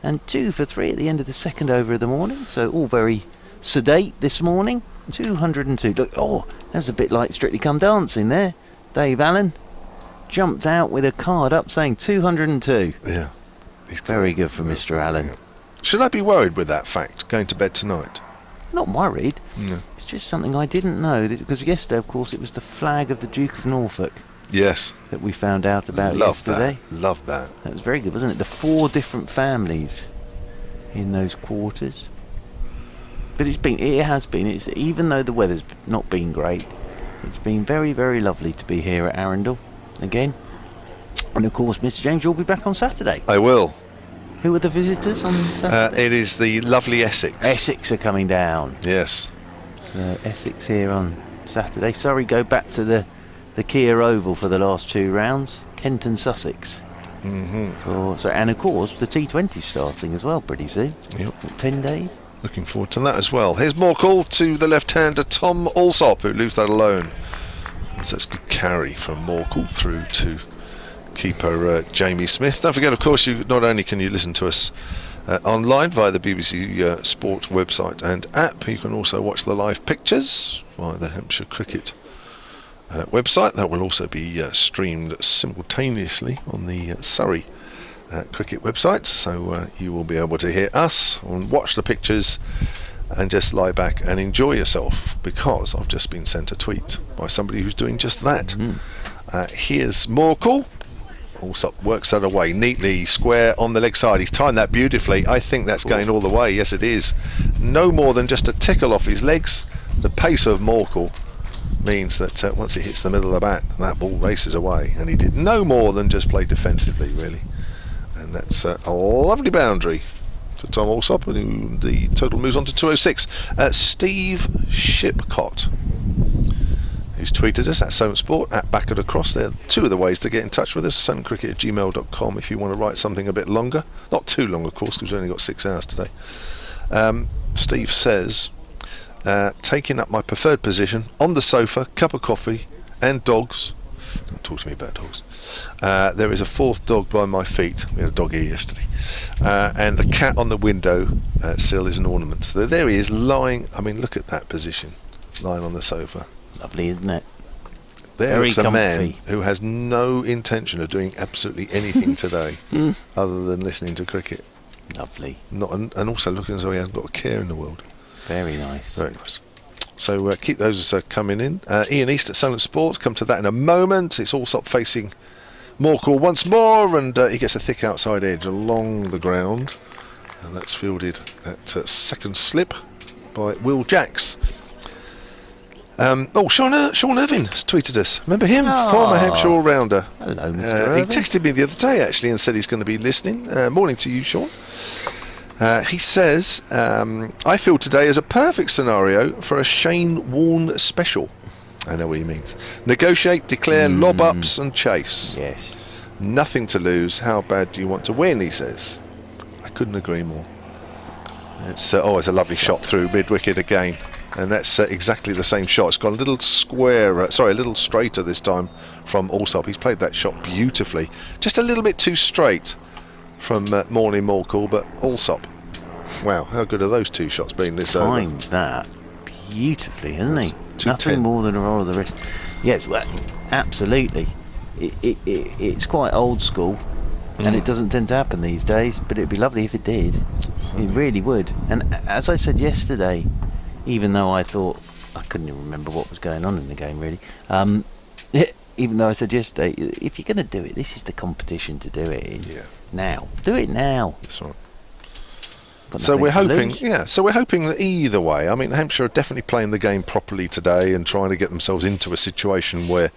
and 2 for 3 at the end of the second over of the morning. So all very sedate this morning. 202. Look, that's a bit like Strictly Come Dancing there. Dave Allen jumped out with a card up saying 202. Yeah. He's very good for Mr. Allen. Yeah. Should I be worried with that fact, going to bed tonight? Not worried. No. It's just something I didn't know, because yesterday, of course, it was the flag of the Duke of Norfolk. Yes. That we found out about yesterday. Love that. That was very good, wasn't it? The 4 different families in those quarters. But it has been, even though the weather's not been great, it's been very, very lovely to be here at Arundel again. And of course, Mr. James, you'll be back on Saturday. I will. Who are the visitors on Saturday? It is the lovely Essex. Essex are coming down. Yes. Essex here on Saturday. Surrey go back to the Kia Oval for the last 2 rounds. Kent and Sussex. Mm-hmm. And of course, the T20 starting as well pretty soon. Yep. 10 days. Looking forward to that as well. Here's more call to the left-hander Tom Alsop, who leaves that alone. So that's good carry from Morkel through to keeper Jamie Smith. Don't forget, of course, you not only can you listen to us online via the BBC Sport website and app, you can also watch the live pictures via the Hampshire Cricket website. That will also be streamed simultaneously on the Surrey cricket website, so you will be able to hear us and watch the pictures and just lie back and enjoy yourself, because I've just been sent a tweet by somebody who's doing just that. Here's Morkel. Alsop works that away neatly, square on the leg side. He's timed that beautifully. I think that's going all the way. Yes, it is. No more than just a tickle off his legs. The pace of Morkel means that once it hits the middle of the bat, that ball races away, and he did no more than just play defensively, really. And that's a lovely boundary to Tom Alsop, who the total moves on to 206. Steve Shipcott, who's tweeted us at Solent Sport, at Backard Across. There are 2 of the ways to get in touch with us. solentcricket@gmail.com if you want to write something a bit longer. Not too long, of course, because we've only got 6 hours today. Steve says, taking up my preferred position on the sofa, cup of coffee and dogs. Don't talk to me about dogs. There is a 4th dog by my feet. We had a dog here yesterday. And the cat on the window sill is an ornament. So there he is, lying. I mean, look at that position, lying on the sofa. Lovely, isn't it? There is a man who has no intention of doing absolutely anything today other than listening to cricket. Lovely. And also looking as though he hasn't got a care in the world. Very nice. Very nice. So keep those coming in. Ian East at Solent Sports, come to that in a moment. It's Alsop facing Morkel once more, and he gets a thick outside edge along the ground, and that's fielded at second slip by Will Jacks. Sean Irvin has tweeted us. Remember him? Former Hampshire all-rounder. Hello, Mr. Irvin. He texted me the other day, actually, and said he's going to be listening. Morning to you, Sean. He says, I feel today is a perfect scenario for a Shane Warne special. I know what he means. Negotiate, declare, lob ups and chase. Yes. Nothing to lose. How bad do you want to win, he says. I couldn't agree more. It's a lovely shot through mid-wicket again. And that's exactly the same shot. It's got a little a little straighter this time from Alsop. He's played that shot beautifully. Just a little bit too straight from Morning Morkel, but Alsop. Wow, how good are those 2 shots being this over? Timed that beautifully, hasn't he? 210. Nothing more than a roll of the wrist. Yes, well, absolutely. It's quite old school, and it doesn't tend to happen these days, but it'd be lovely if it did. It really would. And as I said yesterday, even though I thought I couldn't even remember what was going on in the game, really, even though I said yesterday, if you're going to do it, this is the competition to do it in. Now. Do it now. That's right. So we're hoping, that either way, I mean, Hampshire are definitely playing the game properly today and trying to get themselves into a situation where,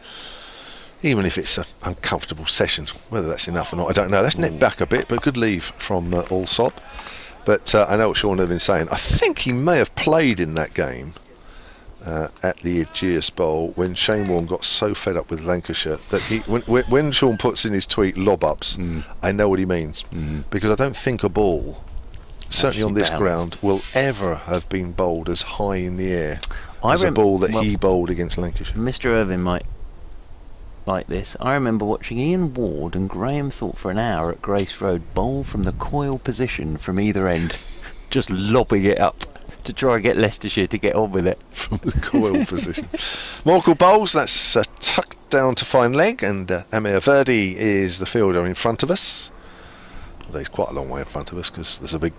even if it's an uncomfortable session, whether that's enough or not, I don't know. That's net back a bit, but good leave from Alsop. But I know what Sean Irvin's saying. I think he may have played in that game at the Aegeus Bowl when Shane Warne got so fed up with Lancashire that when Sean puts in his tweet lob ups, I know what he means, because I don't think a ball, certainly on this ground, will ever have been bowled as high in the air as a ball that he bowled against Lancashire. Mr. Irvin might like this. I remember watching Ian Ward and Graham Thorpe for an hour at Grace Road bowl from the coil position from either end, just lobbing it up to try and get Leicestershire to get on with it. From the coil position. Morkel bowls, that's tucked down to fine leg, and Amir Verdi is the fielder in front of us. Well, he's quite a long way in front of us because there's a big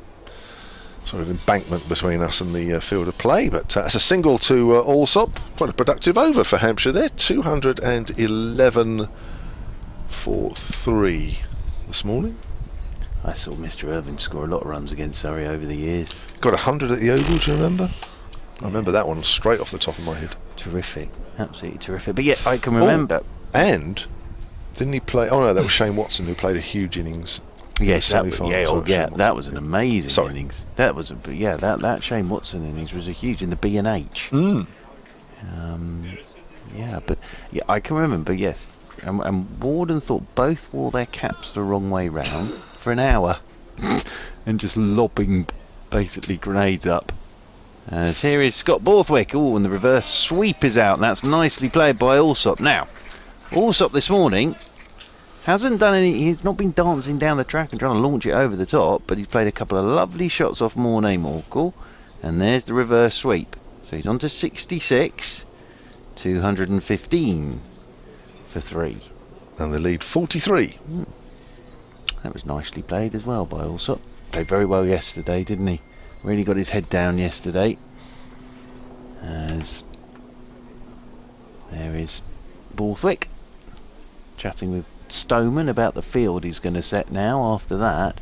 sort of embankment between us and the field of play, but it's a single to Allsop. Quite a productive over for Hampshire there, 211 for 3 this morning. I saw Mr. Irving score a lot of runs against Surrey over the years. Got 100 at the Oval, do you remember? I remember that one straight off the top of my head. Terrific, absolutely terrific. But yeah, I can remember. And didn't he play? Oh no, that was Shane Watson who played a huge innings. Yes, that was, that was an amazing innings. That was that Shane Watson innings was a huge in the B&H. But I can remember. Yes, and Ward and Thorpe both wore their caps the wrong way round for an hour, and just lobbing basically grenades up. As here is Scott Borthwick. Oh, and the reverse sweep is out, and that's nicely played by Allsop. Now, Allsop this morning hasn't done any. He's not been dancing down the track and trying to launch it over the top, but he's played a couple of lovely shots off Mornay Morkel, and there's the reverse sweep. So he's on to 66, 215 for 3. And the lead 43. That was nicely played as well by Allsop. Played very well yesterday, didn't he? Really got his head down yesterday. As there is Borthwick chatting with Stoneman about the field he's going to set now after that.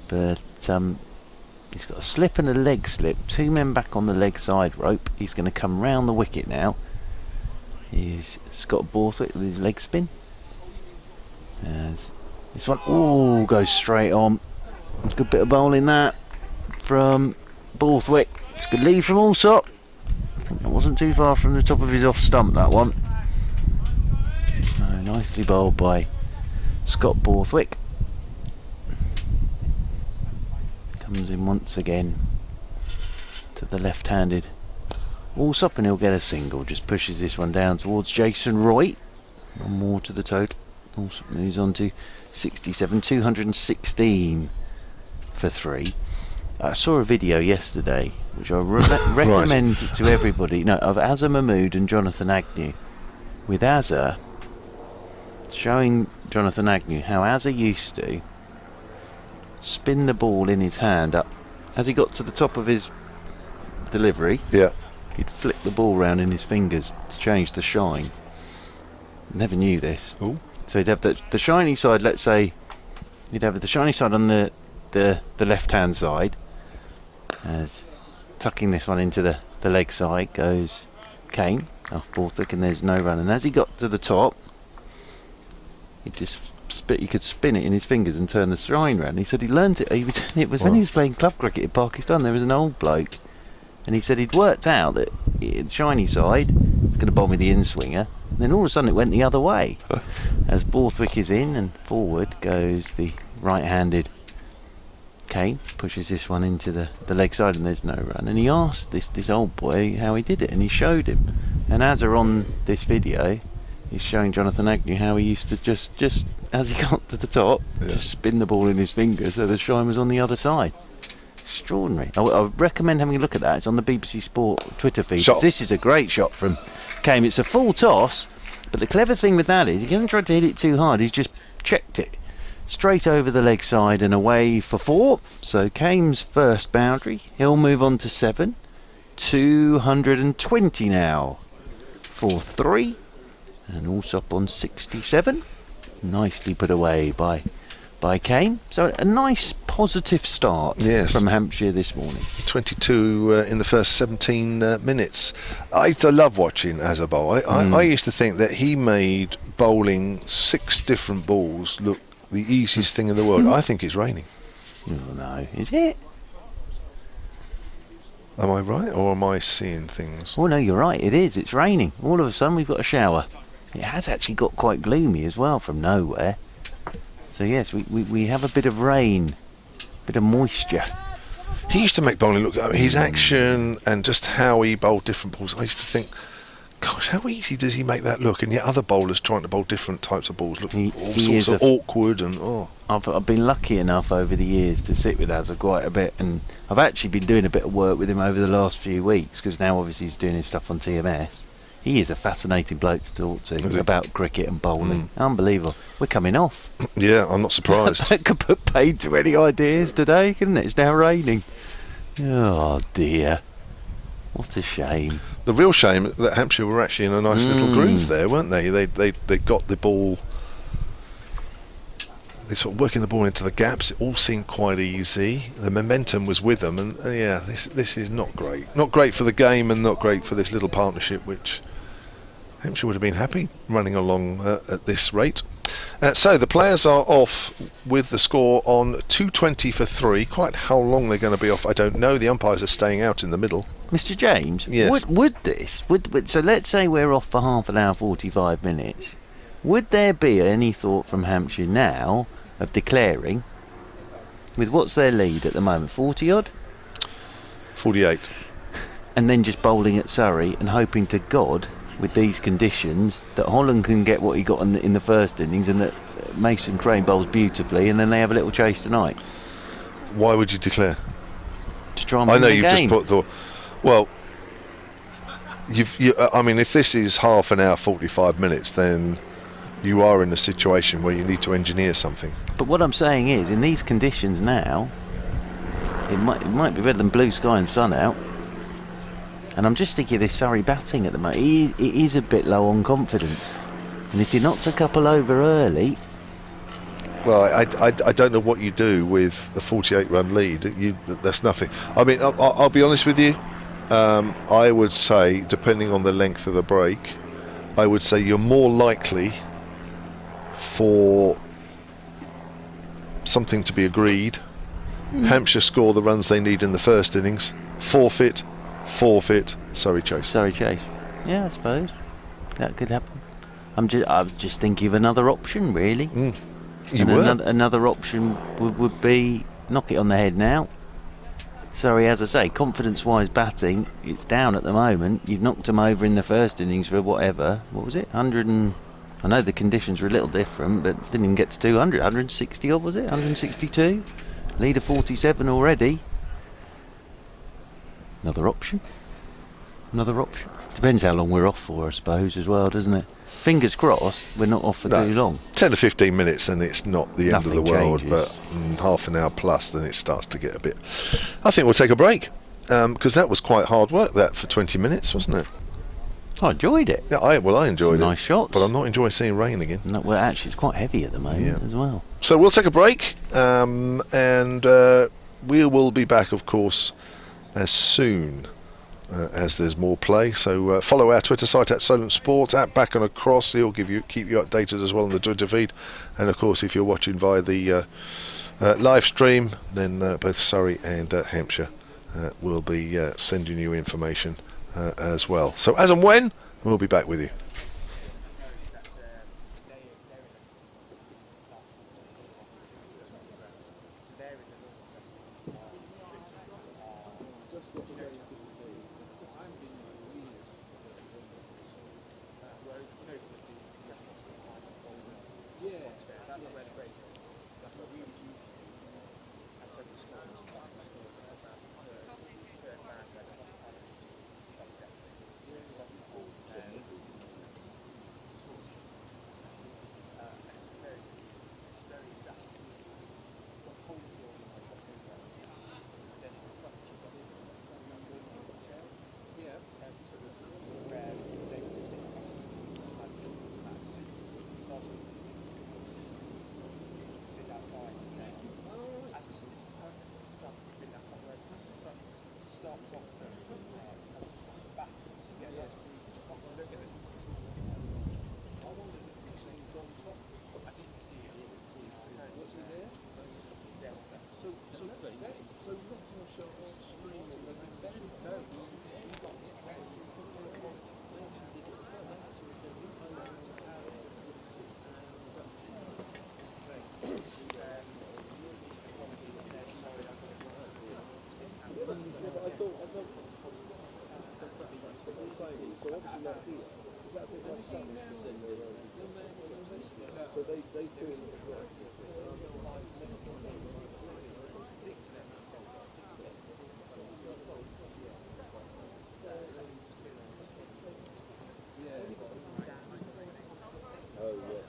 But he's got a slip and a leg slip. 2 men back on the leg side rope. He's going to come round the wicket now. He's Scott Borthwick with his leg spin. As this one, goes straight on. Good bit of bowling that from Borthwick. It's a good lead from Allsop. It wasn't too far from the top of his off stump, that one. Nicely bowled by Scott Borthwick. Comes in once again to the left-handed Allsop, and he'll get a single. Just pushes this one down towards Jason Roy. One more to the total. Allsop moves on to 67, 216 for 3. I saw a video yesterday which I recommend to everybody. No, of Azza Mahmood and Jonathan Agnew, with Azza showing Jonathan Agnew how Azza used to spin the ball in his hand up as he got to the top of his delivery. He'd flick the ball round in his fingers to change the shine. Never knew this. Ooh. So he'd have the shiny side. Let's say you'd have the shiny side on the left hand side, as tucking this one into the leg side goes Kane off Borthwick, and there's no run. And as he got to the top, he could spin it in his fingers and turn the shine round. He said he learnt it. It was when he was playing club cricket in Pakistan. There was an old bloke, and he said he'd worked out that the shiny side was going to bowl with the in-swinger. And then all of a sudden it went the other way. As Borthwick is in and forward goes the right-handed Kane, pushes this one into the leg side, and there's no run. And he asked this old boy how he did it, and he showed him. And as are on this video, he's showing Jonathan Agnew how he used to just as he got to the top, just spin the ball in his fingers so the shine was on the other side. Extraordinary. I recommend having a look at that. It's on the BBC Sport Twitter feed. This is a great shot from Kane. It's a full toss, but the clever thing with that is he hasn't tried to hit it too hard. He's just checked it straight over the leg side and away for 4. So Kane's first boundary. He'll move on to 7. 220 now for 3. And Allsop on 67. Nicely put away by Kane. So a nice positive start from Hampshire this morning. 22 in the first 17 minutes. I love watching Azza bowl. I used to think that he made bowling 6 different balls look the easiest thing in the world. I think it's raining. Oh, no, is it? Am I right, or am I seeing things? Oh no, you're right, it is. It's raining. All of a sudden we've got a shower. It has actually got quite gloomy as well from nowhere. So yes, we have a bit of rain, a bit of moisture. He used to make bowling look, his action and just how he bowled different balls. I used to think, gosh, how easy does he make that look? And yet other bowlers trying to bowl different types of balls look all he sorts of awkward and I've been lucky enough over the years to sit with Azza quite a bit, and I've actually been doing a bit of work with him over the last few weeks, because now obviously he's doing his stuff on TMS. He is a fascinating bloke to talk to about cricket and bowling. Unbelievable. We're coming off. Yeah, I'm not surprised. That could put paid to any ideas today, couldn't it? It's now raining. Oh dear. What a shame. The real shame that Hampshire were actually in a nice little groove there, weren't they? They got the ball. They sort of working the ball into the gaps. It all seemed quite easy. The momentum was with them, and yeah, this is not great. Not great for the game, and not great for this little partnership, which Hampshire would have been happy running along at this rate. So the players are off with the score on 220 for 3. Quite how long they're going to be off, I don't know. The umpires are staying out in the middle. Mr. James, yes. would so let's say we're off for half an hour, 45 minutes. Would there be any thought from Hampshire now of declaring, with what's their lead at the moment, 40 odd? 48. And then just bowling at Surrey and hoping to God, with these conditions, that Holland can get what he got in the first innings, and that Mason Crane bowls beautifully, and then they have a little chase tonight? Why would you declare? To try and I win know the you've game. just put the... Well, I mean, if this is half an hour, 45 minutes, then you are in a situation where you need to engineer something. But what I'm saying is, in these conditions now, it might be better than blue sky and sun out. And I'm just thinking of this Surrey batting at the moment. It is a bit low on confidence. And if you knocked a couple over early... Well, I don't know what you do with a 48-run lead. That's nothing. I mean, I'll be honest with you. I would say, depending on the length of the break, I would say you're more likely for something to be agreed. Hampshire score the runs they need in the first innings. Forfeit, Surrey chase. Surrey chase. Yeah, I suppose that could happen. I'm just thinking of another option, really. Another option would be knock it on the head now. Surrey, as I say, confidence-wise batting, it's down at the moment. You've knocked them over in the first innings for whatever. What was it? 100 and... I know the conditions were a little different, but didn't even get to 200. 160 odd, was it? 162? Leader 47 already. Another option. Depends how long we're off for, I suppose, as well, doesn't it? Fingers crossed we're not off for too long. 10 to 15 minutes and it's not the end of the world, changes. But half an hour plus, then it starts to get a bit... I think we'll take a break, because that was quite hard work, that, for 20 minutes, wasn't it? I enjoyed it. Yeah, I enjoyed it. Nice shots. But I'm not enjoying seeing rain again. No, well, actually, it's quite heavy at the moment as well. So we'll take a break, and we will be back, of course, as soon as there's more play. So follow our Twitter site at Solent Sports, at Back and Across. He'll keep you updated as well on the Twitter feed. And of course, if you're watching via the live stream, then both Surrey and Hampshire will be sending you information as well. So as and when, we'll be back with you. So obviously not here. Is that a bit like Saturday in their own? So they feel oh yes,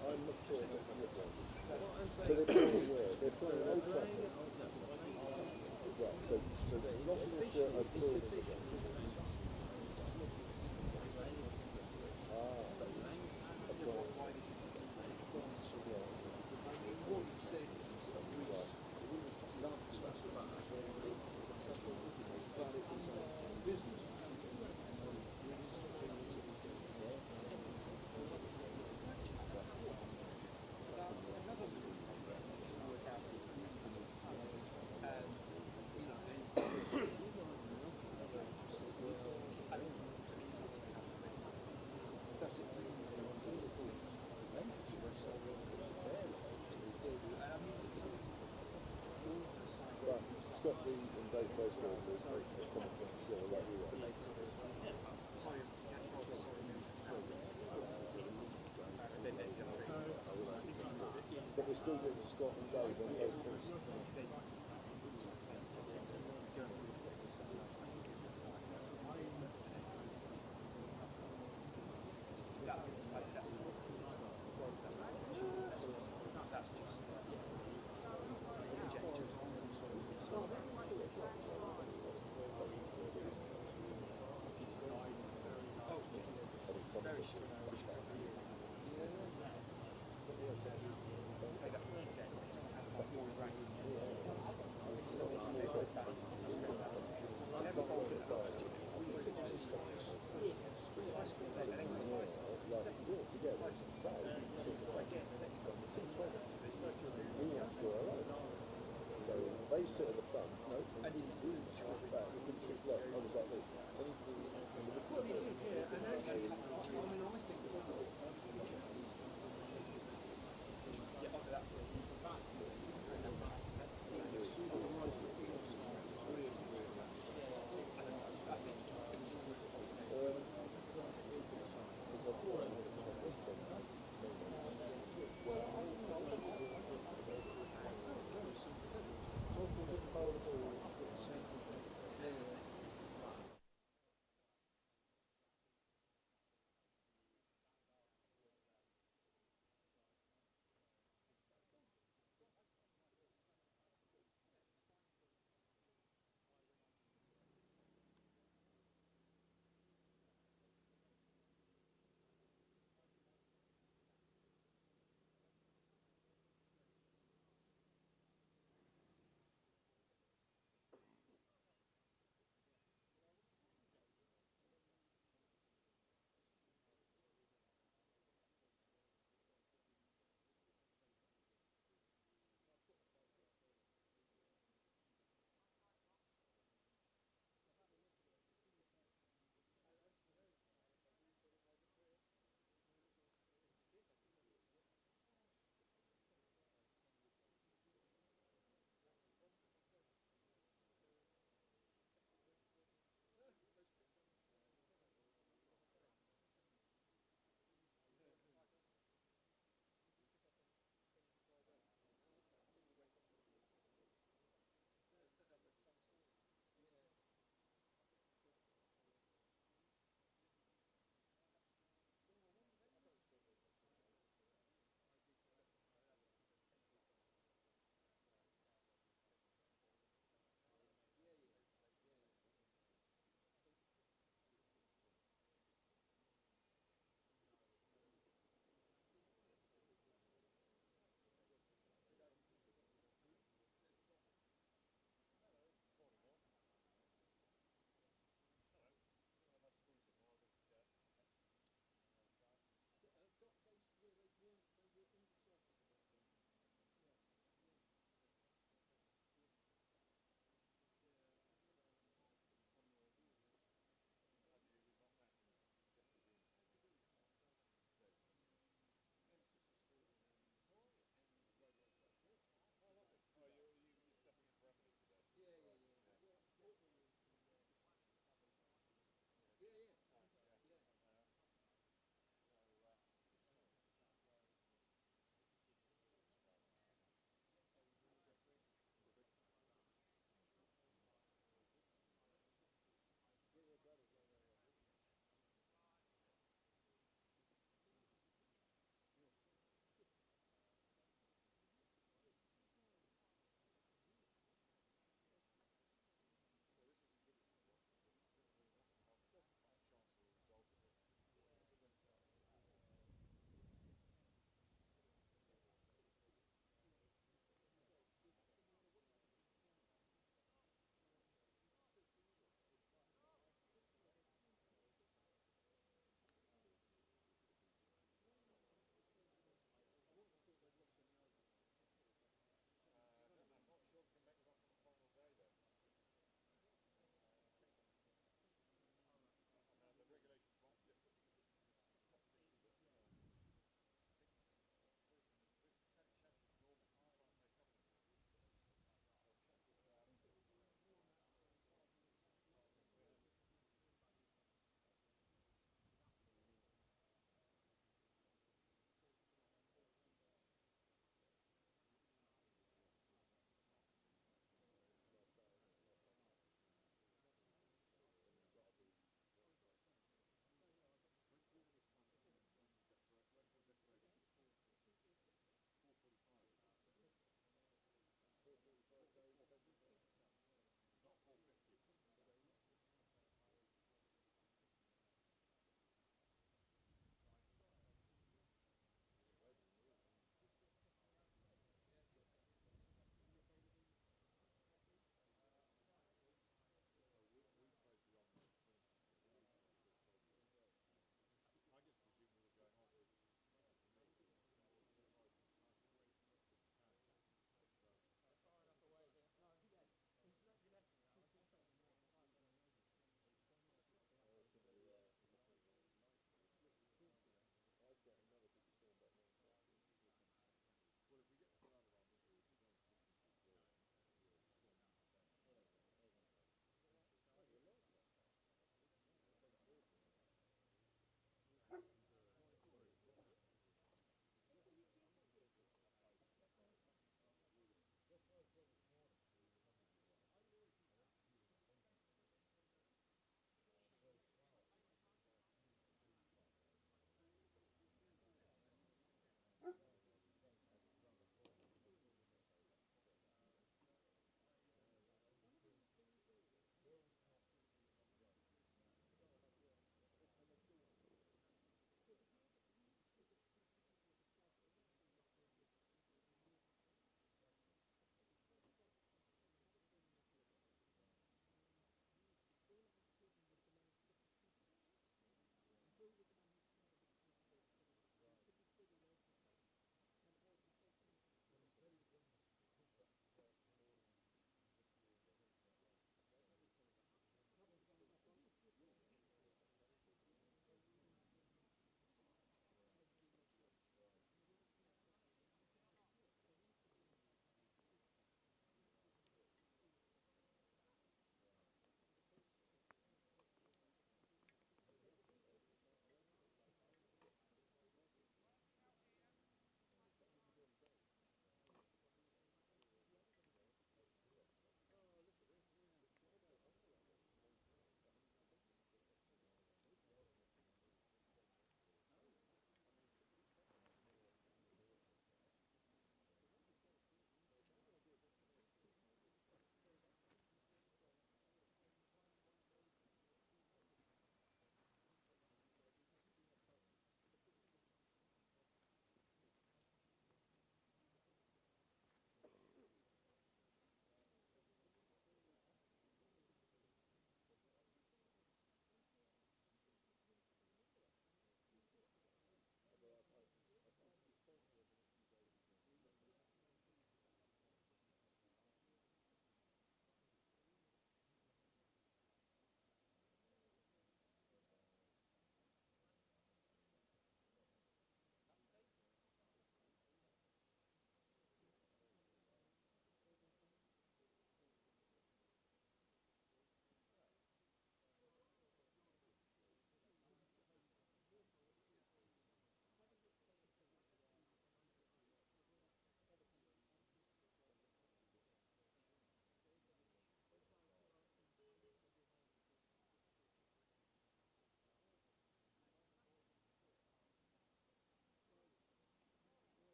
I'm not sure. So they're playing where? They're playing Old Trafford. Right, so Nottinghamshire are playing Scott Reed and Dave Baseball were commenting together like we were. But we're still doing Scott and Dave on both things. So they sit at the front, and he stepped back, he couldn't sit left, I was like this.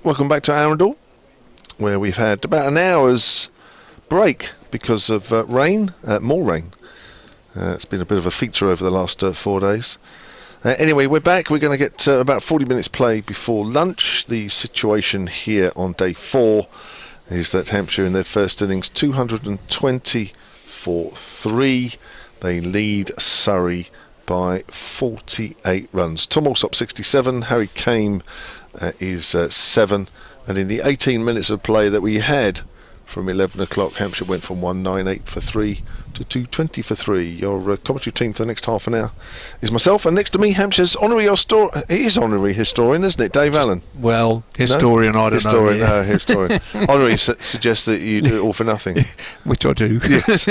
welcome back to Arundel, where we've had about an hour's break because of rain, more rain. It's been a bit of a feature over the last 4 days. Anyway, we're back. We're going to get about 40 minutes play before lunch. The situation here on day 4 is that Hampshire in their first innings 220 for 3. They lead Surrey by 48 runs. Tom Alsop 67, Harry Kame is 7, and in the 18 minutes of play that we had from 11 o'clock, Hampshire went from 198 for 3 to 220 for 3. Your commentary team for the next half an hour is myself, and next to me, Hampshire's honorary historian, isn't it, Dave Allen? Well, historian, no? I don't know. No, historian. Honorary suggests that you do it all for nothing. Which I do. Yes,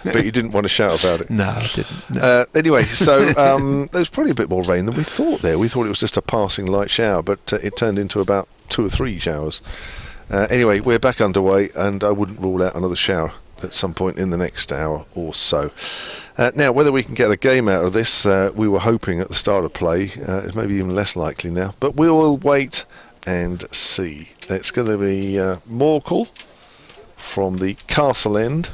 but you didn't want to shout about it. No, I didn't. No. Anyway, so there was probably a bit more rain than we thought there. We thought it was just a passing light shower, but it turned into about 2 or 3 showers. Anyway, we're back underway, and I wouldn't rule out another shower at some point in the next hour or so. Now, whether we can get a game out of this, we were hoping at the start of play. It's maybe even less likely now, but we will wait and see. It's going to be Morkel from the Castle End.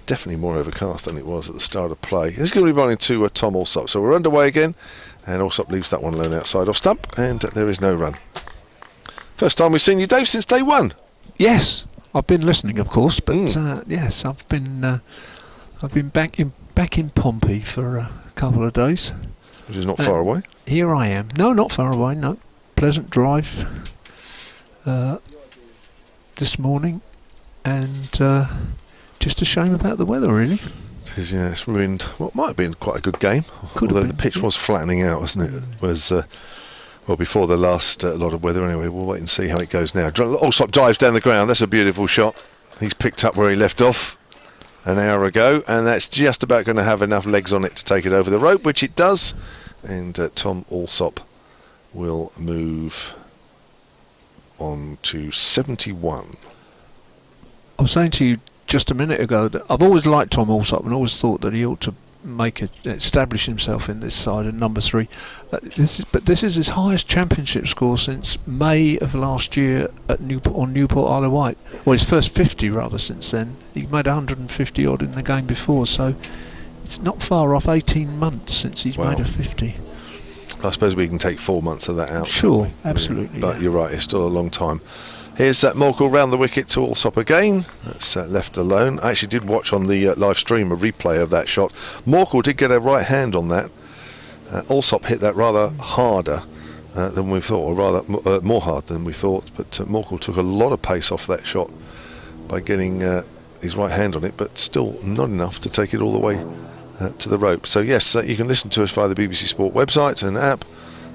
Definitely more overcast than it was at the start of play. It's going to be running to Tom Alsop. So we're underway again, and Alsop leaves that one alone outside off stump, and there is no run. First time we've seen you, Dave, since day 1. Yes, I've been listening, of course, but yes, I've been back in Pompey for a couple of days. Which is not far away. Here I am. No, not far away. No, pleasant drive this morning, and just a shame about the weather, really. It is, yeah, it's ruined what might have been quite a good game. Although the pitch was flattening out, wasn't it? It was. Well, before the last lot of weather anyway. We'll wait and see how it goes now. Alsop dives down the ground. That's a beautiful shot. He's picked up where he left off an hour ago, and that's just about going to have enough legs on it to take it over the rope, which it does. And Tom Alsop will move on to 71. I was saying to you just a minute ago that I've always liked Tom Alsop and always thought that he ought to establish himself in this side at number 3. This is his highest championship score since May of last year at Newport Isle of Wight. Well, his first 50 rather since then. He made 150 odd in the game before, so it's not far off 18 months since he's made a 50. I suppose we can take 4 months of that out. Sure, absolutely. But you're right, it's still a long time. Here's Morkel round the wicket to Alsop again. That's left alone. I actually did watch on the live stream a replay of that shot. Morkel did get a right hand on that. Alsop hit that rather harder than we thought, or rather more hard than we thought. But Morkel took a lot of pace off that shot by getting his right hand on it, but still not enough to take it all the way to the rope. So yes, you can listen to us via the BBC Sport website and app,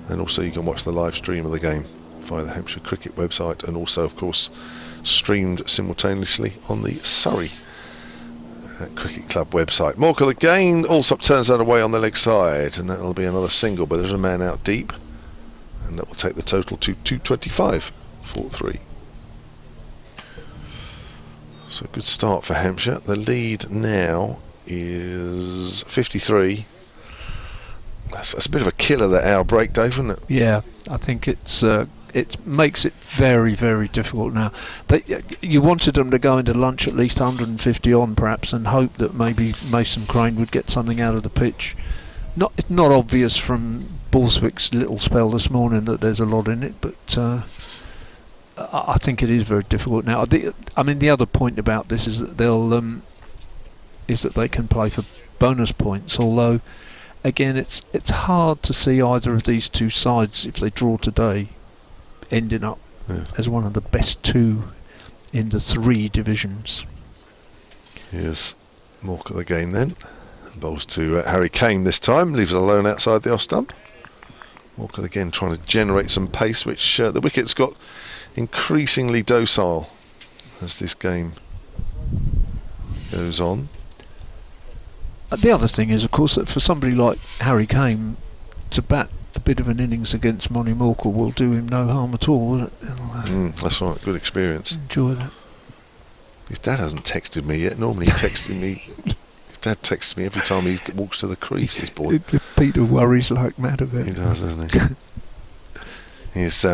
and also you can watch the live stream of the game via the Hampshire Cricket website, and also of course streamed simultaneously on the Surrey Cricket Club website. Morkel again. Alsop turns that away on the leg side, and that'll be another single, but there's a man out deep, and that will take the total to 225 for 3. So good start for Hampshire. The lead now is 53. That's a bit of a killer, that hour break, Dave, isn't it? Yeah, I think it makes it very, very difficult now. You wanted them to go into lunch at least 150 on, perhaps, and hope that maybe Mason Crane would get something out of the pitch. It's not obvious from Borthwick's little spell this morning that there's a lot in it, but I think it is very difficult now. The other point about this is that they can play for bonus points, although again it's hard to see either of these two sides, if they draw today, ending up as one of the best 2 in the 3 divisions. Here's Morkel again then. Bowls to Harry Kane this time, leaves it alone outside the off stump. Morkel again trying to generate some pace, which the wicket's got increasingly docile as this game goes on. The other thing is, of course, that for somebody like Harry Kane to bat a bit of an innings against Monty Morkel will do him no harm at all, will it? That's right, good experience. Enjoy that. His dad hasn't texted me yet. Normally he texted me. His dad texts me every time he walks to the crease, this boy. Peter worries like mad about it. He does, doesn't he? He's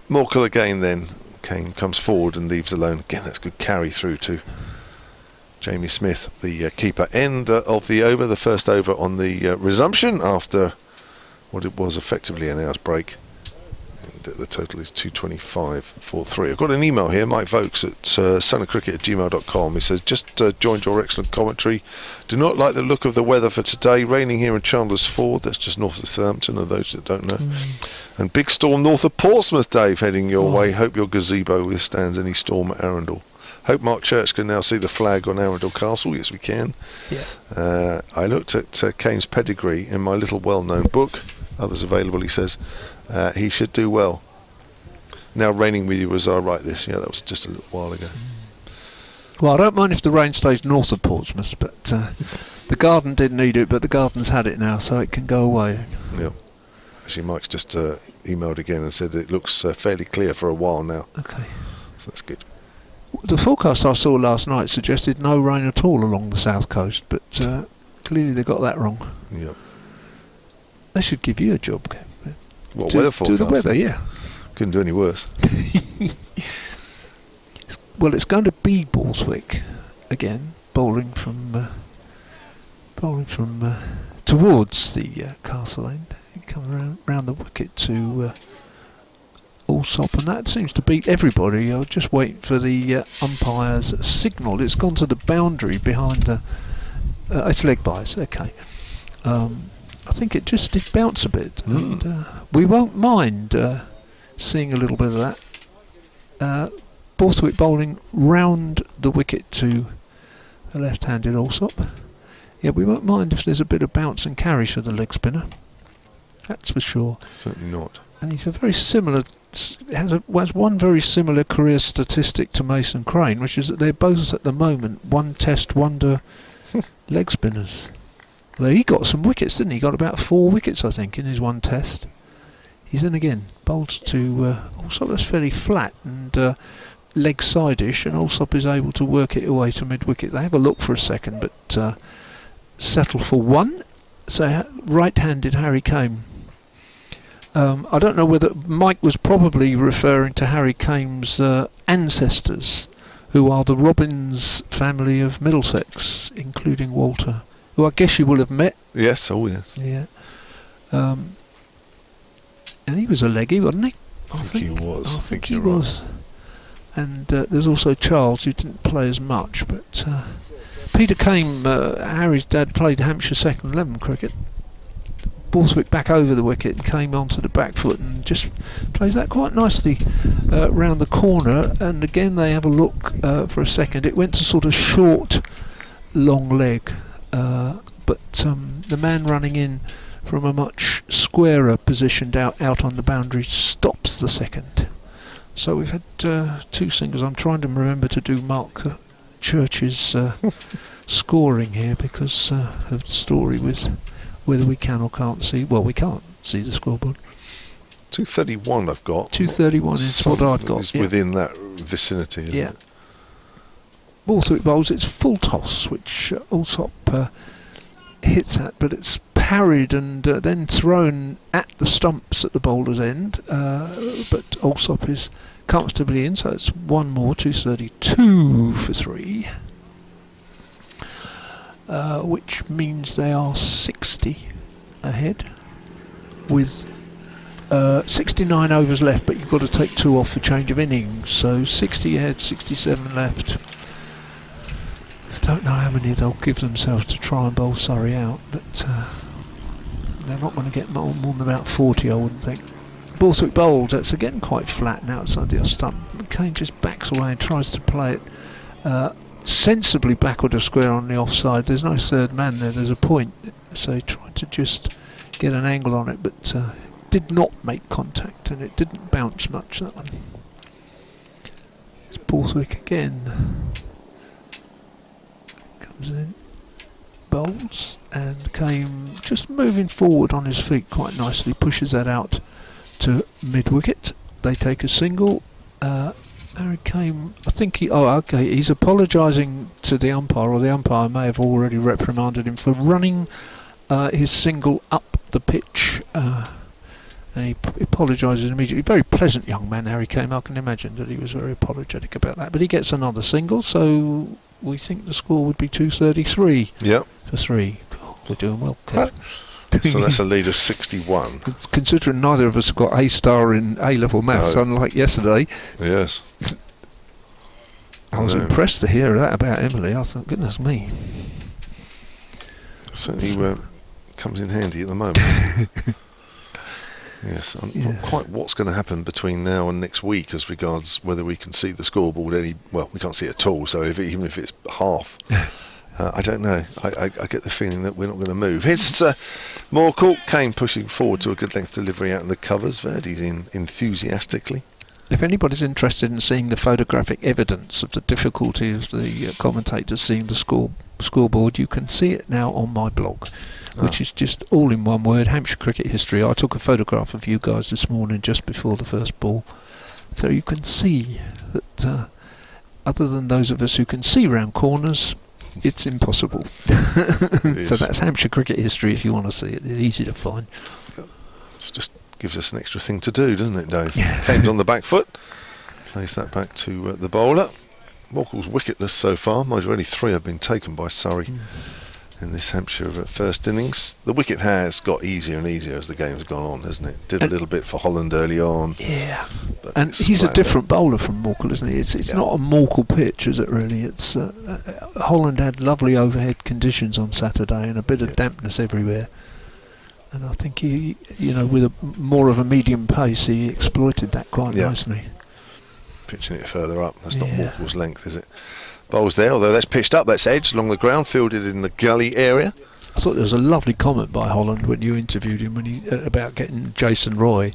Morkel again then. Kane comes forward and leaves alone. Again, that's a good carry through to Jamie Smith, the keeper. End of the over, the first over on the resumption after what it was effectively an hour's break. And the total is 225.43. I've got an email here, Mike Vokes at sunnycricket@gmail.com. He says, just joined your excellent commentary. Do not like the look of the weather for today. Raining here in Chandler's Ford, that's just north of Southampton, and those that don't know. And big storm north of Portsmouth, Dave, heading your way. Hope your gazebo withstands any storm at Arundel. Hope Mark Church can now see the flag on Arundel Castle. Yes, we can. Yeah. I looked at Kane's pedigree in my little well-known book. Others available, he says. He should do well. Now raining with you as I write this. Yeah, that was just a little while ago. Well, I don't mind if the rain stays north of Portsmouth, but the garden did need it, but the garden's had it now, so it can go away. Yeah. Actually, Mike's just emailed again and said it looks fairly clear for a while now. Okay. So that's good. The forecast I saw last night suggested no rain at all along the south coast, but clearly they got that wrong. Yeah. They should give you a job, Kev. What, weather forecast? Do the weather, yeah. Couldn't do any worse. Well, it's going to be Borthwick again, bowling from towards the castle end. He comes round the wicket to Allsop, and that seems to beat everybody. I'll just wait for the umpire's signal. It's gone to the boundary behind the. It's leg byes, okay. I think it just did bounce a bit, and we won't mind seeing a little bit of that. Borthwick bowling round the wicket to the left-handed Allsop. Yeah, we won't mind if there's a bit of bounce and carry for the leg spinner. That's for sure. Certainly not. And he's a very similar. Has one very similar career statistic to Mason Crane, which is that they're both at the moment one test wonder leg spinners. Although he got some wickets, didn't he? He got about 4 wickets, I think, in his one test. He's in again. Bowled to Allsop. That's fairly flat and leg side-ish, and Allsop is able to work it away to mid-wicket. They have a look for a second, but settle for 1. So right-handed Harry Kane. I don't know whether Mike was probably referring to Harry Kane's ancestors, who are the Robbins family of Middlesex, including Walter, who I guess you will have met. Yes, oh yes. Yeah. And he was a leggy, wasn't he? I think he was. I think he was. Right. And there's also Charles, who didn't play as much, but Peter Kane, Harry's dad, played Hampshire second 11 cricket. Borthwick back over the wicket and came onto the back foot and just plays that quite nicely round the corner. And again they have a look for a second. It went to sort of short, long leg, but the man running in from a much squarer positioned out on the boundary stops the second. So we've had 2 singles. I'm trying to remember to do Mark Church's scoring here because of the story with whether we can or can't see. Well, we can't see the scoreboard. 231 I've got. 231 is what I've got. It's within that vicinity, isn't it? Borthwick bowls, it's full toss, which Allsop hits at, but it's parried and then thrown at the stumps at the bowler's end. But Allsop is comfortably in, so it's 1 more, 232 for 3. Which means they are 60 ahead with 69 overs left, but you've got to take 2 off for change of innings, so 60 ahead, 67 left. I don't know how many they'll give themselves to try and bowl Surrey out, but they're not going to get more than about 40, I wouldn't think. Borthwick bowled, that's again quite flat now outside the stump. Kane just backs away and tries to play it sensibly backward of square on the offside. There's no third man there, there's a point, so he tried to just get an angle on it, but did not make contact, and it didn't bounce much, that one. It's Borthwick again. Comes in, bowls, and Kane just moving forward on his feet quite nicely, pushes that out to mid-wicket. They take a single. Harry Kane, I think he's apologising to the umpire, or the umpire may have already reprimanded him for running his single up the pitch, And he apologises immediately. Very pleasant young man, Harry came. I can imagine that he was very apologetic about that. But he gets another single, so we think the score would be 233 for 3. God, we're doing well, Kev. So that's a lead of 61. Considering neither of us have got A star in A-level maths, unlike yesterday. Yes. I was impressed to hear that about Emily. I thought, goodness me. Certainly comes in handy at the moment. Yes, not quite what's going to happen between now and next week as regards whether we can see the scoreboard we can't see it at all, so even if it's half, I don't know. I get the feeling that we're not going to move. Here's Moorcourt came pushing forward to a good length delivery out in the covers. Verdi's in enthusiastically. If anybody's interested in seeing the photographic evidence of the difficulty of the commentators seeing the scoreboard, you can see it now on my blog, which is just all in one word, Hampshire Cricket History. I took a photograph of you guys this morning just before the first ball, so you can see that other than those of us who can see round corners, it's impossible. So that's Hampshire Cricket History if you want to see it. It's easy to find. It's just gives us an extra thing to do, doesn't it, Dave? Kane's on the back foot, plays that back to the bowler. Moorcourt's wicketless so far. Mind you, only 3 have been taken by Surrey in this Hampshire first innings. The wicket has got easier and easier as the game's gone on, hasn't it? Did a little bit for Holland early on. Yeah, and he's a different bowler from Moorcourt, isn't he? It's not a Moorcourt pitch, is it really? It's Holland had lovely overhead conditions on Saturday and a bit of dampness everywhere. And I think he, with more of a medium pace, he exploited that quite nicely. Pitching it further up. That's not Moorcourt's length, is it? Bowls there, although that's pitched up, that's edged along the ground, fielded in the gully area. I thought there was a lovely comment by Holland when you interviewed him about getting Jason Roy,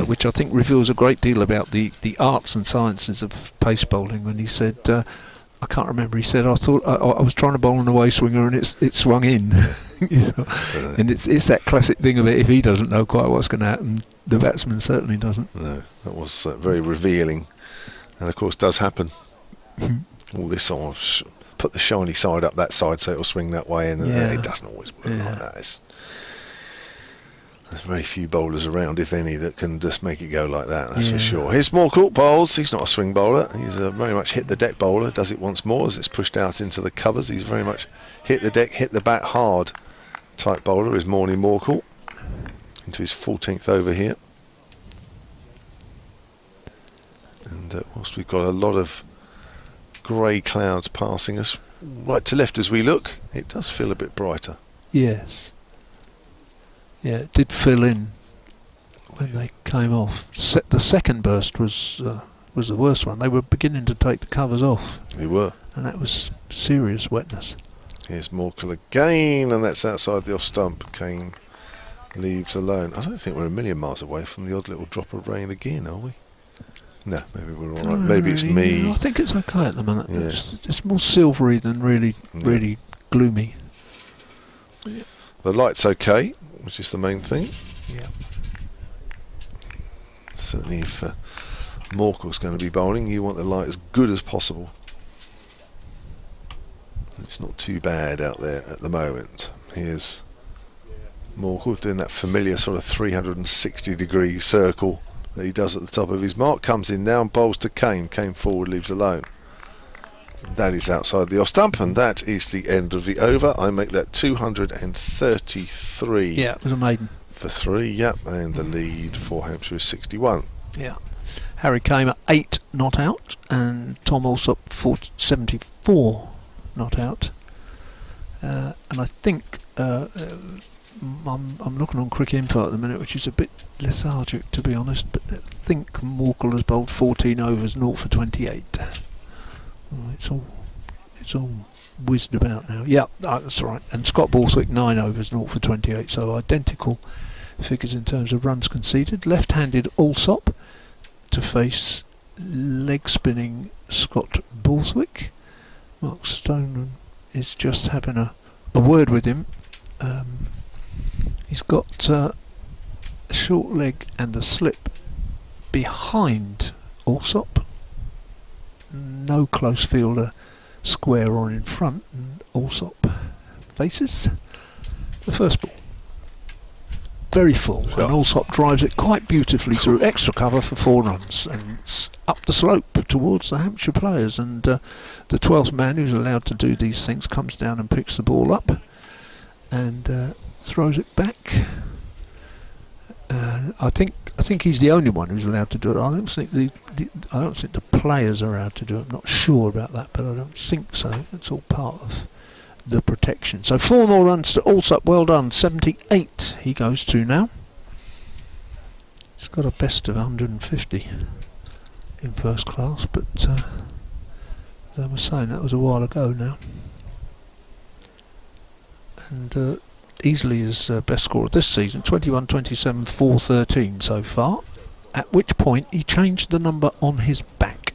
which I think reveals a great deal about the arts and sciences of pace bowling. When he said, I can't remember, he said, I thought I was trying to bowl an away swinger and it swung in. And it's that classic thing of it, if he doesn't know quite what's going to happen, the batsman certainly doesn't. No, that was very revealing, and of course does happen. All this sort of put the shiny side up that side so it'll swing that way, and it doesn't always work like that. There's very few bowlers around, if any, that can just make it go like that, that's for sure. Here's Moorcourt bowls. He's not a swing bowler. He's a very much hit the deck bowler. Does it once more as it's pushed out into the covers. He's very much hit the deck, hit the bat hard type bowler is Morning Moorcourt. Into his 14th over here. And whilst we've got a lot of grey clouds passing us right to left as we look, it does feel a bit brighter. Yes. Yeah, it did fill in when they came off. The second burst was the worst one. They were beginning to take the covers off. They were. And that was serious wetness. Here's Moorcourt again, and that's outside the off stump. Kane leaves alone. I don't think we're a million miles away from the odd little drop of rain again, are we? No, maybe we're all right. Maybe it's me. I think it's okay at the moment. Yeah. It's more silvery than really gloomy. Yeah. The light's okay, which is the main thing. Yeah. Certainly if Moorcourt's going to be bowling, you want the light as good as possible. It's not too bad out there at the moment. Here's Moorcourt doing that familiar sort of 360-degree circle that he does at the top of his mark. Comes in now and bowls to Kane. Kane forward, leaves alone. That is outside the off stump, and that is the end of the over. I make that 233. Yeah, it was a maiden. For 3, and the lead for Hampshire is 61. Yeah. Harry came at 8 not out, and Tom Alsop 74 not out. And I think I'm looking on Cricket Info at the minute, which is a bit lethargic to be honest, but I think Moorcourt has bowled 14 overs, 0 for 28. It's all whizzed about now. Yeah, that's right. And Scott Borthwick 9 overs, 0 for 28. So identical figures in terms of runs conceded. Left-handed Alsop to face leg-spinning Scott Borthwick. Mark Stoneman is just having a word with him. He's got a short leg and a slip behind Alsop. No close fielder square on in front, and Alsop faces the first ball. very full, Sure. and Allsop drives it quite beautifully through extra cover for 4 runs, and it's up the slope towards the Hampshire players, and the 12th man, who's allowed to do these things, comes down and picks the ball up and throws it back. I think he's the only one who's allowed to do it. I don't think the players are allowed to do it. I'm not sure about that, but I don't think so. It's all part of the protection. So 4 more runs to Allsop. Well done. 78 he goes to now. He's got a best of 150 in first class, but as I was saying, that was a while ago now. And easily his best score of this season, 21, 27, 4, 13 so far, at which point he changed the number on his back,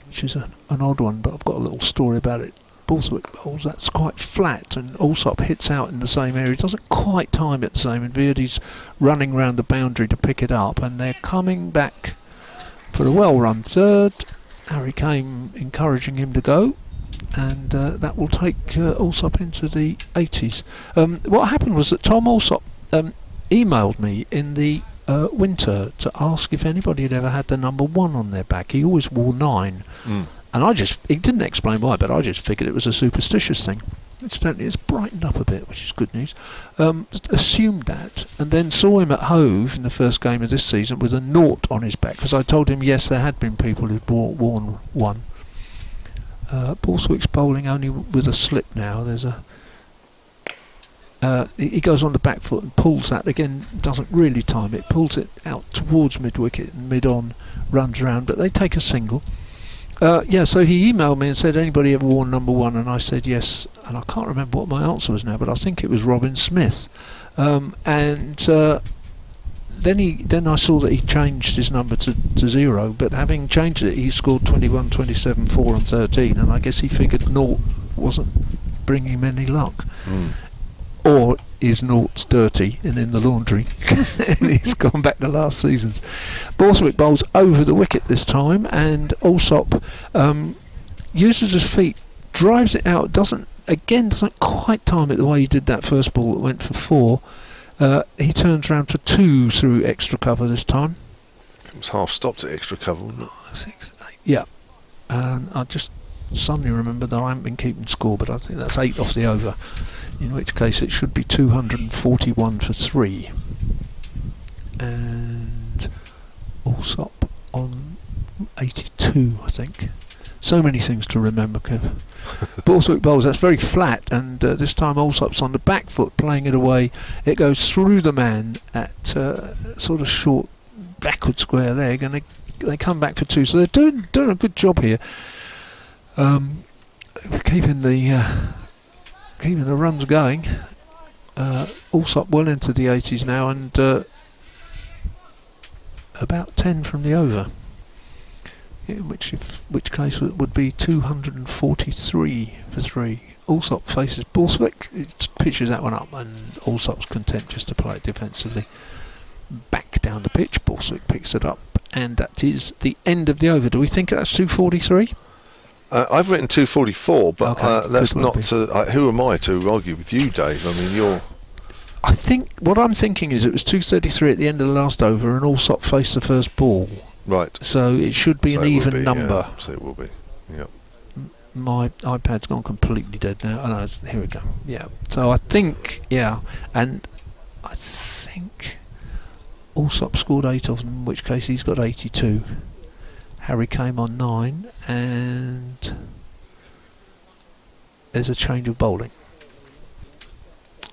which is an odd one, but I've got a little story about it. Borthwick bowls, that's quite flat, and Allsop hits out in the same area. He doesn't quite time it the same, and Verdi's running round the boundary to pick it up, and they're coming back for a well-run third. Harry came encouraging him to go, and that will take Allsop into the 80s. What happened was that Tom Allsop emailed me in the winter to ask if anybody had ever had the number 1 on their back. He always wore 9. And he didn't explain why, but I just figured it was a superstitious thing. Incidentally, it's brightened up a bit, which is good news. Assumed that, and then saw him at Hove in the first game of this season with a 0 on his back, because I told him, yes, there had been people who'd worn 1. Borthwick's bowling only with a slip now. There's he goes on the back foot and pulls that again, doesn't really time it, pulls it out towards mid-wicket and mid-on, runs round, but they take a single. So he emailed me and said, anybody ever worn number 1? And I said yes, and I can't remember what my answer was now, but I think it was Robin Smith. Then I saw that he changed his number to 0, but having changed it, he scored 21, 27, 4 and 13, and I guess he figured 0 wasn't bringing him any luck. Or his 0's dirty and in the laundry, and he's gone back to last season's. Borthwick bowls over the wicket this time, and Allsop uses his feet, drives it out, doesn't quite time it the way he did that first ball that went for 4. He turns round for 2 through extra cover this time. It was half stopped at extra cover, wasn't it? 6, 8, yeah. And I just suddenly remembered that I haven't been keeping score, but I think that's 8 off the over, in which case it should be 241 for 3. And Allsop on 82, I think. So many things to remember, Kev. Borthwick bowls, that's very flat, and this time Allsop's on the back foot playing it away. It goes through the man at sort of short backward square leg, and they come back for 2. So they're doing a good job here, keeping the runs going. Allsop well into the 80s now, and about 10 from the over. In which case it would be 243 for 3. Allsop faces Borthwick, it pitches that one up, and Allsop's content just to play it defensively. Back down the pitch, Borthwick picks it up, and that is the end of the over. Do we think that's 243? I've written 244, but Okay, that's could not be. who am I to argue with you, Dave? I mean, you're... I think what I'm thinking is it was 233 at the end of the last over, and Allsop faced the first ball. Right. So it should be So an it will even be, number. Yeah, so it will be, yeah. My iPad's gone completely dead now. Oh, no, here we go. Yeah. So I think, and I think Allsop scored 8 of them, in which case he's got 82. Harry came on 9, and there's a change of bowling.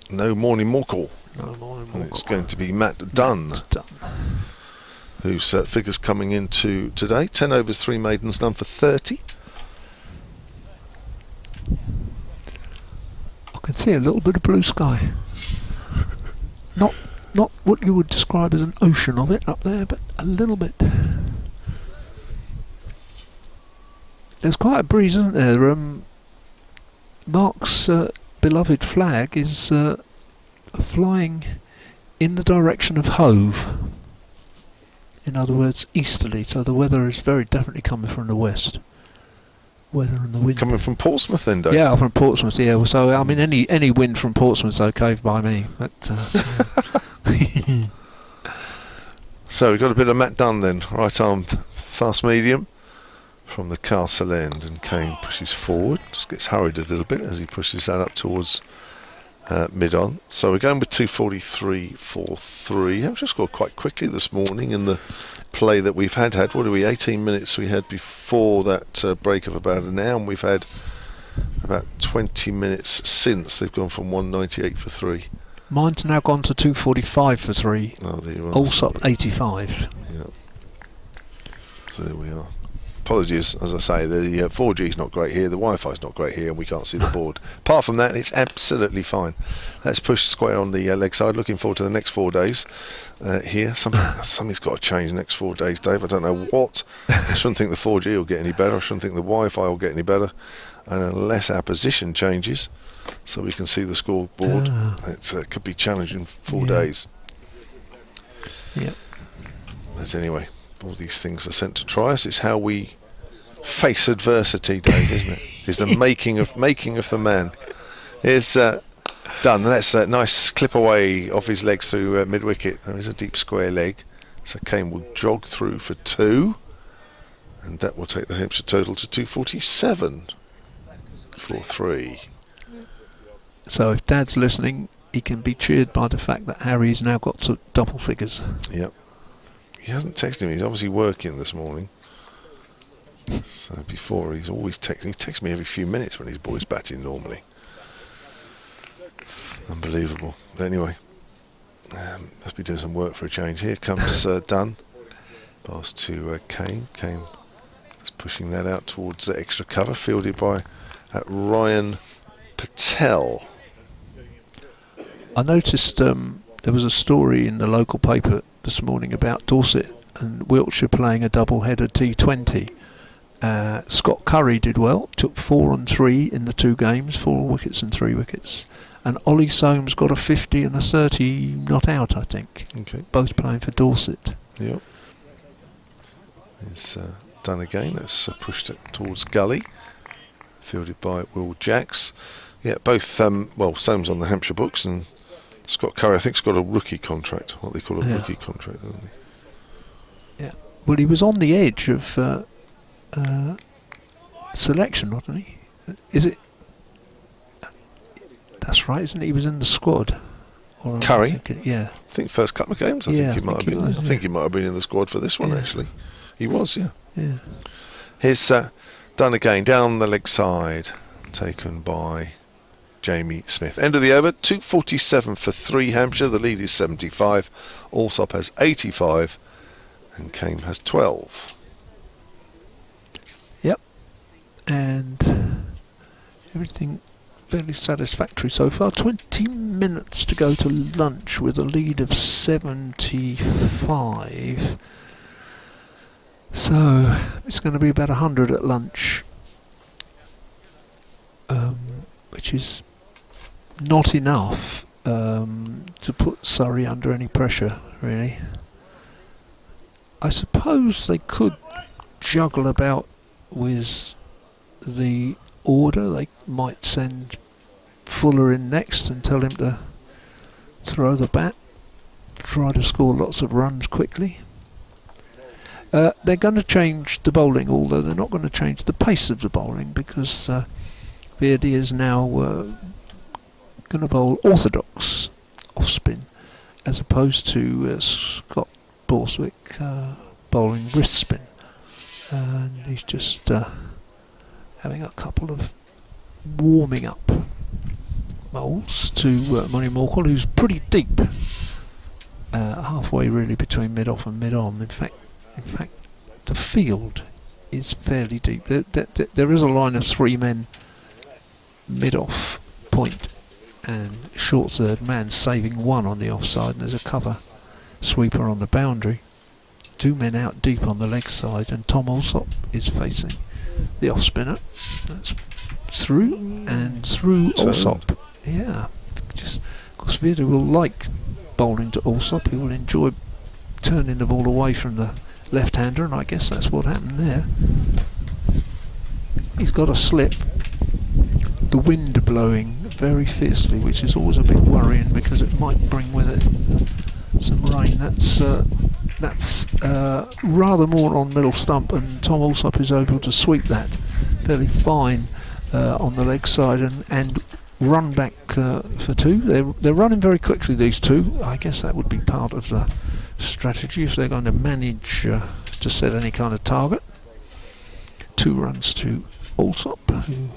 No Morning Morkel. No more. And it's going to be Matt Dunn, whose figures coming into today. 10 overs, 3 maidens, done for 30. I can see a little bit of blue sky. Not what you would describe as an ocean of it up there, but a little bit. There's quite a breeze, isn't there? Mark's beloved flag is flying in the direction of Hove. In other words, easterly, so the weather is very definitely coming from the west. Weather and the wind. Coming from Portsmouth then, Dave? Yeah, from Portsmouth, yeah. So, I mean, any wind from Portsmouth's okay by me. But So we've got a bit of Matt Dunn then, right arm fast medium from the castle end, and Kane pushes forward, just gets hurried a little bit as he pushes that up towards mid-on. So we're going with 2:43.43. Hampshire scored quite quickly this morning in the play that we've had. What are we, 18 minutes we had before that break of about an hour, and we've had about 20 minutes since. They've gone from 198 for 3. Mine's now gone to 2:45 for 3. Oh, there you are. Allsop 85. Yeah. So there we are. Apologies, as I say, the 4G is not great here, the Wi-Fi is not great here, and we can't see the board. Apart from that, it's absolutely fine. Let's push square on the leg side. Looking forward to the next 4 days here. Something's got to change the next 4 days, Dave. I don't know what. I shouldn't think the 4G will get any better. I shouldn't think the Wi-Fi will get any better. And unless our position changes, so we can see the scoreboard, it could be challenging 4 days. Yep. But anyway, all these things are sent to try us. It's how we face adversity, Dave, isn't it? It's the making of the man. It's done. That's a nice clip away off his legs through mid wicket. There is a deep square leg, so Kane will jog through for 2, and that will take the Hampshire total to 2:47.43. So if Dad's listening, he can be cheered by the fact that Harry's now got to double figures. Yep. He hasn't texted me. He's obviously working this morning. So before, he's always texting. He texts me every few minutes when his boy's batting normally. Unbelievable. But anyway, let's be doing some work for a change. Here comes Dunn. Pass to Kane. Kane is pushing that out towards extra cover, fielded by Ryan Patel. I noticed there was a story in the local paper this morning about Dorset and Wiltshire playing a double-header T20. Scott Curry did well, took 4 and 3 in the 2 games, 4 wickets and 3 wickets. And Ollie Soames got a 50 and a 30 not out, I think. Okay. Both playing for Dorset. Yep. It's done again. It's pushed it towards Gully, fielded by Will Jacks. Yeah, both, Soames on the Hampshire books, and Scott Curry, I think, has got a rookie contract, what they call a rookie contract, doesn't he? Yeah. Well, he was on the edge of selection, wasn't he? Is it? That's right, isn't he? He was in the squad. Or Curry? Yeah. I think first couple of games, I think he might have been. I think he might have been in the squad for this one, actually. He was, yeah. Yeah. Here's done again, down the leg side, taken by Jamie Smith. End of the over, 2:47 for 3 Hampshire. The lead is 75. Allsop has 85, and Kane has 12. Yep. And everything fairly satisfactory so far. 20 minutes to go to lunch with a lead of 75. So it's going to be about 100 at lunch, which is not enough to put Surrey under any pressure, really. I suppose they could juggle about with the order. They might send Fuller in next and tell him to throw the bat, try to score lots of runs quickly. They're going to change the bowling, although they're not going to change the pace of the bowling, because Beardy is now going to bowl orthodox off spin, as opposed to Scott Borswick bowling wrist spin. And he's just having a couple of warming up bowls to Money Morkel, who's pretty deep, halfway really between mid-off and mid-on. In fact, the field is fairly deep. There is a line of 3 men mid-off point and short third man, saving 1 on the offside, and there's a cover sweeper on the boundary. 2 men out deep on the leg side, and Tom Allsop is facing the off spinner. That's through and through Allsop. Yeah, just because Vida will like bowling to Allsop. He will enjoy turning the ball away from the left-hander, and I guess that's what happened there. He's got a slip. The wind blowing very fiercely, which is always a bit worrying because it might bring with it some rain. That's rather more on middle stump, and Tom Alsop is able to sweep that fairly fine on the leg side and run back for two. They're running very quickly, these two. I guess that would be part of the strategy if they're going to manage to set any kind of target. 2 runs to Alsop, who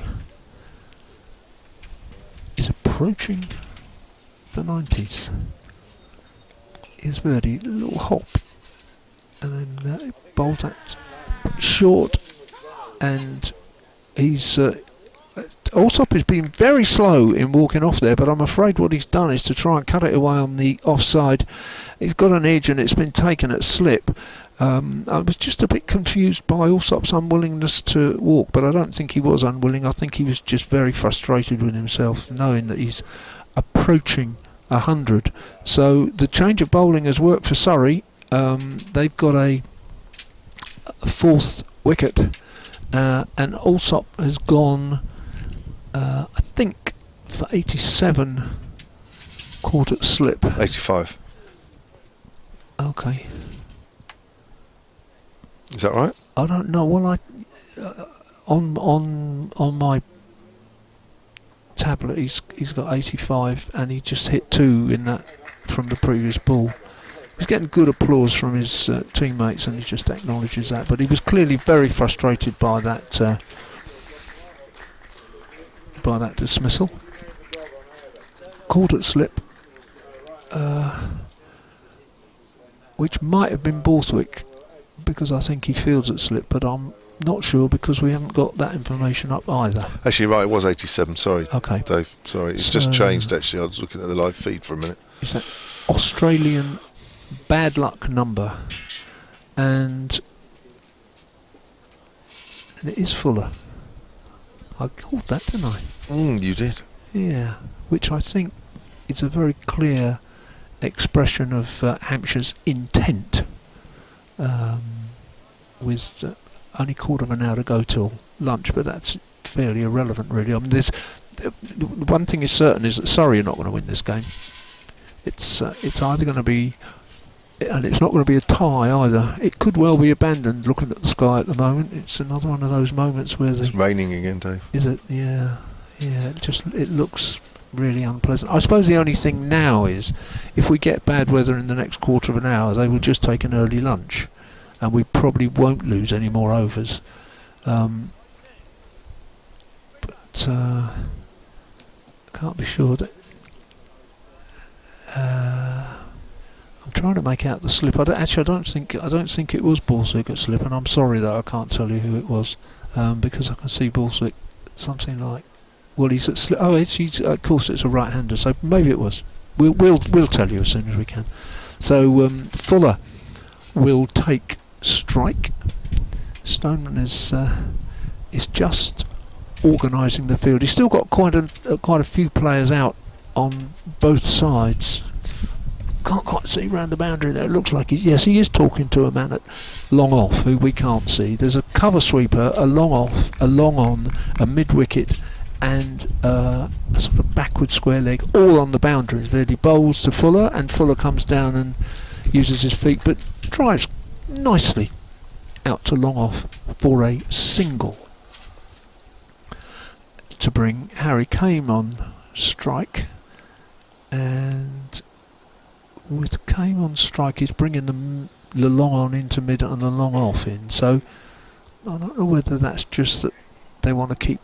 is approaching the 90s. Here's Birdie, a little hop, and then bowls that short, and he's Alsop has been very slow in walking off there, but I'm afraid what he's done is to try and cut it away on the offside. He's got an edge and it's been taken at slip. I was just a bit confused by Alsop's unwillingness to walk, but I don't think he was unwilling. I think he was just very frustrated with himself, knowing that he's approaching 100. So the change of bowling has worked for Surrey. They've got a 4th wicket, and Alsop has gone, I think, for 87, caught at slip. 85. Okay. Is that right? I don't know. Well, I on my tablet, he's got 85, and he just hit 2 in that from the previous ball. He's getting good applause from his teammates, and he just acknowledges that. But he was clearly very frustrated by that dismissal. Caught at slip, which might have been Borthwick, because I think he fields at slip, but I'm not sure because we haven't got that information up either. Actually, right, it was 87, sorry. Okay. Dave, sorry. It's just changed, actually. I was looking at the live feed for a minute. Is that Australian bad luck number? And it is Fuller. I called that, didn't I? You did. Yeah, which I think is a very clear expression of Hampshire's intent. With only quarter of an hour to go till lunch, but that's fairly irrelevant, really. I mean, there's one thing is certain, is that Surrey are not going to win this game. It's either going to be, and it's not going to be a tie either. It could well be abandoned. Looking at the sky at the moment, it's another one of those moments where it's raining again, Dave. Is it? Yeah. It looks really unpleasant. I suppose the only thing now is, if we get bad weather in the next quarter of an hour, they will just take an early lunch, and we probably won't lose any more overs. But I can't be sure that. I'm trying to make out the slip. I don't think it was Borthwick at slip, and I'm sorry that I can't tell you who it was, because I can see Borthwick something like. Well, he's at slip. Oh, of course, it's a right-hander, so maybe it was. We'll tell you as soon as we can. So Fuller will take strike. Stoneman is just organising the field. He's still got quite a few players out on both sides. Can't quite see round the boundary there. It looks like he is talking to a man at long off who we can't see. There's a cover sweeper, a long off, a long on, a mid wicket, and a sort of backward square leg, all on the boundaries. Really bowls to Fuller, and Fuller comes down and uses his feet, but drives nicely out to long off for a single to bring Harry Kame on strike. And with Kame on strike, he's bringing the long on into mid and the long off in. So I don't know whether that's just that they want to keep.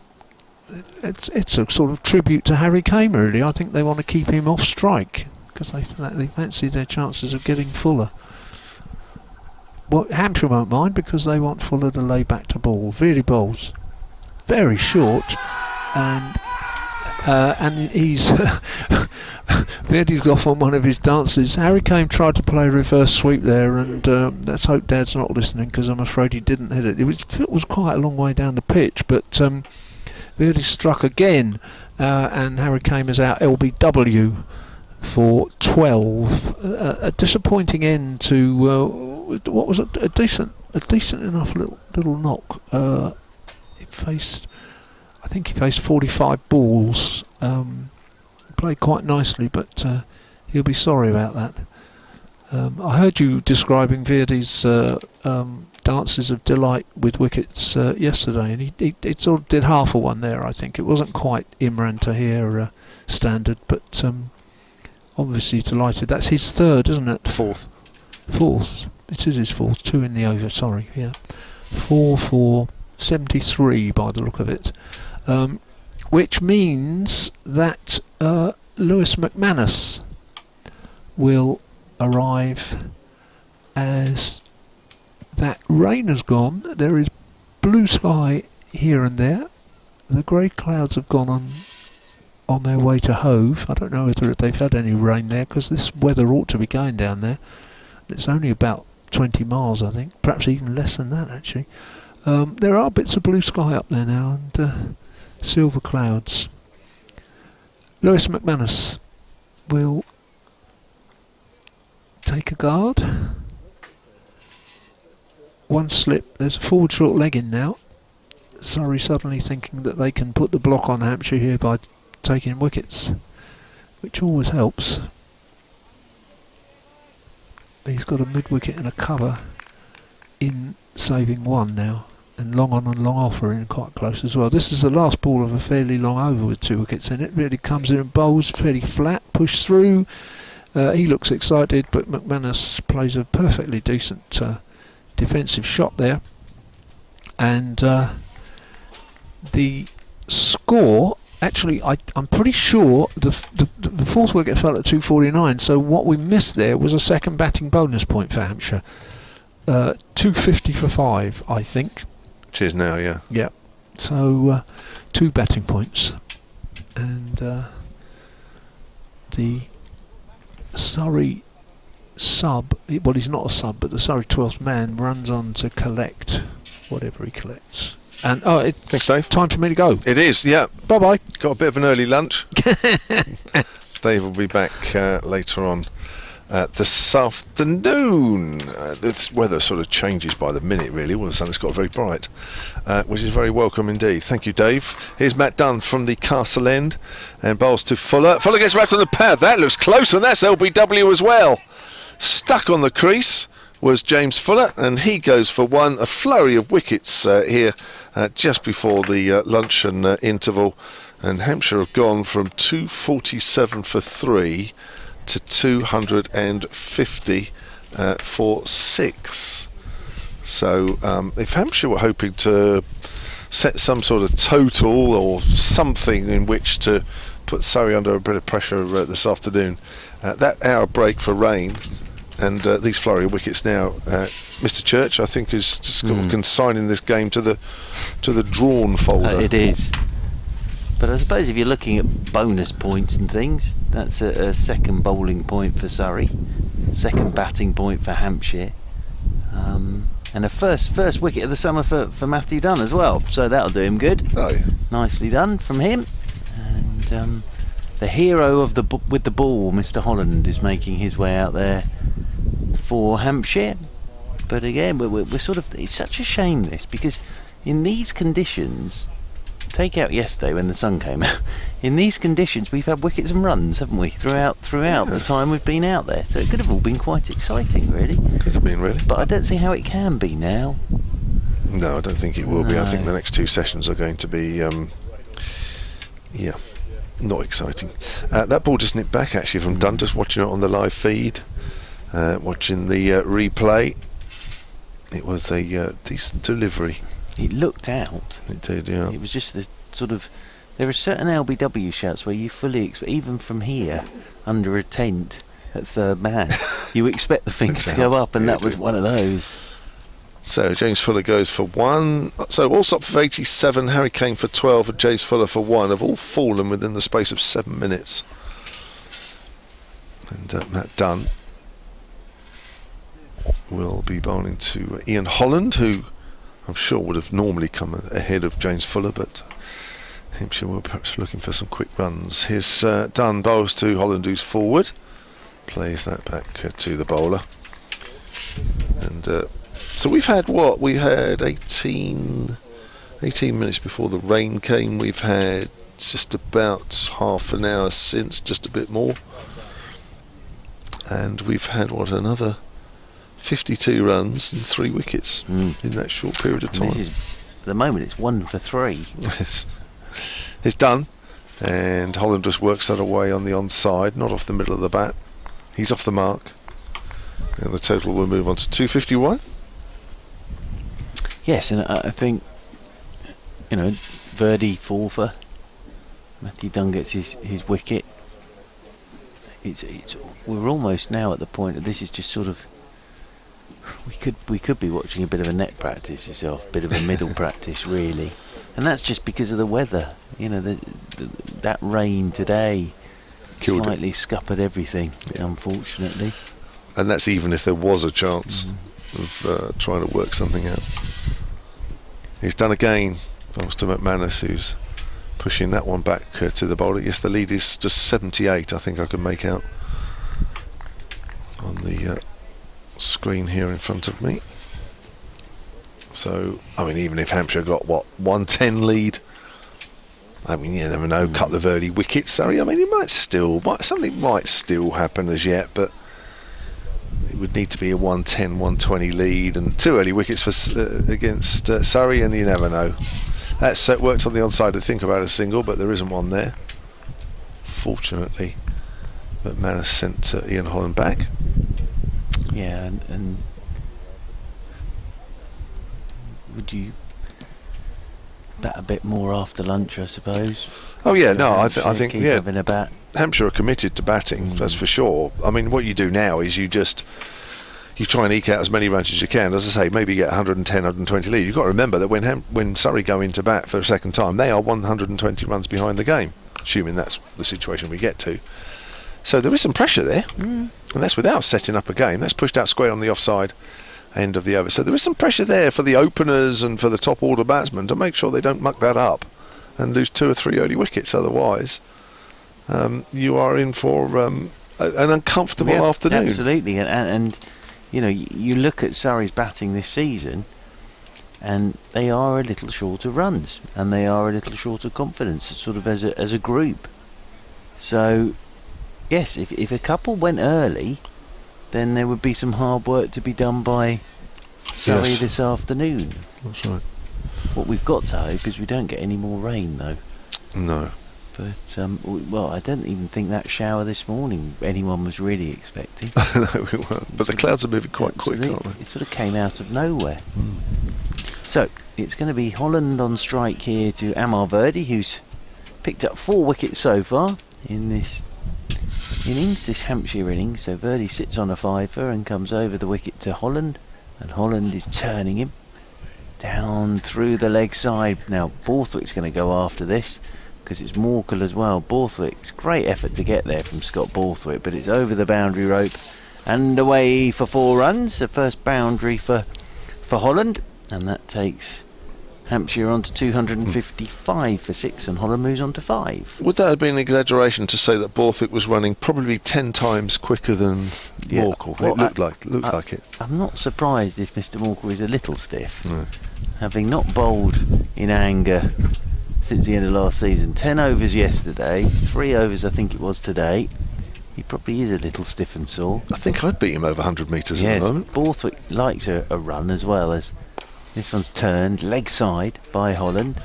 It's a sort of tribute to Harry Kame, really. I think they want to keep him off strike because they fancy their chances of getting Fuller. Well, Hampshire won't mind because they want Fuller to lay back to ball. Really bowls very short, and he's Verdi's off on one of his dances. Harry Kame tried to play a reverse sweep there, and let's hope Dad's not listening, because I'm afraid he didn't hit it. It was quite a long way down the pitch, but Verdi struck again, and Harry Kame is out LBW for 12. A disappointing end to what was a decent enough little knock. I think he faced 45 balls. Played quite nicely, but he'll be sorry about that. I heard you describing Verdi's dances of delight with wickets yesterday, and he sort of did half a one there. I think it wasn't quite Imran Tahir standard, but obviously delighted. That's his third, isn't it? Fourth. It is his fourth. 2 in the over. Sorry, yeah. 4 for 73 by the look of it, which means that Lewis McManus will arrive as that rain has gone. There is blue sky here and there. The grey clouds have gone on their way to Hove. I don't know whether they've had any rain there, because this weather ought to be going down there. It's only about 20 miles, I think, perhaps even less than that actually. There are bits of blue sky up there now, and silver clouds. Lewis McManus will take a guard. One slip. There's a forward short leg in now. Surrey suddenly thinking that they can put the block on Hampshire here by taking wickets, which always helps. He's got a mid-wicket and a cover in saving one now, and long on and long off are in quite close as well. This is the last ball of a fairly long over with 2 wickets in it. Really comes in and bowls fairly flat, push through. He looks excited, but McManus plays a perfectly decent defensive shot there, and the score. Actually, I'm pretty sure the fourth wicket fell at 249, so what we missed there was a second batting bonus point for Hampshire. 250 for 5, I think. It is now, yeah. Yeah. So 2 batting points, and the Surrey sub, well, he's not a sub, but the Surrey 12th man runs on to collect whatever he collects. And it's Thanks, Dave. Time for me to go. It is, yeah. Bye-bye. Got a bit of an early lunch. Dave will be back later on this afternoon. This weather sort of changes by the minute, really. All of a sudden it's got very bright, which is very welcome indeed. Thank you, Dave. Here's Matt Dunn from the Castle End, and bowls to Fuller. Fuller gets wrapped on the pad. That looks close, and that's LBW as well. Stuck on the crease was James Fuller, and he goes for one. A flurry of wickets here just before the luncheon interval, and Hampshire have gone from 247 for 3 to 250 for 6. So if Hampshire were hoping to set some sort of total or something in which to put Surrey under a bit of pressure this afternoon, that hour break for rain and these flurry of wickets now, Mr. Church, I think, is just consigning this game to the drawn folder. It is. But I suppose if you're looking at bonus points and things, that's a second bowling point for Surrey, second batting point for Hampshire, and a first wicket of the summer for Matthew Dunn as well. So that'll do him good. Oh, yeah. Nicely done from him. And the hero of with the ball, Mr. Holland, is making his way out there for Hampshire. But again, we're sort of, it's such a shame this, because in these conditions, take out yesterday when the sun came out, in these conditions we've had wickets and runs, haven't we, throughout the time we've been out there. So it could have all been quite exciting, really. Could have been, really. But I don't see how it can be now. No, I don't think it will be. I think the next 2 sessions are going to be not exciting. That ball just nipped back actually from Dunn, just watching it on the live feed, watching the replay. It was a decent delivery. It looked out. It did, yeah. It was just the sort of, there are certain LBW shots where you fully expect, even from here under a tent at third man, you expect the finger to go up, and that was one of those. So James Fuller goes for 1. So Allsop for 87, Harry Kane for 12, and James Fuller for 1 have all fallen within the space of 7 minutes. And Matt Dunn will be bowling to Ian Holland, who I'm sure would have normally come ahead of James Fuller, but Hampshire were perhaps looking for some quick runs. Here's Dunn, bowls to Holland, who's forward, plays that back to the bowler, and so we've had what? We had 18 minutes before the rain came. We've had just about half an hour since, just a bit more. and we've had another 52 runs and 3 wickets in that short period of And time. this is, at the moment, it's 1 for 3. Yes. It's done, and Holland just works that away on the onside, not off the middle of the bat. He's off the mark, and the total will move on to 251. Yes, and I think, Verdi 4 for Matthew Dunn gets his wicket. We're almost now at the point that this is just sort of, we could be watching a bit of a net practice yourself, a bit of a middle practice really, and that's just because of the weather. That rain today Killed slightly scuppered everything, unfortunately. And that's even if there was a chance of trying to work something out. He's done again, thanks to McManus, who's pushing that one back to the bowler. Yes, the lead is just 78, I think I can make out on the screen here in front of me. So, even if Hampshire got 110 lead, you never know, couple of early wickets, Surrey. Something might still happen as yet, but it would need to be a 110, 120 lead and 2 early wickets against Surrey, and you never know. That's worked on the onside to think about a single, but there isn't one there. Fortunately, McManus sent Ian Holland back. Yeah, and would you bat a bit more after lunch, I suppose? Oh yeah, no, I think keep having a bat. Hampshire are committed to batting, that's for sure. What you do now is you try and eke out as many runs as you can. As I say, maybe get 110, 120 lead. You've got to remember that when Surrey go into bat for a second time, they are 120 runs behind the game, assuming that's the situation we get to. So there is some pressure there, and that's without setting up a game. That's pushed out square on the offside end of the over. So there is some pressure there for the openers and for the top order batsmen to make sure they don't muck that up and lose 2 or 3 early wickets. Otherwise, you are in for an uncomfortable afternoon. Absolutely, and you look at Surrey's batting this season, and they are a little short of runs, and they are a little short of confidence, sort of as a group. So, yes, if a couple went early, then there would be some hard work to be done by Surrey this afternoon. That's right. What we've got to hope is we don't get any more rain, though. No. But, I don't even think that shower this morning anyone was really expecting. No, we weren't. But the clouds are moving quite quick, aren't they? It sort of came out of nowhere. So, it's going to be Holland on strike here to Amar Verdi, who's picked up 4 wickets so far in this innings, this Hampshire innings. So Verdi sits on a 5-er and comes over the wicket to Holland, and Holland is turning him down through the leg side. Now Borthwick's going to go after this because it's Morkel as well. Borthwick's great effort to get there from Scott Borthwick, but it's over the boundary rope and away for 4 runs. The first boundary for Holland, and that takes Hampshire on to 255 for 6, and Holland moves on to 5. Would that have been an exaggeration to say that Borthwick was running probably 10 times quicker than Morkel? Well, it looked like it. I'm not surprised if Mr. Morkel is a little stiff, No. having not bowled in anger since the end of last season. 10 overs yesterday, 3 overs I think it was today. He probably is a little stiff and sore. I think I'd beat him over 100 metres at the moment. Borthwick likes a run as well, as this one's turned leg side by Holland,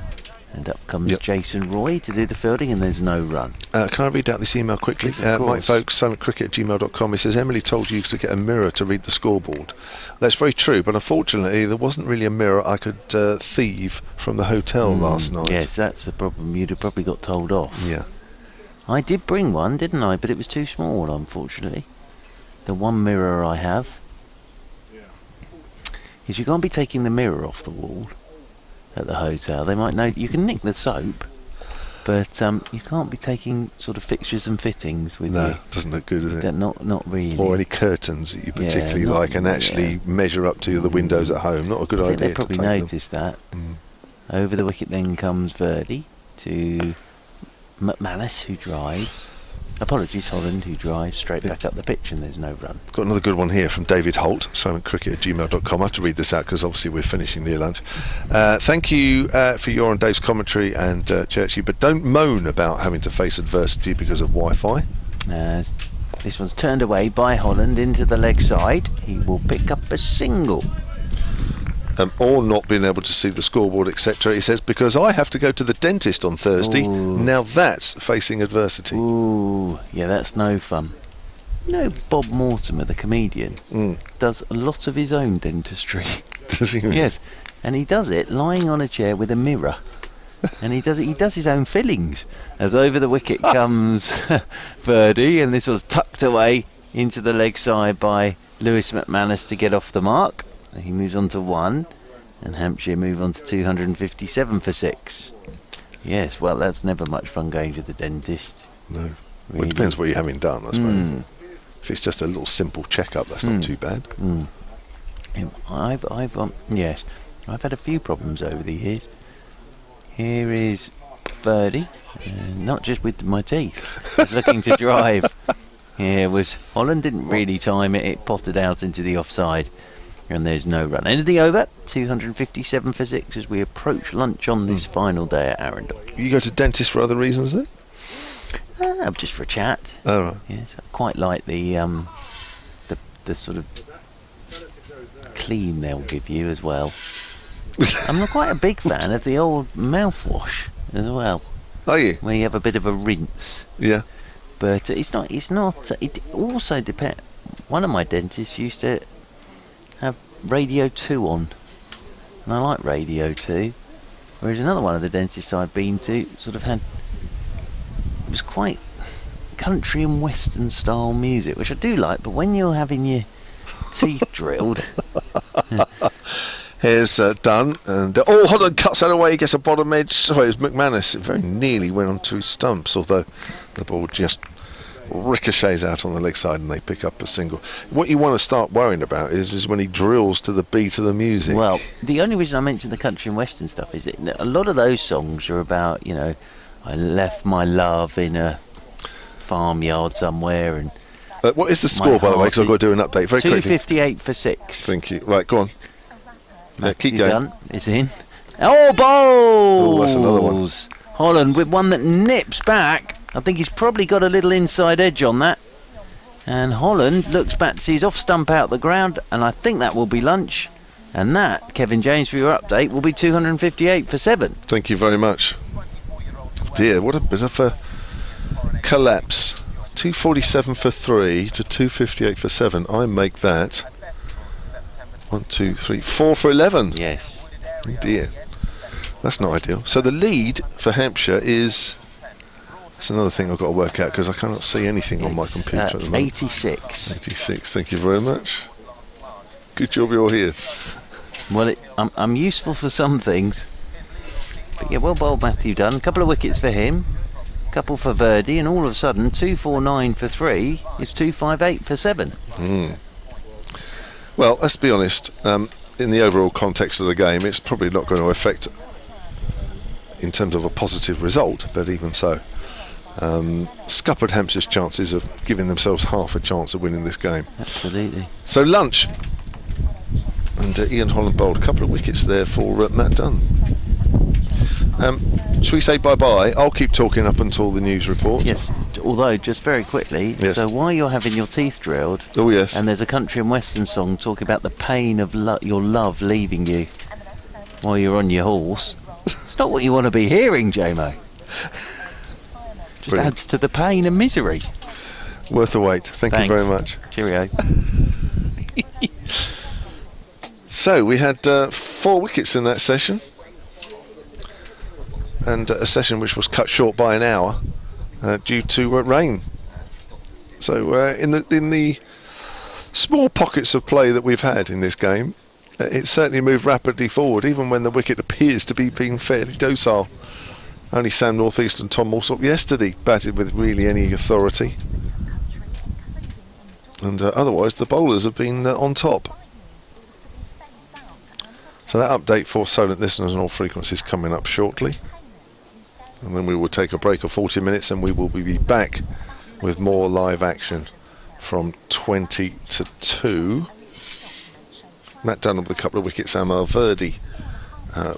and up comes Jason Roy to do the fielding, and there's no run. Can I read out this email quickly? Yes, of course. Mike Folks, silentcricket@gmail.com. He says, Emily told you to get a mirror to read the scoreboard. That's very true, but unfortunately there wasn't really a mirror I could thieve from the hotel last night. Yes, that's the problem. You'd have probably got told off. Yeah. I did bring one, didn't I? But it was too small, unfortunately. The one mirror I have is you can't be taking the mirror off the wall at the hotel. They might know you can nick the soap, but you can't be taking sort of fixtures and fittings with you. No, doesn't look good, does it? Not really. Or any curtains that you particularly like and actually measure up to the windows at home. Not a good I think idea they probably to take noticed that. Over the wicket then comes Verdi to McManus, who drives. Apologies, Holland, who drives straight back up the pitch, and there's no run. Got another good one here from David Holt, silentcricket@gmail.com. I have to read this out because obviously we're finishing near lunch. Thank you for your and Dave's commentary and Churchy, but don't moan about having to face adversity because of Wi-Fi. This one's turned away by Holland into the leg side. He will pick up a single. Or not being able to see the scoreboard, etc. He says, because I have to go to the dentist on Thursday. Ooh. Now that's facing adversity. Ooh, yeah, that's no fun. You know, Bob Mortimer, the comedian, does a lot of his own dentistry. Does he? Yes, and he does it lying on a chair with a mirror. And he does his own fillings. As over the wicket comes Verdi, and this was tucked away into the leg side by Lewis McManus to get off the mark. He moves on to 1, and Hampshire move on to 257 for 6. Yes, well, that's never much fun going to the dentist. No. Really. Well, it depends what you're having done, I suppose. If it's just a little simple checkup, that's not too bad. Yes, I've had a few problems over the years. Here is Verdi, not just with my teeth. He's looking to drive. Here was Holland, didn't really time it. It potted out into the offside. And there's no run. End of the over, 257 for 6 as we approach lunch on this final day at Arundel. You go to dentists for other reasons then? Just for a chat. Oh, right. Yes, I quite like the sort of clean they'll give you as well. I'm not quite a big fan of the old mouthwash as well. Are you? Where you have a bit of a rinse. Yeah. But it's not. It also depends. One of my dentists used to have Radio 2 on, and I like Radio 2, whereas another one of the dentists I've been to sort of had, it was quite country and western style music, which I do like, but when you're having your teeth drilled. Here's done, and Holland cuts that away, gets a bottom edge. Sorry, it was McManus. It very nearly went onto his stumps, although the ball just ricochets out on the leg side and they pick up a single. What you want to start worrying about is when he drills to the beat of the music. Well, the only reason I mentioned the country and western stuff is that a lot of those songs are about, you know, I left my love in a farmyard somewhere, and what is the score, by the way, because I've got to do an update very quickly. 258 for 6. Thank you. Right, go on. Keep going. Done. It's in. Oh, balls! Oh, that's another one. Holland with one that nips back. I think he's probably got a little inside edge on that. And Holland looks back to see his off stump out the ground, and I think that will be lunch. And that, Kevin James, for your update, will be 258 for 7. Thank you very much. Dear, what a bit of a collapse. 247 for 3 to 258 for 7. I make that 1, 2, 3, 4 for 11. Yes. Oh dear. That's not ideal. So the lead for Hampshire is... That's another thing I've got to work out because I cannot see anything on my computer at the moment. 86. 86, thank you very much. Good job you're here. Well, I'm useful for some things. But yeah, well bowled Matthew Dunn. A couple of wickets for him. A couple for Verdi. And all of a sudden, 249 for 3 is 258 for 7. Well, let's be honest. In the overall context of the game, it's probably not going to affect in terms of a positive result, but even so. Scuppered Hampshire's chances of giving themselves half a chance of winning this game. Absolutely. So lunch, and Ian Holland bowled a couple of wickets there for Matt Dunn. Shall we say bye-bye? I'll keep talking up until the news report. Yes, although just very quickly, yes. So while you're having your teeth drilled, oh yes, and there's a country and western song talking about the pain of your love leaving you while you're on your horse, it's not what you want to be hearing, JMO. Just Brilliant. adds to the pain and misery. Worth the wait. Thank you very much. Cheerio. So we had 4 wickets in that session, and a session which was cut short by an hour due to rain. So in the small pockets of play that we've had in this game, it certainly moved rapidly forward, even when the wicket appears to be being fairly docile. Only Sam North East and Tom Alsop yesterday batted with really any authority, and otherwise the bowlers have been on top. So that update for Solent listeners on all frequencies coming up shortly, and then we will take a break of 40 minutes and we will be back with more live action from 20 to 2. Matt Dunn with a couple of wickets, Amar Verdi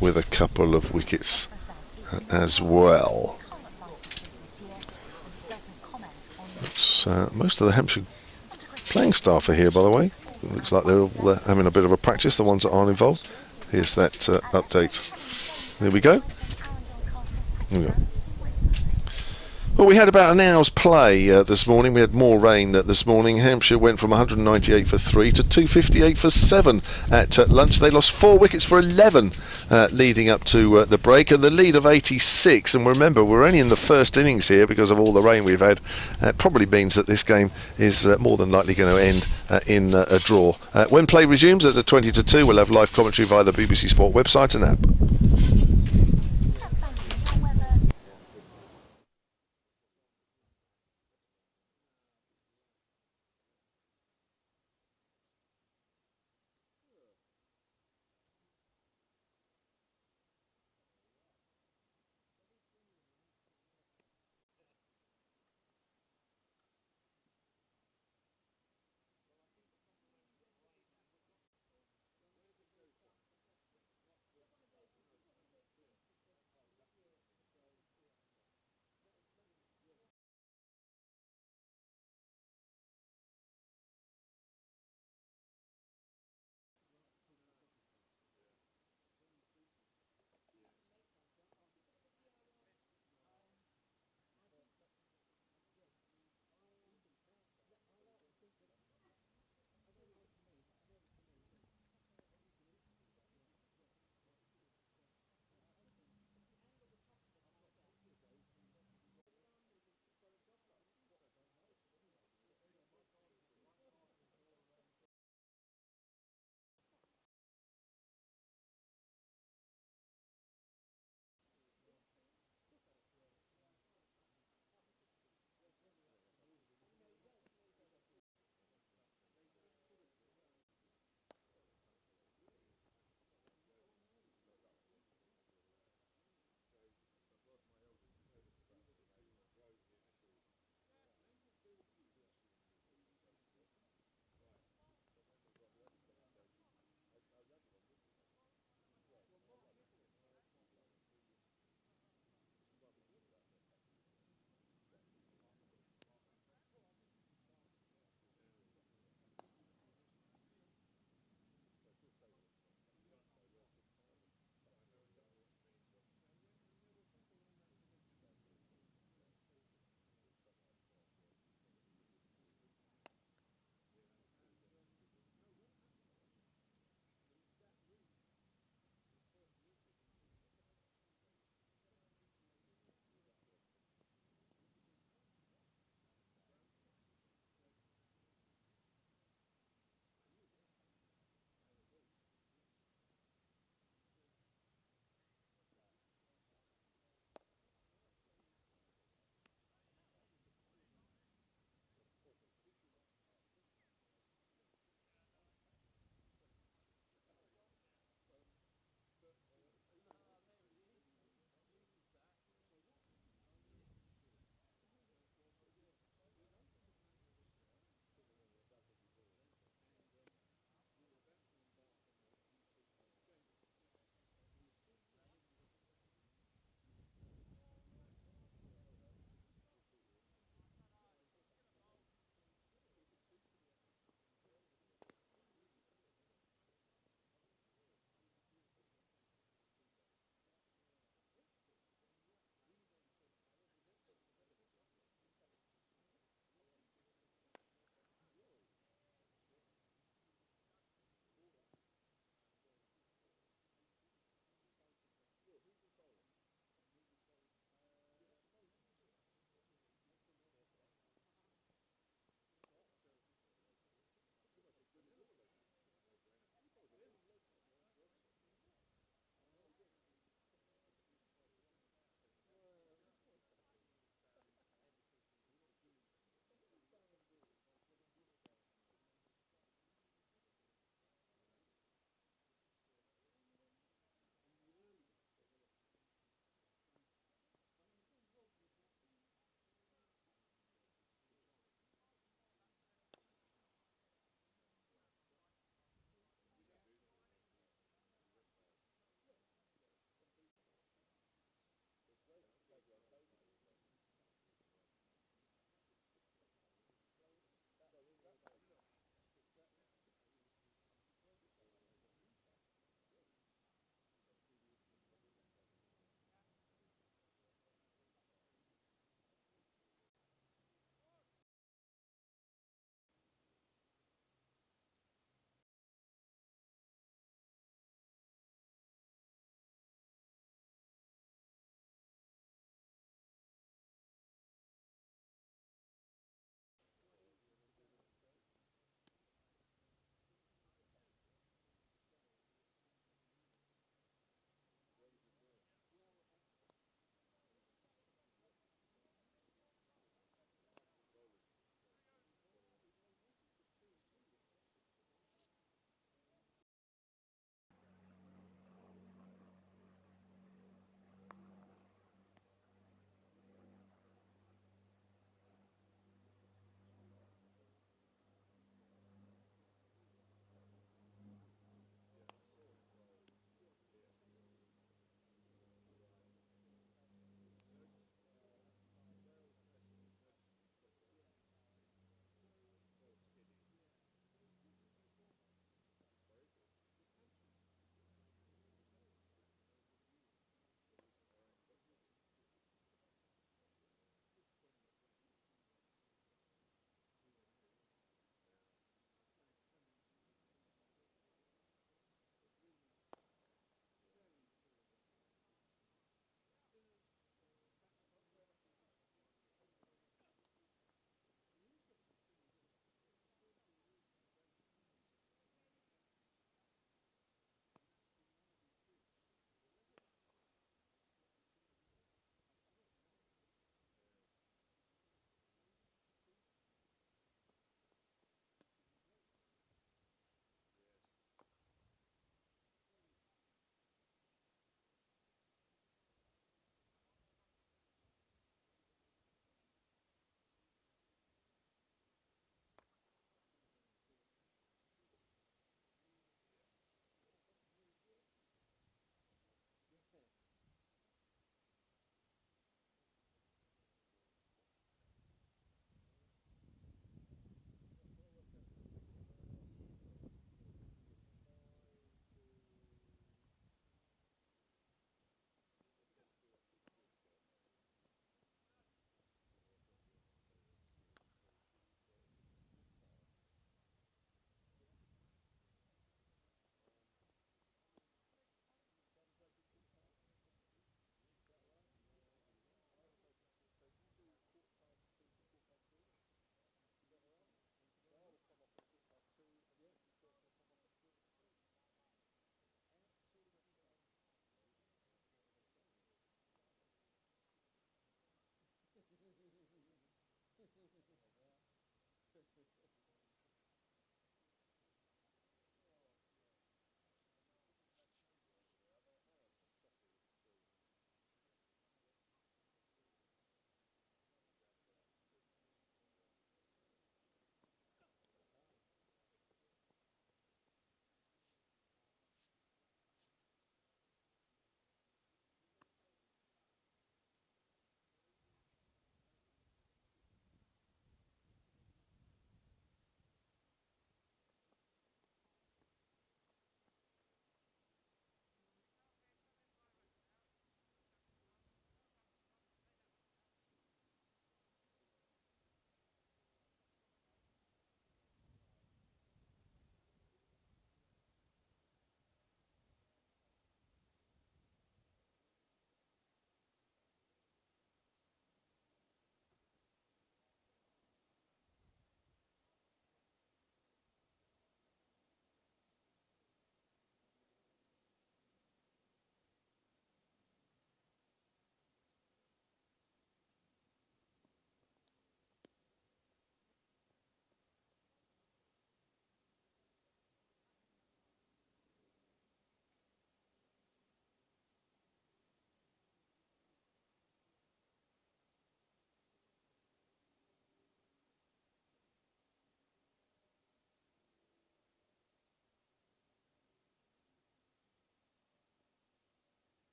with a couple of wickets as well. Let's most of the Hampshire playing staff are here, by the way. It looks like they're all having a bit of a practice, the ones that aren't involved. Here's that update. There we go. There we go. Well, we had about an hour's play this morning. We had more rain this morning. Hampshire went from 198 for 3 to 258 for 7 at lunch. They lost 4 wickets for 11 leading up to the break, and the lead of 86. And remember, we're only in the first innings here because of all the rain we've had. Probably means that this game is more than likely going to end in a draw. When play resumes at 20 to 2, we'll have live commentary via the BBC Sport website and app.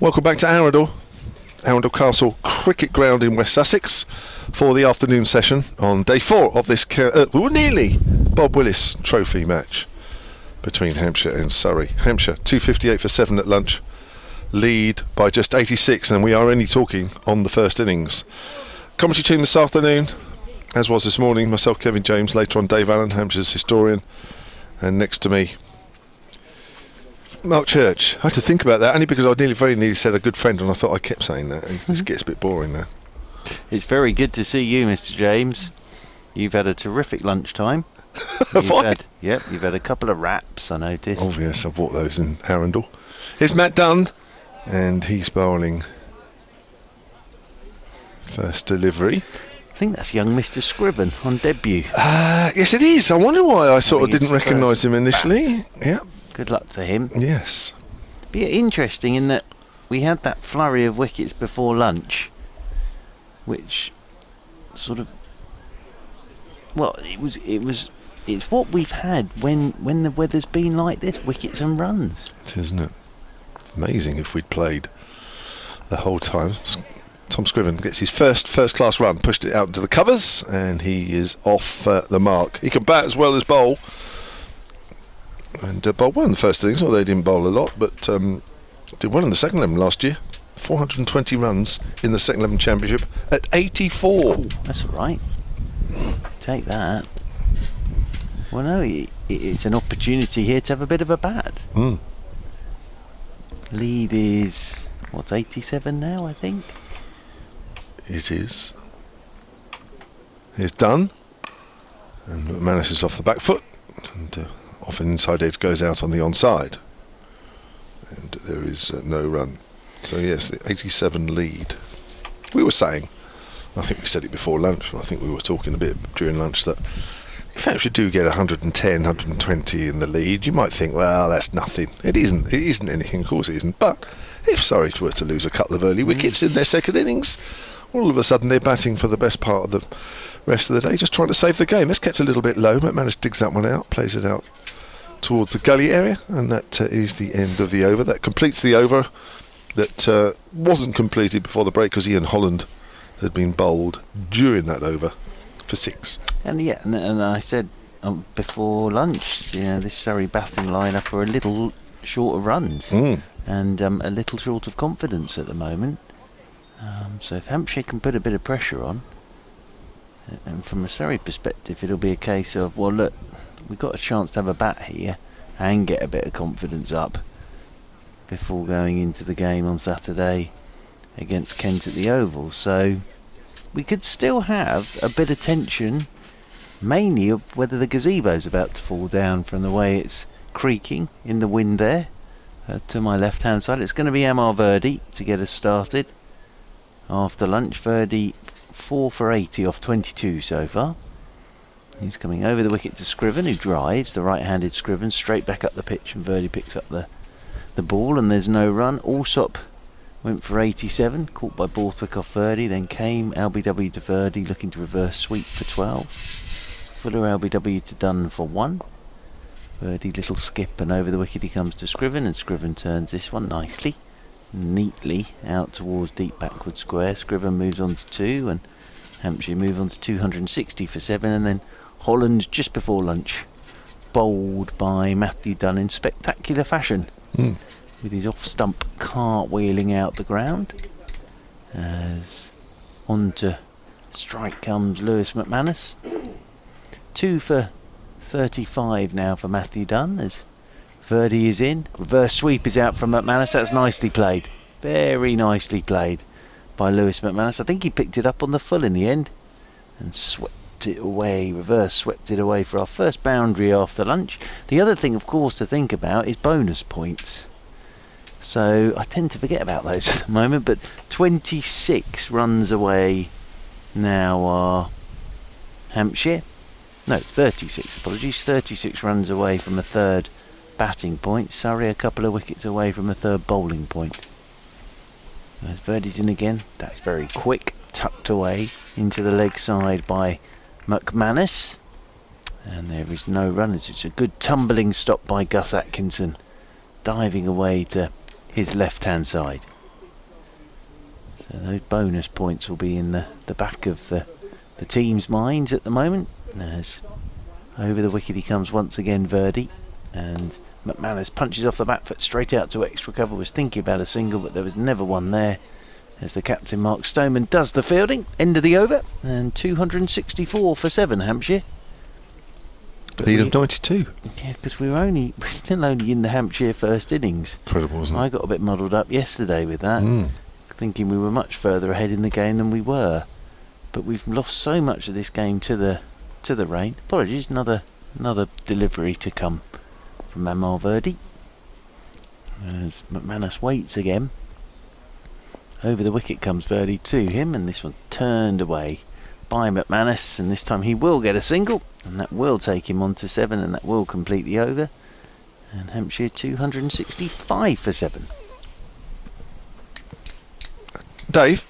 Welcome back to Arundel Castle Cricket Ground in West Sussex for the afternoon session on day 4 of this nearly Bob Willis Trophy match between Hampshire and Surrey. Hampshire 258 for 7 at lunch, lead by just 86, and we are only talking on the first innings. Commentary team this afternoon, as was this morning, myself, Kevin James, later on Dave Allen, Hampshire's historian, and next to me Mark Church. I had to think about that only because I very nearly said a good friend, and I thought I kept saying that. This gets a bit boring now. It's very good to see you, Mr. James. You've had a terrific lunchtime. Have I? You've had a couple of wraps, I noticed. Oh yes, I bought those in Arundel. Here's Matt Dunn, and he's bowling first delivery. I think that's young Mr. Scriven on debut. Yes it is. I wonder why I sort of didn't recognise him initially. Yeah. Good luck to him. Yes. Be interesting in that we had that flurry of wickets before lunch, which sort of, well, it's what we've had when the weather's been like this, wickets and runs. Isn't it? It's amazing if we'd played the whole time. Tom Scriven gets his first class run, pushed it out into the covers, and he is off the mark. He can bat as well as bowl. And Bob won the first innings, although he didn't bowl a lot, but did well in the second 11 last year. 420 runs in the second 11 championship at 84. Ooh, that's all right. Take that. Well, no, it's an opportunity here to have a bit of a bat. Lead is, 87 now, I think? It is. Here's Dunn. And McManus is off the back foot. And off an inside edge goes out on the onside, and there is no run. So yes, the 87 lead. We were saying, I think we said it before lunch, and I think we were talking a bit during lunch, that if Hampshire do get 110, 120 in the lead, you might think, well, that's nothing. It isn't anything, of course it isn't. But if Surrey were to lose a couple of early wickets in their second innings, all of a sudden they're batting for the best part of the rest of the day, just trying to save the game. It's kept a little bit low. McManus digs that one out, plays it out towards the gully area, and that is the end of the over. That completes the over that wasn't completed before the break, because Ian Holland had been bowled during that over for 6. And and I said before lunch, this Surrey batting lineup are a little short of runs and a little short of confidence at the moment. So if Hampshire can put a bit of pressure on, and from a Surrey perspective, it'll be a case of, well, look, we've got a chance to have a bat here and get a bit of confidence up before going into the game on Saturday against Kent at the Oval. So we could still have a bit of tension, mainly of whether the gazebo's about to fall down from the way it's creaking in the wind there. To my left hand side, it's going to be Amar Verdi to get us started after lunch. Verdi 4 for 80 off 22 so far. He's coming over the wicket to Scriven, who drives, the right-handed Scriven, straight back up the pitch, and Verdi picks up the ball, and there's no run. Alsop went for 87, caught by Borthwick off Verdi, then came LBW to Verdi, looking to reverse sweep for 12. Fuller LBW to Dunn for 1. Verdi little skip, and over the wicket he comes to Scriven, and Scriven turns this one nicely, neatly out towards deep backward square. Scriven moves on to 2, and Hampshire move on to 260 for 7, and then Holland just before lunch bowled by Matthew Dunn in spectacular fashion with his off stump cartwheeling out the ground. As on to strike comes Lewis McManus. 2 for 35 now for Matthew Dunn as Verdi is in. Reverse sweep is out from McManus. That's nicely played, very nicely played by Lewis McManus. I think he picked it up on the full in the end and swept it away, reverse swept it away for our first boundary after lunch. The other thing, of course, to think about is bonus points. So I tend to forget about those at the moment, but 26 runs away now are Hampshire. No, 36, apologies. 36 runs away from a third batting point. Surrey a couple of wickets away from a third bowling point. As Verdi's in again, that's very quick, tucked away into the leg side by McManus, and there is no runners. It's a good tumbling stop by Gus Atkinson, diving away to his left hand side. So those bonus points will be in the back of the team's minds at the moment. As over the wicket he comes once again, Verdi, and McManus punches off the back foot straight out to extra cover. Was thinking about a single, but there was never one there, as the captain Mark Stoneman does the fielding. End of the over, and 264 for 7 Hampshire. Lead of 92. Yeah, because we're still only in the Hampshire first innings. Incredible, isn't it? I got a bit muddled up yesterday with that, thinking we were much further ahead in the game than we were. But we've lost so much of this game to the rain. Apologies, another delivery to come from Mamar Verdi. As McManus waits again. Over the wicket comes Verdi to him, and this one turned away by McManus, and this time he will get a single, and that will take him on to 7, and that will complete the over. And Hampshire 265 for 7. Dave,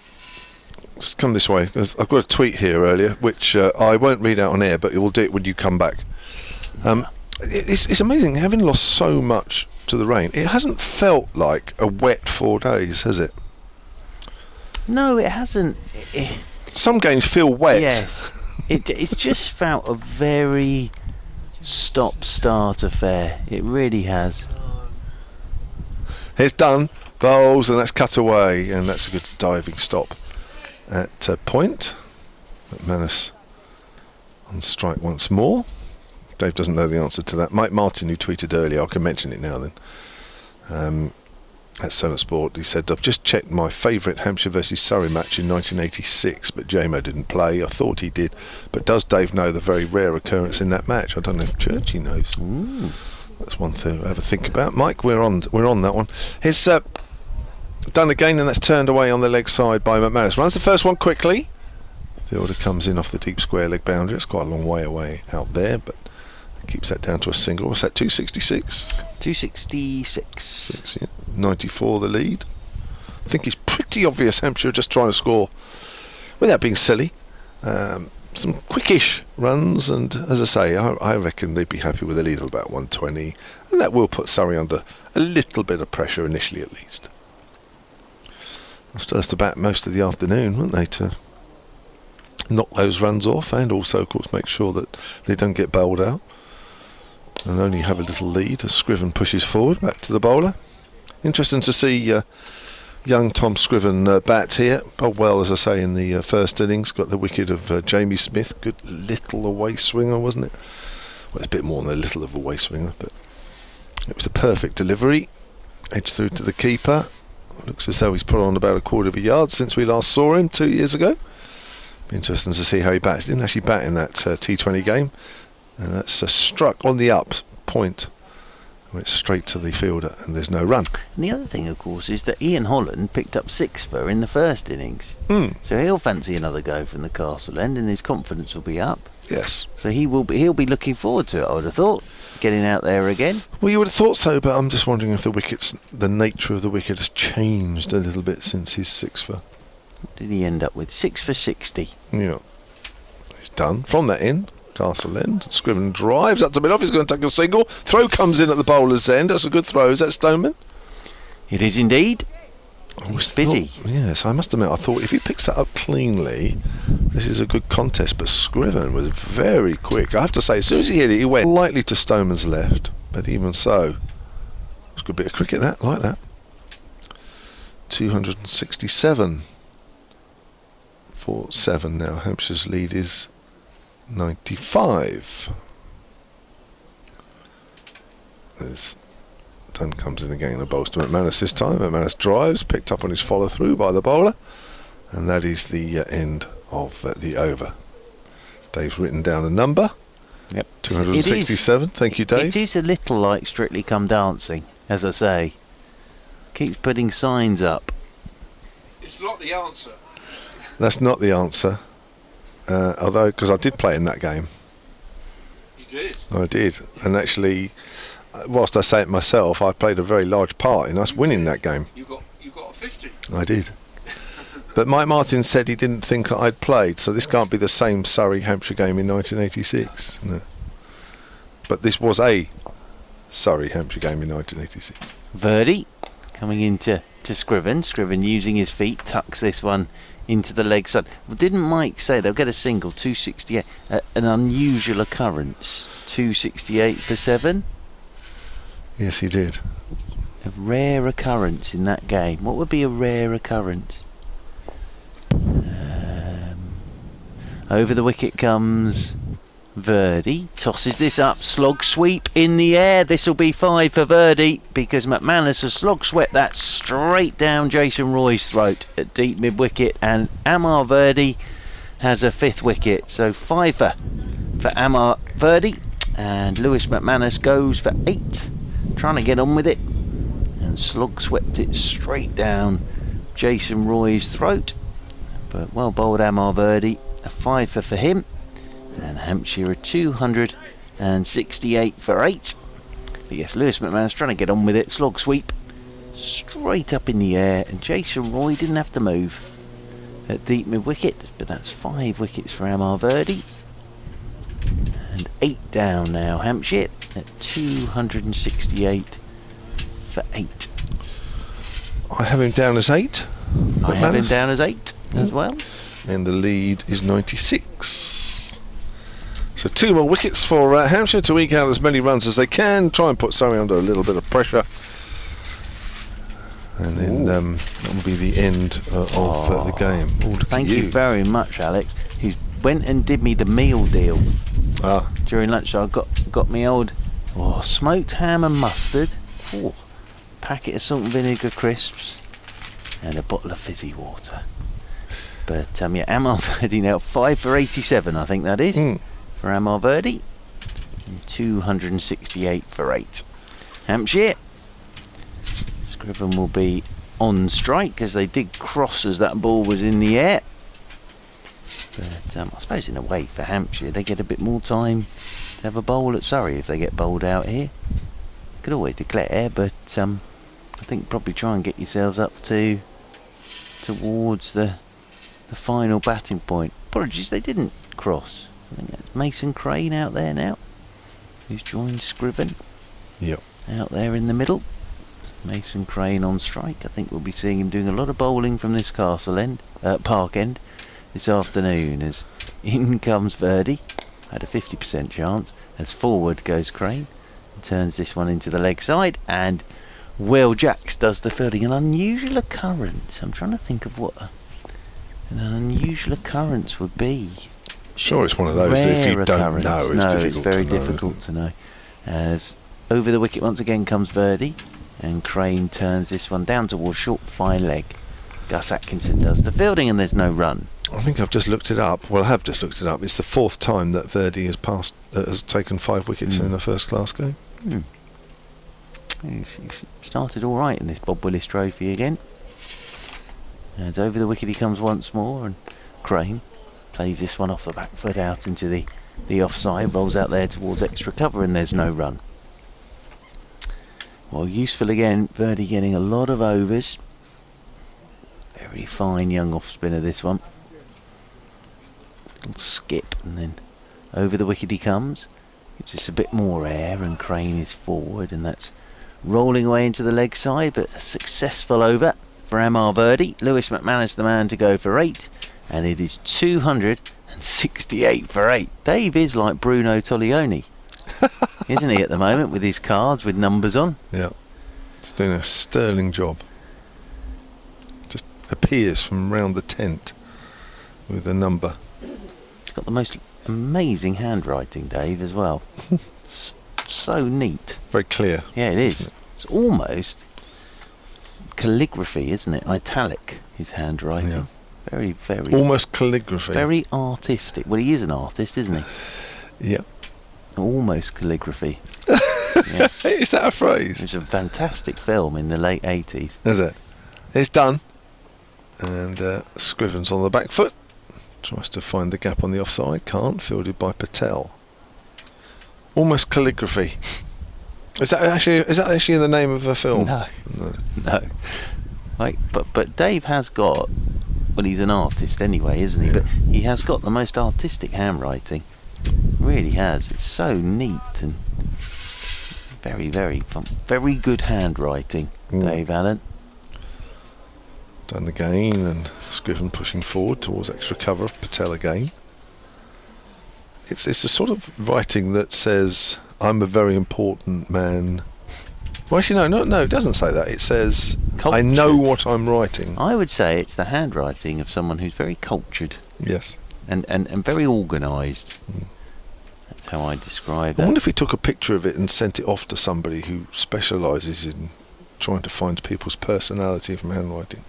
let's come this way, because I've got a tweet here earlier, which I won't read out on air, but we'll do it when you come back. It's amazing, having lost so much to the rain, it hasn't felt like a wet 4 days, has it? No, it hasn't. Some games feel wet. Yes, it's just felt a very stop-start affair. It really has. It's done, bowls, and that's cut away, and that's a good diving stop at point. McManus on strike once more. Dave doesn't know the answer to that. Mike Martin, who tweeted earlier, I can mention it now then. At Senate Sport, he said, I've just checked my favourite Hampshire versus Surrey match in 1986, but JMO didn't play. I thought he did, but does Dave know the very rare occurrence in that match? I don't know if Churchy knows. Ooh. That's one thing to have a think about. Mike, we're on that one. He's done again, and that's turned away on the leg side by McManus. Runs the first one quickly. Fielder comes in off the deep square leg boundary. It's quite a long way away out there, but keeps that down to a single. What's that, 266? 266. 94 the lead. I think it's pretty obvious Hampshire are just trying to score without being silly. Some quickish runs, and as I say, I reckon they'd be happy with a lead of about 120, and that will put Surrey under a little bit of pressure initially at least. They'll still have to bat most of the afternoon, won't they, to knock those runs off, and also of course make sure that they don't get bowled out and only have a little lead as Scriven pushes forward back to the bowler. Interesting to see young Tom Scriven bat here. Bowled well, as I say, in the first innings. Got the wicket of Jamie Smith. Good little away swinger, wasn't it? Well, it's a bit more than a little of a away swinger, but it was a perfect delivery. Edge through to the keeper. Looks as though he's put on about a quarter of a yard since we last saw him 2 years ago. Be interesting to see how he bats. He didn't actually bat in that T20 game. And that's struck on the up point. Went straight to the fielder, and there's no run. And the other thing, of course, is that Ian Holland picked up 6 for in the first innings. So he'll fancy another go from the Castle End, and his confidence will be up. Yes. So he'll be looking forward to it, I would have thought, getting out there again. Well, you would have thought so, but I'm just wondering if the nature of the wicket has changed a little bit since his 6 for. What did he end up with? 6 for 60. Yeah. He's done. From that end, Castle End. Scriven drives up to mid off. He's going to take a single. Throw comes in at the bowler's end. That's a good throw. Is that Stoneman? It is indeed. He's busy. Yes, I must admit, I thought if he picks that up cleanly, this is a good contest. But Scriven was very quick. I have to say, as soon as he hit it, he went lightly to Stoneman's left. But even so, it's a good bit of cricket, that. Like that. 267 for 7 now. Hampshire's lead is 95. There's Dunn comes in again, a bowls to McManus this time. McManus drives, picked up on his follow through by the bowler, and that is the end of the over. Dave's written down a number. Yep. 267. Thank you, Dave. It is a little like Strictly Come Dancing, as I say. Keeps putting signs up. It's not the answer. That's not the answer. Although, because I did play in that game. You did? I did. And actually, whilst I say it myself, I played a very large part in us winning that game. You got a 50. I did. But Mike Martin said he didn't think that I'd played, so this can't be the same Surrey-Hampshire game in 1986. No. But this was a Surrey-Hampshire game in 1986. Verdi coming in to to Scriven. Scriven using his feet tucks this one into the leg side. Well, didn't Mike say they'll get a single? 268, an unusual occurrence. 268 for 7. Yes, he did. A rare occurrence in that game. What would be a rare occurrence? Over the wicket comes Verdi. Tosses this up. Slog sweep in the air. This will be 5 for Verdi because McManus has slog swept that straight down Jason Roy's throat at deep mid wicket, and Amar Verdi has a 5th wicket. So 5 for Amar Verdi, and Lewis McManus goes for 8, trying to get on with it, and slog swept it straight down Jason Roy's throat. But well bowled Amar Verdi. A 5 for him, and Hampshire a 268 for 8. But yes, Lewis McManus trying to get on with it. Slog sweep straight up in the air, and Jason Roy didn't have to move at deep mid wicket. But that's 5 wickets for Amar Verdi, and 8 down now. Hampshire at 268 for 8. I have him down as 8. I have him down as 8 as well. And the lead is 96. So 2 more wickets for Hampshire to eke out as many runs as they can. Try and put Surrey under a little bit of pressure. And then that will be the end of the game. Thank you very much, Alex, who went and did me the meal deal during lunch. So I got me old smoked ham and mustard, packet of salt and vinegar crisps, and a bottle of fizzy water. But yeah, Amar Verdi now 5 for 87, I think that is, for Amar Verdi, and 268 for 8. Hampshire. Scriven will be on strike because they did cross as that ball was in the air. But I suppose in a way for Hampshire they get a bit more time to have a bowl at Surrey if they get bowled out here. Could always declare, but I think probably try and get yourselves up towards the final batting point. Apologies, they didn't cross. I think that's Mason Crane out there now, who's joined Scriven. Yep. Out there in the middle. Mason Crane on strike. I think we'll be seeing him doing a lot of bowling from this park end this afternoon, as in comes Verdi. Had a 50% chance. As forward goes Crane. And turns this one into the leg side, and Will Jacks does the fielding. An unusual occurrence. I'm trying to think of what an unusual occurrence would be. Sure, it's one of those that if you don't know, it's very difficult to know. As over the wicket once again comes Verdi, and Crane turns this one down towards short fine leg. Gus Atkinson does the fielding, and there's no run. I think I've just looked it up. Well, I have just looked it up. It's the 4th time that Verdi has taken 5 wickets in a first-class game. He's started all right in this Bob Willis Trophy again. As over the wicket he comes once more, and Crane plays this one off the back foot out into the offside, rolls out there towards extra cover, and there's no run. Well, useful again, Verdi getting a lot of overs. Very fine young off spinner this one. Little skip, and then over the wicket he comes. Gives us a bit more air, and Crane is forward, and that's rolling away into the leg side, but a successful over for Amar Verdi. Lewis McManus the man to go for 8, and it is 268 for 8. Dave is like Bruno Toglioni, isn't he, at the moment, with his cards with numbers on? Yeah, he's doing a sterling job. Just appears from round the tent with a number. He's got the most amazing handwriting, Dave, as well. So neat. Very clear. Yeah, it is. It's almost calligraphy, isn't it? Italic, his handwriting. Yeah. Very, very... Almost calligraphy. Very artistic. Well, he is an artist, isn't he? Yeah. Almost calligraphy. Yeah. Is that a phrase? It was a fantastic film in the late 80s. Is it? It's done. And Scriven's on the back foot. Tries to find the gap on the offside. Can't. Fielded by Patel. Almost calligraphy. Is that actually the name of a film? No. Like, but Dave has got... Well, he's an artist anyway, isn't he? Yeah. But he has got the most artistic handwriting. Really has. It's so neat and very, very fun. Very good handwriting, Dave Allen. Done again, and Scriven pushing forward towards extra cover of Patel again. It's the sort of writing that says, I'm a very important man. Well, actually, no, it doesn't say that. It says, I know what I'm writing. I would say it's the handwriting of someone who's very cultured. Yes. And very organised. That's how I describe I it. wonder if he took a picture of it and sent it off to somebody who specialises in trying to find people's personality from handwriting.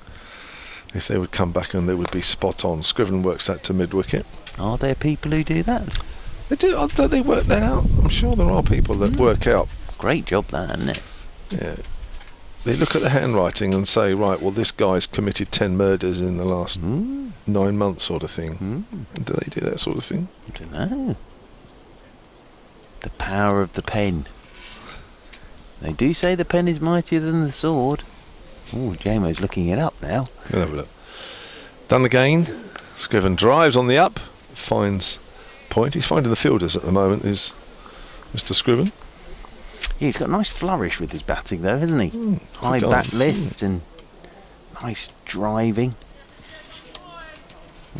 If they would come back and they would be spot on. Scriven works that to mid-wicket. Are there people who do that? They do. Don't they work that out? I'm sure there are people that work out. Great job, that, isn't it? Yeah. They look at the handwriting and say, right, well, this guy's committed 10 murders in the last 9 months, sort of thing. Do they do that sort of thing? I don't know. The power of the pen. They do say the pen is mightier than the sword. Oh, Jamo's looking it up now. We'll have a look. Done again. Scriven drives on the up, finds point. He's finding the fielders at the moment, is Mr. Scriven. Yeah, he's got a nice flourish with his batting, though, hasn't he? High gone. back lift and nice driving.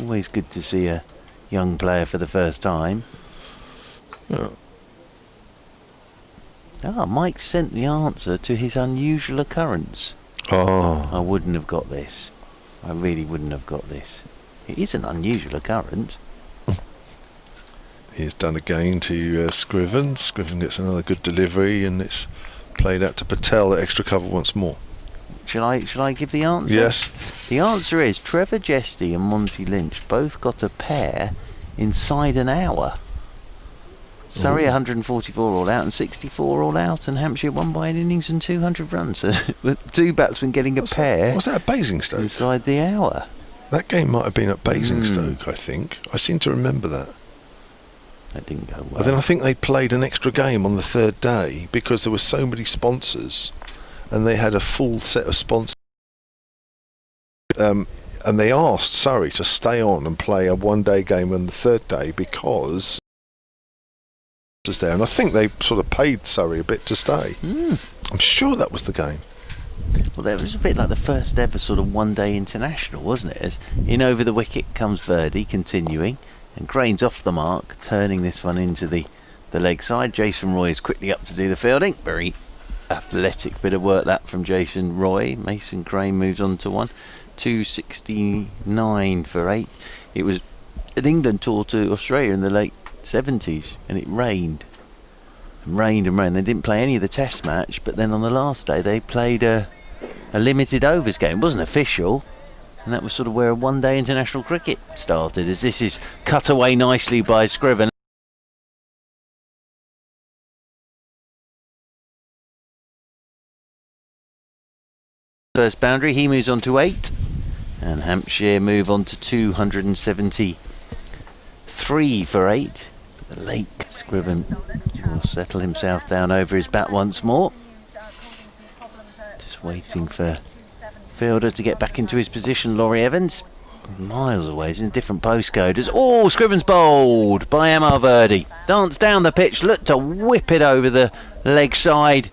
Always good to see a young player for the first time. Yeah. Mike sent the answer to his unusual occurrence. Oh. I wouldn't have got this. I really wouldn't have got this. It is an unusual occurrence. He's done again to Scriven. Scriven gets another good delivery, and it's played out to Patel at extra cover once more. Shall I give the answer? Yes. The answer is Trevor Jesty and Monty Lynch both got a pair inside an hour. Surrey 144 all out and 64 all out, and Hampshire won by an innings and 200 runs. So with two batsmen getting a pair. Was that at Basingstoke? Inside the hour. That game might have been at Basingstoke, I think. I seem to remember that. That didn't go well. And then I think they played an extra game on the third day because there were so many sponsors, and they had a full set of sponsors. And they asked Surrey to stay on and play a one-day game on the third day because was there, and I think they sort of paid Surrey a bit to stay. I'm sure that was the game. Well, that was a bit like the first ever sort of one-day international, wasn't it? As in over the wicket comes Verdi, continuing, and Crane's off the mark, turning this one into the leg side. Jason Roy is quickly up to do the fielding. Very athletic bit of work that from Jason Roy. Mason Crane moves on to one. 269 for 8. It was an England tour to Australia in the late 70s, and it rained and rained and rained. They didn't play any of the test match, but then on the last day they played a limited overs game. It wasn't official, and that was sort of where a one-day international cricket started, as this is cut away nicely by Scriven. First boundary, he moves on to 8, and Hampshire move on to 273 for 8. The lake Scriven will settle himself down over his bat once more. Just waiting for fielder to get back into his position. Laurie Evans, miles away, he's in a different postcode. Scriven's bowled by M.R. Verdi. Danced down the pitch, looked to whip it over the leg side,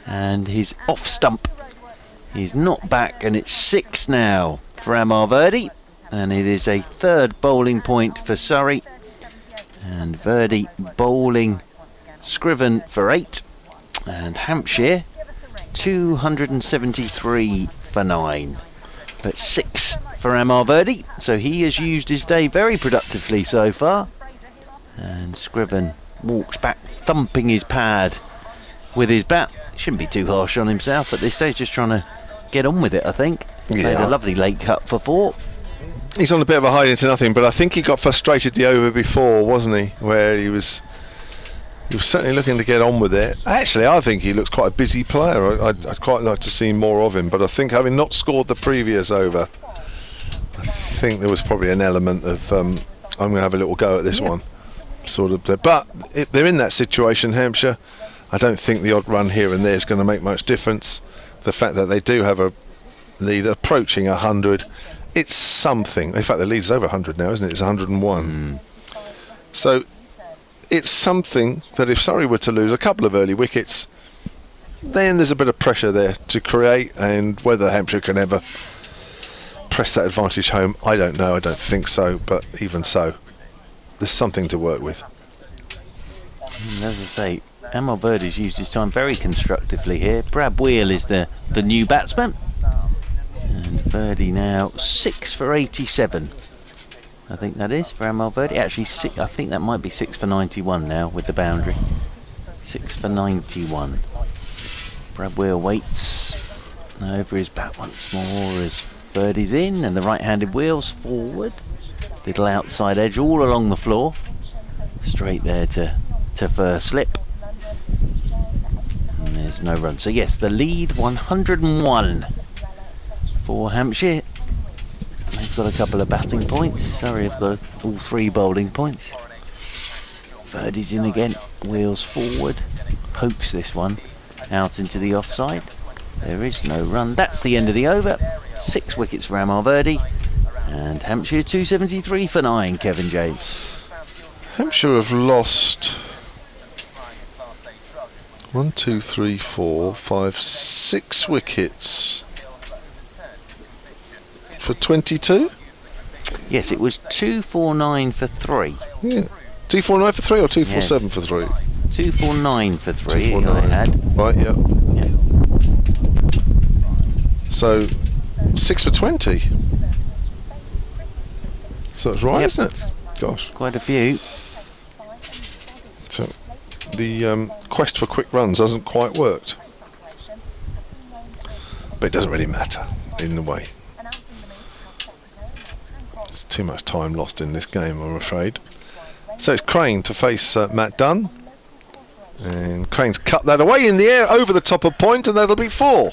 and he's off stump. He's not back, and it's 6 now for M.R. Verdi, and it is a third bowling point for Surrey. And Verdi bowling Scriven for 8, and Hampshire 273 for 9, but 6 for M.R. Verdi, so he has used his day very productively so far. And Scriven walks back, thumping his pad with his bat. Shouldn't be too harsh on himself at this stage, just trying to get on with it, I think. Yeah. Made a lovely late cut for 4. He's on a bit of a hide into nothing, but I think he got frustrated the over before, wasn't he? Where he was certainly looking to get on with it. Actually, I think he looks quite a busy player. I'd quite like to see more of him, but I think having not scored the previous over, I think there was probably an element of I'm going to have a little go at this one, sort of. But they're in that situation, Hampshire. I don't think the odd run here and there is going to make much difference. The fact that they do have a lead approaching 100. It's something. In fact, the lead's over 100 now, isn't it? It's 101. So it's something that if Surrey were to lose a couple of early wickets, then there's a bit of pressure there to create, and whether Hampshire can ever press that advantage home? I don't know. I don't think so. But even so, there's something to work with. And as I say, Amalverdi's used his time very constructively here. Bob Willis is the new batsman. And Verdi now 6 for 87. I think that is for Amalverdi. Actually, I think that might be 6 for 91 now with the boundary. 6 for 91. Bob Willis waits over his bat once more as Verdi's in, and the right-handed wheels forward. Little outside edge all along the floor. Straight there to first slip. And there's no run. So yes, the lead 101 for Hampshire. They've got a couple of batting points. Surrey have got all 3 bowling points. Verdi's in again. Wheels forward. Pokes this one out into the offside. There is no run. That's the end of the over. 6 wickets for Amalverdi. And Hampshire 273 for 9, Kevin James. Hampshire have lost 1, 2, 3, 4, 5, 6 wickets for 22. Yes, it was 249 for 3. Yeah, 249 for 3 or 247 for 3. 249 for 3. 249. I had. Right, yeah. Yeah. So 6 for 20. So it's right, Yep. isn't it? Gosh. Quite a few. So the quest for quick runs hasn't quite worked. But it doesn't really matter in a way. There's too much time lost in this game, I'm afraid. So it's Crane to face Matt Dunn. And Crane's cut that away in the air over the top of point, and that'll be 4.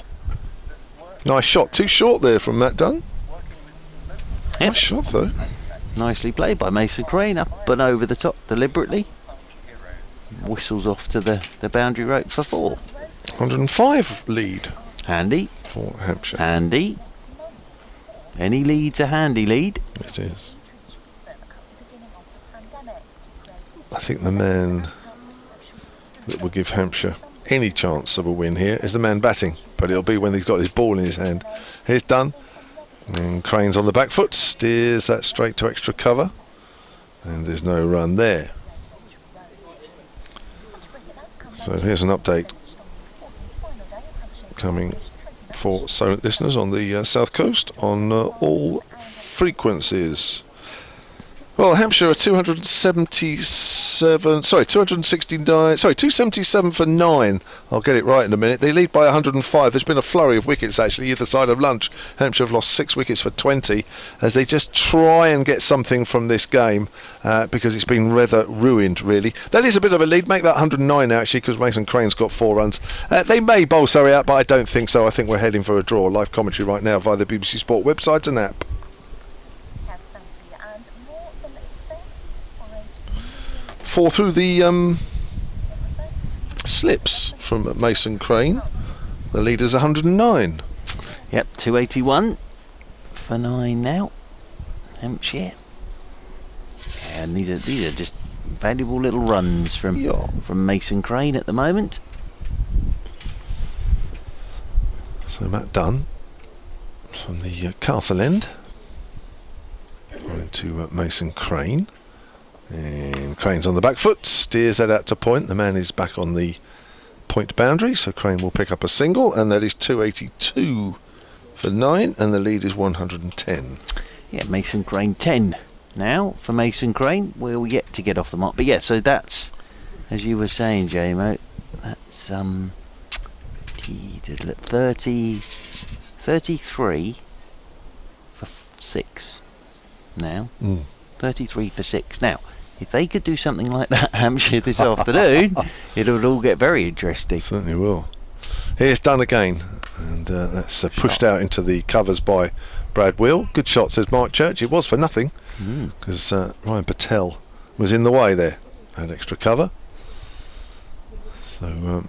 Nice shot. Too short there from Matt Dunn. Yep. Nice shot though. Nicely played by Mason Crane, up and over the top deliberately. Whistles off to the boundary rope for 4. 105 lead Handy. for Hampshire. Handy. Any lead's a handy lead. It is. I think the man that will give Hampshire any chance of a win here is the man batting, but it'll be when he's got his ball in his hand. Here's Dunn, and Crane's on the back foot, steers that straight to extra cover, and there's no run there. So here's an update coming for Solent listeners on the south coast on all frequencies. Well, Hampshire are 277 for 9. I'll get it right in a minute. They lead by 105. There's been a flurry of wickets actually either side of lunch. Hampshire have lost 6 wickets for 20 as they just try and get something from this game because it's been rather ruined really. That is a bit of a lead. Make that 109 now actually because Mason Crane's got 4 runs. They may bowl Surrey out, but I don't think so. I think we're heading for a draw. Live commentary right now via the BBC Sport website and app. 4 through the slips from Mason Crane. The leader's 109. Yep, 281 for 9 now. Hampshire. And these are just valuable little runs from Mason Crane at the moment. So Matt Dunn from the Castle End. Going to Mason Crane. And Crane's on the back foot, steers that out to point. The man is back on the point boundary, so Crane will pick up a single, and that is 282 for 9, and the lead is 110. Yeah, Mason Crane 10 now for Mason Crane. We're yet to get off the mark, but yeah, so that's, as you were saying, JMO, that's 33 for 6 now. 33 for 6 now. If they could do something like that, Hampshire, this afternoon, it would all get very interesting. Certainly will. Here's Dunn again, and that's pushed out into the covers by Brad Will. Good shot, says Mark Church. It was for nothing because Ryan Patel was in the way there. Had extra cover. So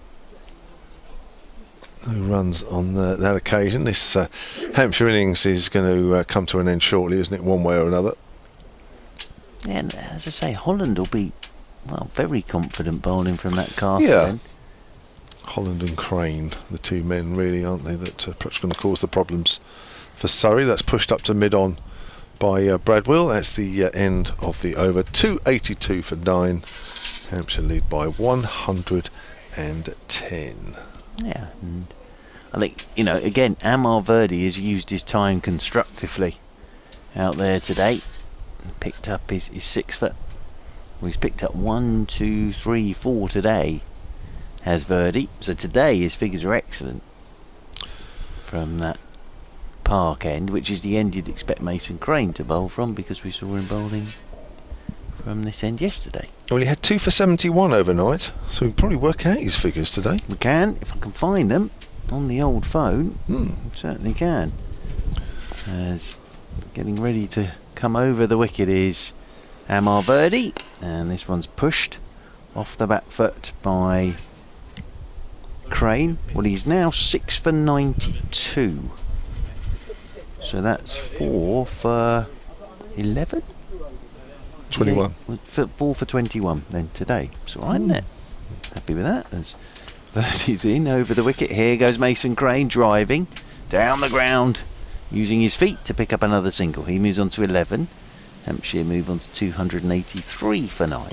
no runs on that occasion. This Hampshire innings is going to come to an end shortly, isn't it, one way or another? Yeah, and as I say, Holland will be, well, very confident bowling from that castle. Yeah. Then. Holland and Crane, the two men really, aren't they, that perhaps going to cause the problems for Surrey. That's pushed up to mid-on by Bradwill. That's the end of the over. 282 for 9. Hampshire lead by 110. Yeah, and I think, you know, again, Amar Verdi has used his time constructively out there today. Picked up his 6 foot. Well, he's picked up 1, 2, 3, 4 today, has Verdi. So today his figures are excellent from that park end, which is the end you'd expect Mason Crane to bowl from, because we saw him bowling from this end yesterday. Well, he had 2 for 71 overnight, so we can probably work out his figures today. We can, if I can find them on the old phone. Certainly can. As getting ready to come over the wicket is Amar Verdi, and this one's pushed off the back foot by Crane. Well, he's now 6 for 92, so that's 4 for 11. 21. Yeah, 4 for 21 then today. It's all right, isn't it? Happy with that. As Verdi's in over the wicket. Here goes Mason Crane driving down the ground, using his feet to pick up another single. He moves on to 11. Hampshire move on to 283 for 9.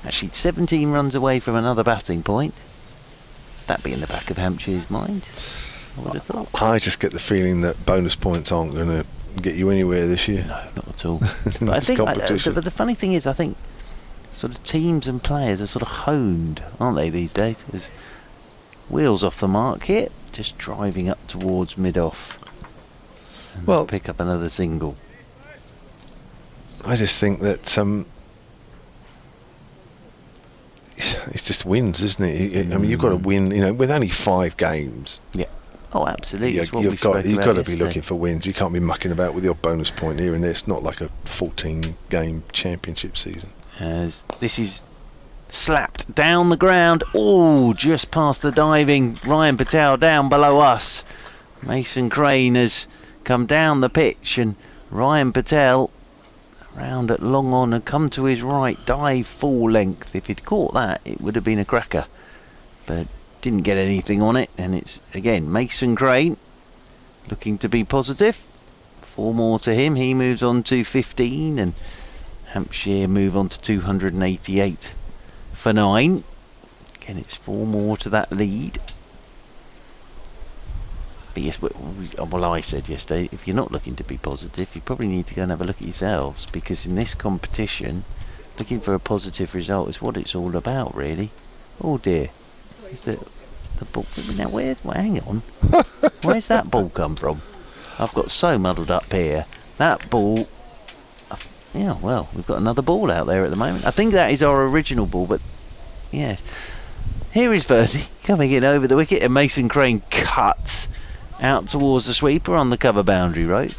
Actually 17 runs away from another batting point. That be in the back of Hampshire's mind, I would have thought. I just get the feeling that bonus points aren't going to get you anywhere this year. No, not at all. But I think the funny thing is, I think sort of teams and players are sort of honed, aren't they, these days? There's wheels off the mark here, just driving up towards mid-off. Well, pick up another single. I just think that it's just wins, isn't it? I mean, you've got to win. You know, with only 5 games. Yeah. Oh, absolutely. You've got to be looking for wins. You can't be mucking about with your bonus point here and there. It's not like a 14-game championship season. As this is slapped down the ground. Oh, just past the diving Ryan Patel down below us. Mason Crane has come down the pitch, and Ryan Patel round at long on and come to his right, dive full length. If he'd caught that, it would have been a cracker, but didn't get anything on it. And it's again Mason Crane looking to be positive. 4 more to him. He moves on to 15, and Hampshire move on to 288 for 9. Again, it's 4 more to that lead. But yes, well, I said yesterday, if you're not looking to be positive, you probably need to go and have a look at yourselves, because in this competition, looking for a positive result is what it's all about, really. Oh dear, is the ball now? Hang on, where's that ball come from? I've got so muddled up here. That ball, yeah. Well, we've got another ball out there at the moment. I think that is our original ball, but yeah. Here is Verdi coming in over the wicket, and Mason Crane cuts out towards the sweeper on the cover boundary rope,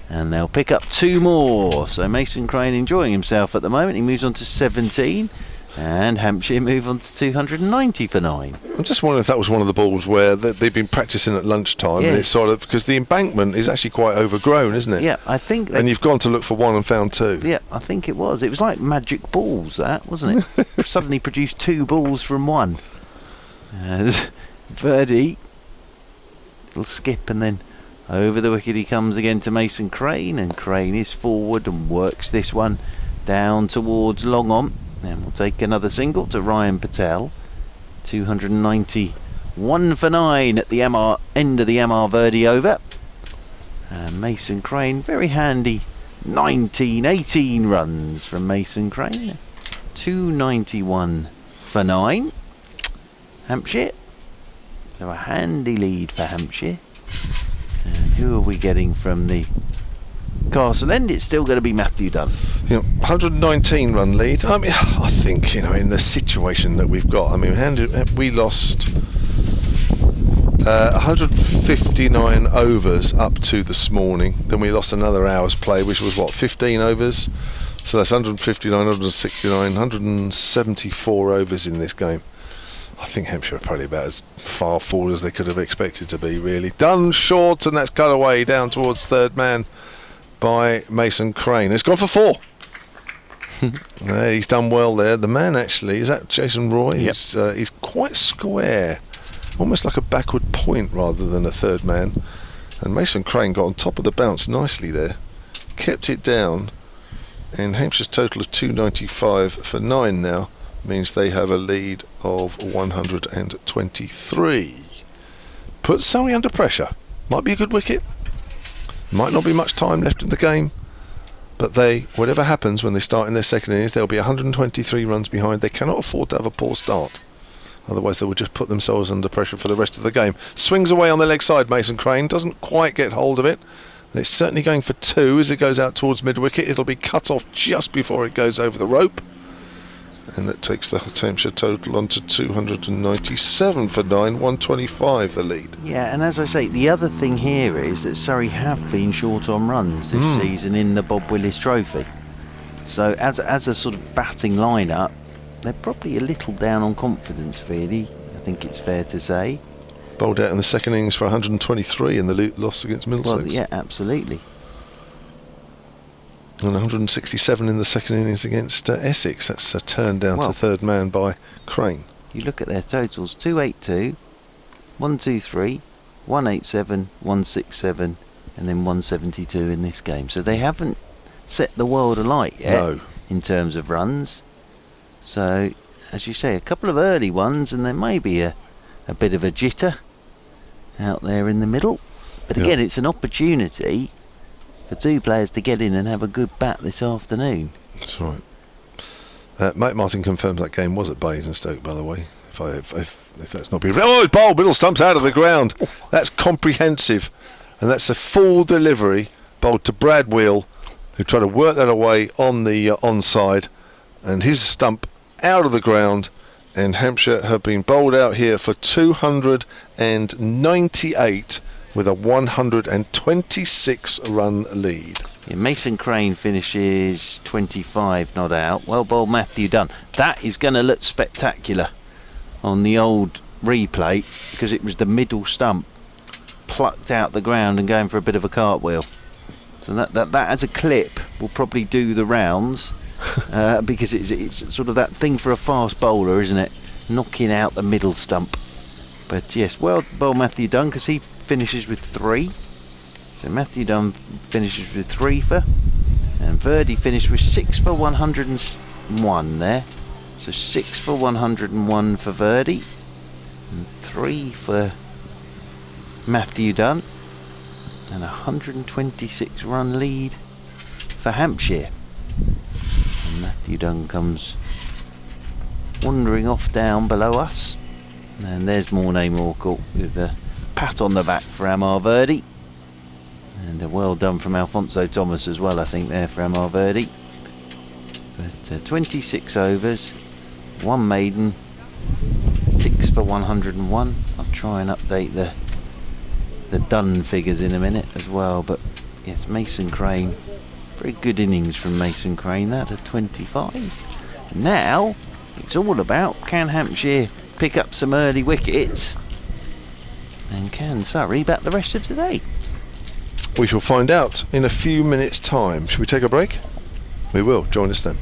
and they'll pick up 2 more. So Mason Crane enjoying himself at the moment. He moves on to 17, and Hampshire move on to 290 for 9. I'm just wondering if that was one of the balls where they've been practicing at lunchtime, and it's sort of because the embankment is actually quite overgrown, isn't it? Yeah, I think. And you've gone to look for one and found 2. Yeah, I think it was. It was like magic balls, that, wasn't it? Suddenly produced 2 balls from 1. Verdi will skip, and then over the wicket he comes again to Mason Crane, and Crane is forward and works this one down towards long on, and we'll take another single to Ryan Patel. 291 for 9 at the end of the Amar Verdi over, and Mason Crane, very handy 18 runs from Mason Crane. 291 for 9 Hampshire. So a handy lead for Hampshire. And who are we getting from the Castle End? It's still going to be Matthew Dunn. 119 run lead. I mean, I think, in the situation that we've got, I mean, we lost 159 overs up to this morning. Then we lost another hour's play, which was 15 overs. So that's 159, 169, 174 overs in this game. I think Hampshire are probably about as far forward as they could have expected to be, really. Done short, and that's cut away down towards third man by Mason Crane. It's gone for 4. He's done well there. The man, actually, is that Jason Roy? Yep. He's quite square, almost like a backward point rather than a third man. And Mason Crane got on top of the bounce nicely there, kept it down, and Hampshire's total of 295 for 9 now means they have a lead of 123. Puts Surrey under pressure. Might be a good wicket, might not be much time left in the game, but they, whatever happens when they start in their second innings, they'll be 123 runs behind. They cannot afford to have a poor start, otherwise they will just put themselves under pressure for the rest of the game. Swings away on the leg side, Mason Crane, doesn't quite get hold of it. It's certainly going for 2 as it goes out towards mid-wicket. It'll be cut off just before it goes over the rope, and that takes the Hampshire total on to 297 for 9, 125 the lead. Yeah, and as I say, the other thing here is that Surrey have been short on runs this season in the Bob Willis Trophy. So as a sort of batting lineup, they're probably a little down on confidence, really. I think it's fair to say. Bowled out in the second innings for 123 in the loss against Middlesex. Well, yeah, absolutely. And 167 in the second innings against Essex. That's a turn down to third man by Crane. You look at their totals: 282, 123, 187, 167, and then 172 in this game. So they haven't set the world alight yet in terms of runs. So, as you say, a couple of early ones, and there may be a bit of a jitter out there in the middle. But again, it's an opportunity for 2 players to get in and have a good bat this afternoon. That's right. Mike Martin confirms that game was at Basingstoke, by the way. If that's not been... Oh, it's bowled, middle stumps out of the ground. That's comprehensive. And that's a full delivery bowled to Brad Wheel, who tried to work that away on the onside. And his stump out of the ground. And Hampshire have been bowled out here for 298 with a 126 run lead. Yeah, Mason Crane finishes 25 not out. Well bowled, Matthew Dunn. That is going to look spectacular on the old replay, because it was the middle stump plucked out the ground and going for a bit of a cartwheel. So that as a clip will probably do the rounds, because it's sort of that thing for a fast bowler, isn't it? Knocking out the middle stump. But yes, well bowled Matthew Dunn, because he finishes with 3. So Matthew Dunn finishes with 3 for, and Verdi finished with 6 for 101 there. So 6 for 101 for Verdi, and 3 for Matthew Dunn, and a 126 run lead for Hampshire. And Matthew Dunn comes wandering off down below us, and there's Mornay Morcourt with a pat on the back for Amar Verdi, and a well done from Alfonso Thomas as well, I think, there for Amar Verdi. But 26 overs, 1 maiden, 6 for 101. I'll try and update the Dunn figures in a minute as well. But yes, Mason Crane, very good innings from Mason Crane. That at 25. Now it's all about, can Hampshire pick up some early wickets, and can Surrey bat the rest of today? We shall find out in a few minutes' time. Should we take a break? We will. Join us then.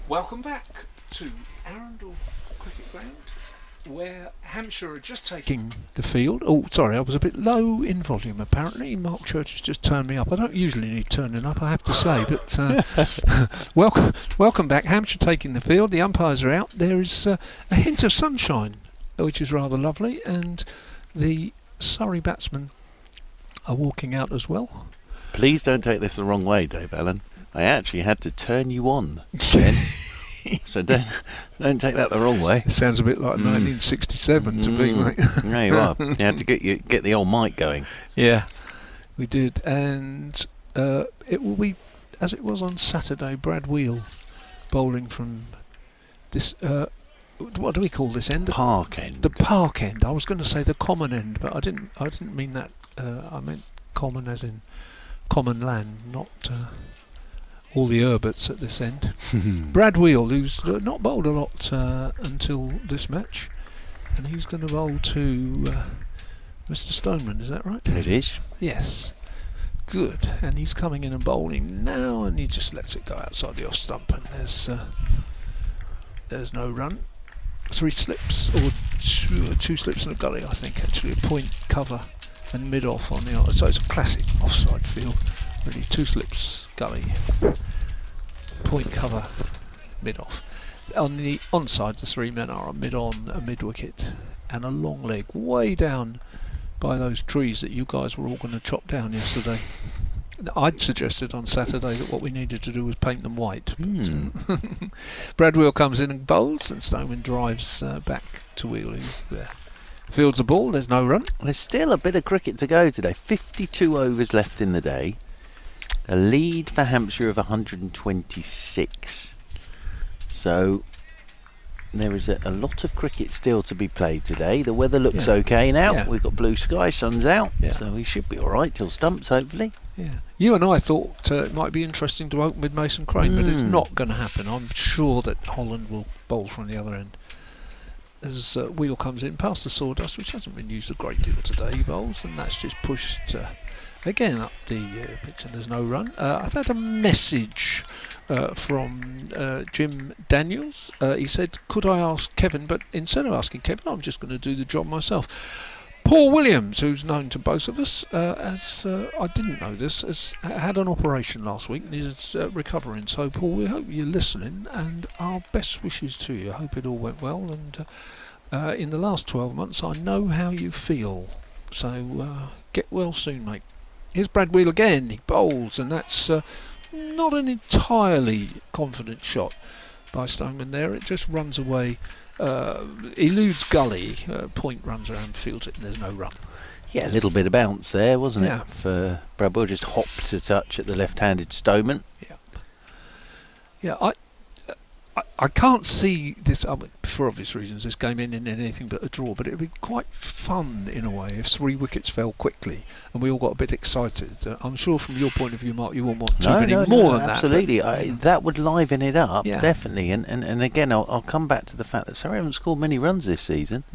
Welcome back to Arundel Cricket Ground, where Hampshire are just taking the field. Oh, sorry, I was a bit low in volume apparently. Mark Church has just turned me up. I don't usually need turning up, I have to say, but welcome back. Hampshire taking the field. The umpires are out. There is a hint of sunshine, which is rather lovely, and the Surrey batsmen are walking out as well. Please don't take this the wrong way, Dave Allen. I actually had to turn you on then. So don't take that the wrong way. It sounds a bit like 1967 to me, mate. Yeah, you are. You had to get the old mic going. Yeah, we did, and it will be as it was on Saturday. Brad Wheel bowling from this. What do we call this end? Park end. The park end. I was going to say the common end, but I didn't mean that. I meant common as in common land, not all the Herberts at this end. Brad Wheel, who's not bowled a lot until this match, and he's going to bowl to Mr. Stoneman, is that right? It is. Yes. Good. And he's coming in and bowling now, and he just lets it go outside the off stump, and there's no run. 3 slips, or 2 slips and a gully, I think, actually. A point cover and mid-off on the outside. So it's a classic offside field. Really, 2 slips, gully, point cover, mid-off. On the onside, the 3 men are a mid-on, a mid-wicket, and a long leg way down by those trees that you guys were all going to chop down yesterday. I'd suggested on Saturday that what we needed to do was paint them white. But Brad Wheel comes in and bowls, and Stoneman drives back to Wheel, who fields the ball. There's no run. There's still a bit of cricket to go today. 52 overs left in the day. A lead for Hampshire of 126. So there is a lot of cricket still to be played today. The weather looks okay now. Yeah. We've got blue sky, sun's out, Yeah. so we should be all right till stumps, hopefully. Yeah. You and I thought it might be interesting to open with Mason Crane, but it's not going to happen. I'm sure that Holland will bowl from the other end. As Wheel comes in past the sawdust, which hasn't been used a great deal today, he bowls, and that's just pushed again up the pitch, and there's no run. I've had a message from Jim Daniels. He said, could I ask Kevin, but instead of asking Kevin, I'm just going to do the job myself. Paul Williams, who's known to both of us, I didn't know this, has had an operation last week and is recovering. So Paul, we hope you're listening, and our best wishes to you. I hope it all went well, and in the last 12 months I know how you feel, so get well soon, mate. Here's Brad Wheel again. He bowls, and that's not an entirely confident shot by Stoneman there. It just runs away. He eludes gully, point runs around, fields it, and there's no run. Yeah, a little bit of bounce there, wasn't Yeah. it? For Brad Wheel, just hopped to touch at the left-handed Stoneman. Yeah, I can't see this, for obvious reasons, this game ending in anything but a draw, but it would be quite fun in a way if 3 wickets fell quickly and we all got a bit excited. I'm sure from your point of view, Mark, you won't want too many more than absolutely. that. That would liven it up, Yeah. definitely. And again, I'll come back to the fact that Surrey haven't scored many runs this season.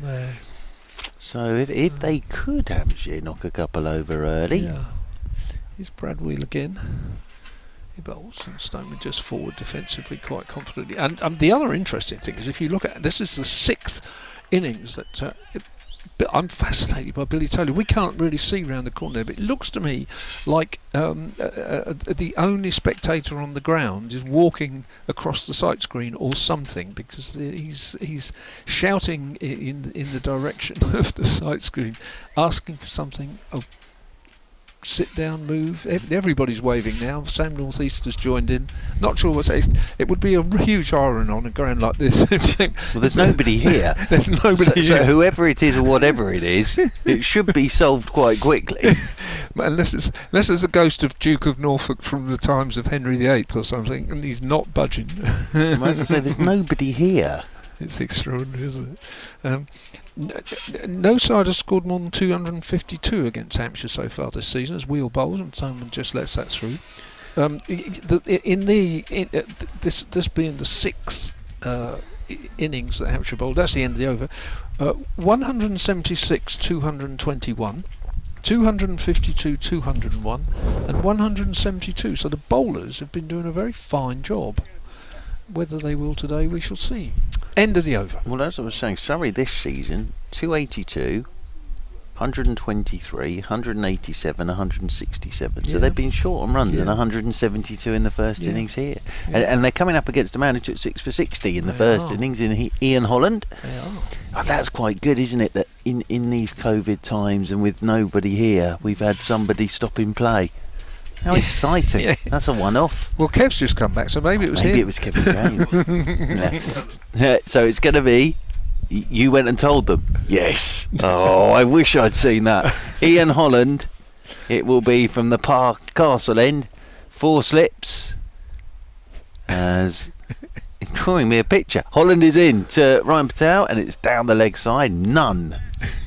So if they could, Hampshire, knock a couple over early. Yeah. Here's Brad Wheel again. He bowls, and Stoneman just forward defensively quite confidently. And the other interesting thing is, if you look at this, is the 6th innings that. But I'm fascinated by Billy Taylor. We can't really see round the corner there, but it looks to me like the only spectator on the ground is walking across the sight screen or something, because he's shouting in the direction of the sight screen, asking for something. Oh, sit down, move. Everybody's waving now. Sam Northeaster's joined in. Not sure what's it would be a huge iron on a ground like this. Well, there's nobody here. There's nobody here. So whoever it is or whatever it is, it should be solved quite quickly. Unless it's the ghost of Duke of Norfolk from the times of Henry VIII or something, and he's not budging. As I say, there's nobody here. It's extraordinary, isn't it? No side has scored more than 252 against Hampshire so far this season as wheel bowls, and someone just lets that through. This being the sixth innings that Hampshire bowled, that's the end of the over. 176, 221, 252, 201, and 172. So the bowlers have been doing a very fine job. Whether they will today, we shall see. End of the over. Well, as I was saying, Surrey this season, 282, 123, 187, 167. So they've been short on runs and 172 in the first innings here. Yeah. And they're coming up against a man who took 6 for 60 in the first innings in Ian Holland. They are. Oh, that's quite good, isn't it? That in these COVID times and with nobody here, we've had somebody stop in play. How exciting. Yeah. That's a one-off. Well, Kev's just come back, so maybe it was him. Maybe it was Kevin James. So it's going to be, you went and told them. Yes. Oh, I wish I'd seen that. Ian Holland, it will be from the Castle end, 4 slips, as it's drawing me a picture. Holland is in to Ryan Patel, and it's down the leg side, none.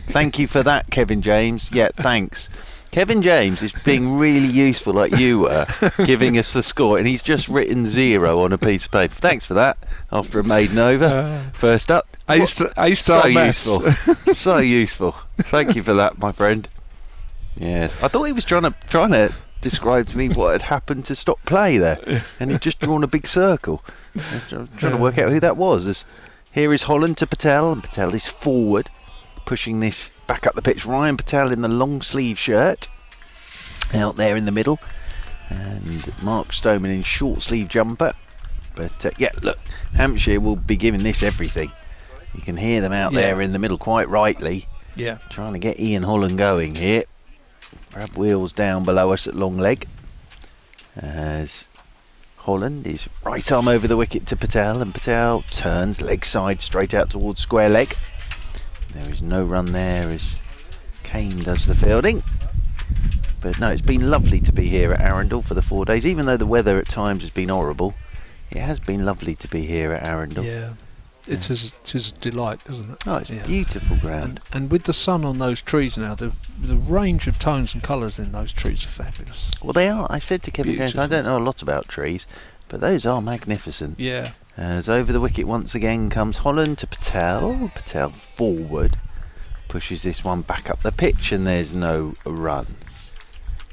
Thank you for that, Kevin James. Yeah, thanks. Kevin James is being really useful, like you were, giving us the score, and he's just written 0 on a piece of paper. Thanks for that. After a maiden over, first up. A-star maths. Useful. So useful. Thank you for that, my friend. Yes, I thought he was trying to describe to me what had happened to stop play there, and he'd just drawn a big circle. I was trying to work out who that was. Here is Holland to Patel, and Patel is forward, pushing this back up the pitch. Ryan Patel in the long sleeve shirt out there in the middle, and Mark Stoneman in short sleeve jumper. But yeah, look, Hampshire will be giving this everything. You can hear them out there in the middle quite rightly, trying to get Ian Holland going here. Grab wheels down below us at long leg, as Holland is right arm over the wicket to Patel, and Patel turns leg side straight out towards square leg. There is no run there as Kane does the fielding. But no, it's been lovely to be here at Arundel for the 4 days. Even though the weather at times has been horrible, it has been lovely to be here at Arundel. Yeah, it is a delight, isn't it? Oh, it's a beautiful ground. And with the sun on those trees now, the range of tones and colours in those trees are fabulous. Well, they are. I said to Kevin James, I don't know a lot about trees, but those are magnificent. Yeah. As over the wicket once again comes Holland to Patel. Patel forward, pushes this one back up the pitch, and there's no run.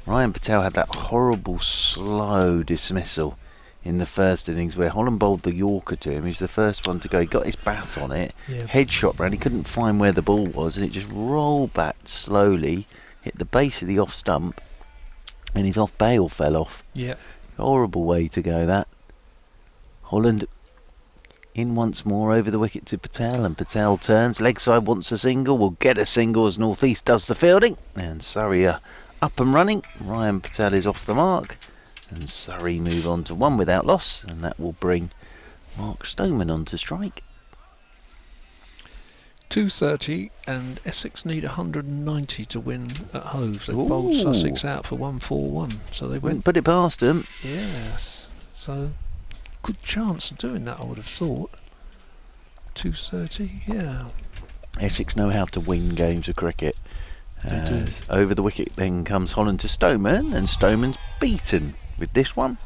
Ryan Patel had that horrible slow dismissal in the first innings where Holland bowled the Yorker to him. He's the first one to go. He got his bat on it, head shot round. He couldn't find where the ball was, and it just rolled back slowly, hit the base of the off stump, and his off bail fell off. Yeah. Horrible way to go, that. Holland in once more over the wicket to Patel, and Patel turns leg side, wants a single, will get a single as North East does the fielding, and Surrey are up and running. Ryan Patel is off the mark, and Surrey move on to 1 without loss, and that will bring Mark Stoneman on to strike. 230, and Essex need 190 to win at Hove. They bowled Sussex out for 141, so they went. Put it past them. Yes, so good chance of doing that, I would have thought. 230, yeah. Essex know how to win games of cricket. They do. Over the wicket then comes Holland to Stoneman, and Stoneman's beaten with this one.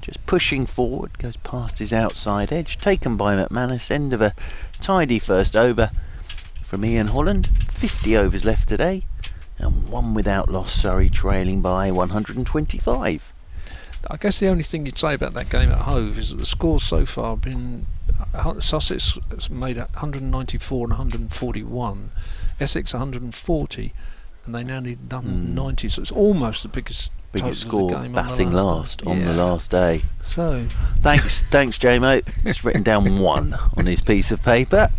Just pushing forward, goes past his outside edge, taken by McManus. End of a tidy first over from Ian Holland. 50 overs left today, and 1 without loss. Surrey trailing by 125. I guess the only thing you'd say about that game at Hove is that the scores so far have been Sussex has made 194 and 141. Essex 140, and they now need 90. So it's almost the biggest score, of the game batting last on the last day. So thanks JMO. He's written down 1 on his piece of paper.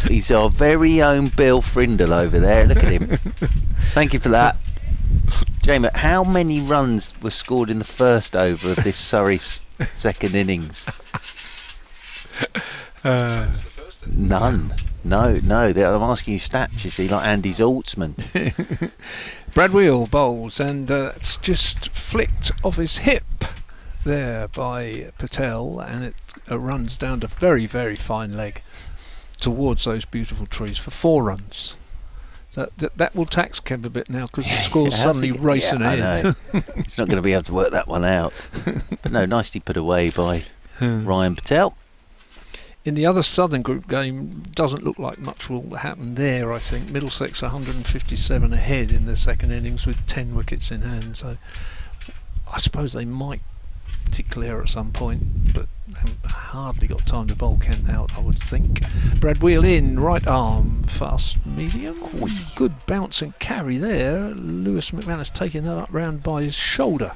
He's our very own Bill Frindle over there. Look at him. Thank you for that. JMO, how many runs were scored in the first over of this Surrey second innings? None. No. I'm asking you stats, you see, like Andy Zaltzman. Brad Wheel bowls, and it's just flicked off his hip there by Patel, and it runs down to very, very fine leg towards those beautiful trees for 4 runs. That will tax Kev a bit now, because the score's suddenly racing ahead. He's not going to be able to work that one out. But no, nicely put away by Ryan Patel. In the other Southern Group game, doesn't look like much will happen there, I think. Middlesex 157 ahead in the second innings with 10 wickets in hand, so I suppose they might declare at some point, but they haven't hardly got time to bowl Kent out, I would think. Brad Wheel in, right arm, fast medium. Good bounce and carry there. Lewis McManus taking that up round by his shoulder.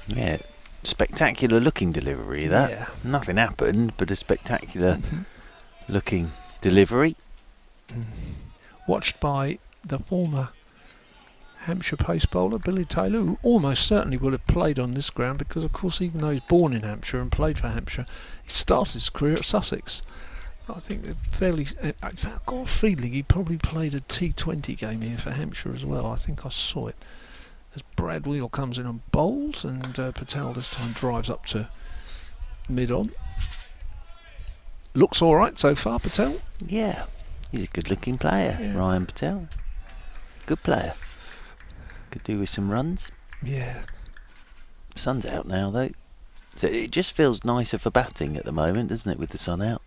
Yeah. Spectacular looking delivery, that. Yeah. Nothing happened, but a spectacular looking delivery. Watched by the former Hampshire pace bowler Billy Taylor, who almost certainly will have played on this ground, because of course, even though he's born in Hampshire and played for Hampshire, he started his career at Sussex. I think I've got a feeling he probably played a T20 game here for Hampshire as well. I think I saw it. As Brad Wheel comes in and bowls, and Patel this time drives up to mid-on. Looks all right so far, Patel. Yeah, he's a good-looking player, Ryan Patel. Good player. Could do with some runs. Yeah. Sun's out now, though. So it just feels nicer for batting at the moment, doesn't it, with the sun out?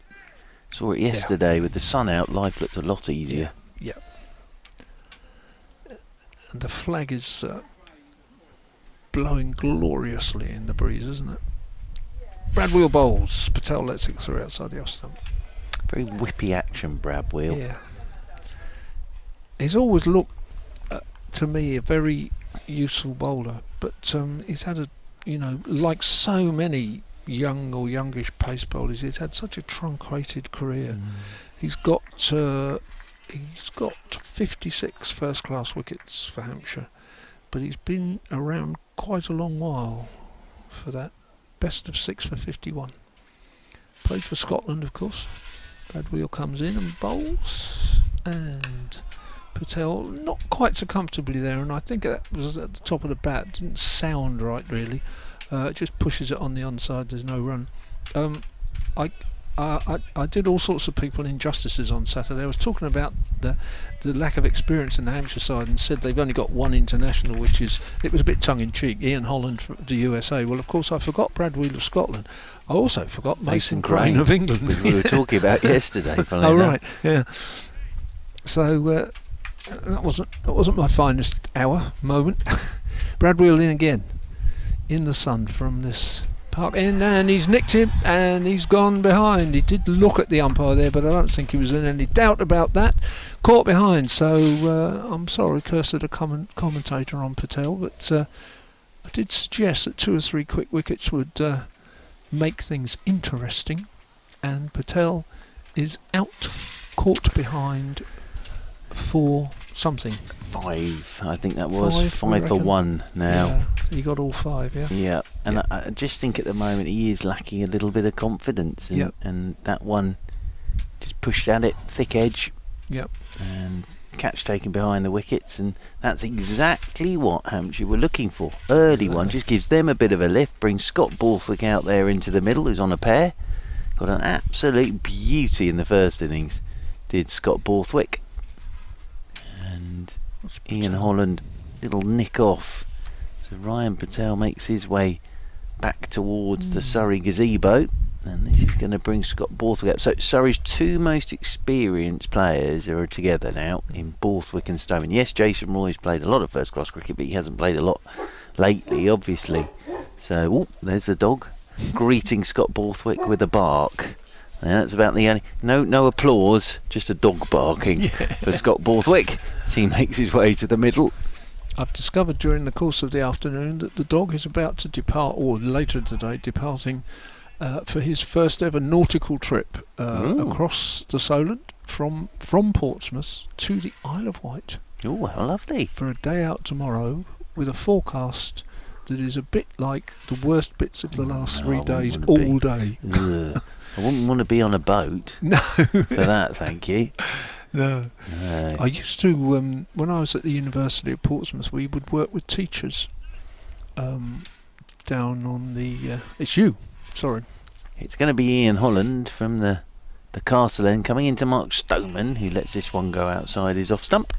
Saw it yesterday with the sun out, life looked a lot easier. Yeah. And the flag is blowing gloriously in the breeze, isn't it? Brad Wheel bowls. Patel lets it through outside the off stump. Very whippy action, Brad Wheel. Yeah. He's always looked, to me, a very useful bowler, but he's had like so many young or youngish pace bowlers, he's had such a truncated career. He's got 56 first-class wickets for Hampshire, but he's been around quite a long while for that. Best of 6 for 51. Played for Scotland, of course. Brad Wheel comes in and bowls, and Patel not quite so comfortably there, and I think that was at the top of the bat. Didn't sound right, really. It just pushes it on the onside. There's no run. I did all sorts of people injustices on Saturday. I was talking about the lack of experience in the Hampshire side, and said they've only got one international, which is, it was a bit tongue-in-cheek, Ian Holland for the USA. Well, of course, I forgot Brad Wheel of Scotland. I also forgot Mason Crane of England. Which we were talking about yesterday. Oh, right, yeah. So that wasn't my finest moment. Brad Wheel in again, in the sun from this park end, and he's nicked him, and he's gone behind. He did look at the umpire there, but I don't think he was in any doubt about that. Caught behind, so I'm sorry, cursed at a commentator on Patel, but I did suggest that 2 or 3 quick wickets would make things interesting, and Patel is out, caught behind for something. 5, I think that was 5 for 1 now. Yeah, he got all 5, yeah. Yeah, and I just think at the moment he is lacking a little bit of confidence, and that one just pushed at it, thick edge. Yep. And catch taken behind the wickets, and that's exactly what Hampshire were looking for. Early one just gives them a bit of a lift, brings Scott Borthwick out there into the middle, who's on a pair. Got an absolute beauty in the first innings, did Scott Borthwick. And Ian Holland, little nick off. So Ryan Patel makes his way back towards the Surrey gazebo, and this is going to bring Scott Borthwick up. So Surrey's 2 most experienced players are together now in Borthwick and Stoneman. Yes, Jason Roy's played a lot of first-class cricket, but he hasn't played a lot lately, obviously. So there's the dog greeting Scott Borthwick with a bark. That's about the only... No applause, just a dog barking for Scott Borthwick as he makes his way to the middle. I've discovered during the course of the afternoon that the dog is about to depart, or later today, departing for his first ever nautical trip across the Solent from Portsmouth to the Isle of Wight. Oh, how lovely. For a day out tomorrow with a forecast that is a bit like the worst bits of the last 3 days all day. I wouldn't want to be on a boat. No. For that, thank you. No. I used to, when I was at the University of Portsmouth, we would work with teachers down on the... it's you, sorry. It's going to be Ian Holland from the Castle End coming into Mark Stoneman, who lets this one go outside his off stump.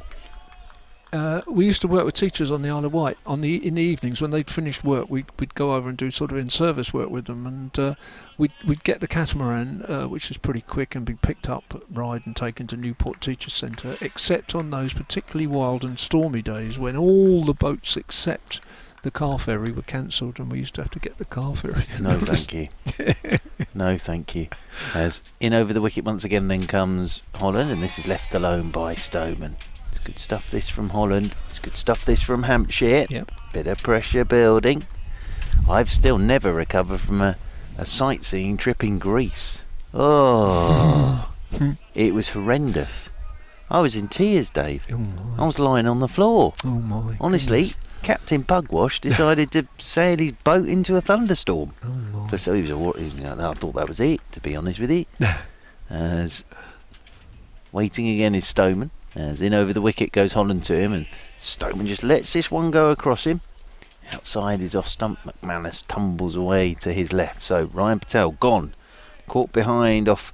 We used to work with teachers on the Isle of Wight. In the evenings when they'd finished work, we'd go over and do sort of in-service work with them, and we'd get the catamaran, which is pretty quick, and be picked up at Ryde and taken to Newport Teachers Centre, except on those particularly wild and stormy days when all the boats except the car ferry were cancelled, and we used to have to get the car ferry. No, thank you. No, thank you. As in over the wicket once again then comes Holland, and this is left alone by Stoneman. It's good stuff this from Holland. It's good stuff this from Hampshire. Yep. Bit of pressure building. I've still never recovered from a sightseeing trip in Greece. Oh, it was horrendous. I was in tears, Dave. Oh my. I was lying on the floor. Oh my. Honestly, goodness. Captain Pugwash decided to sail his boat into a thunderstorm. Oh my. I thought that was it, to be honest with you. As waiting again is Stoneman. As in over the wicket goes Holland to him, and Stoneman just lets this one go across him. Outside is off stump. McManus tumbles away to his left. So Ryan Patel gone. Caught behind off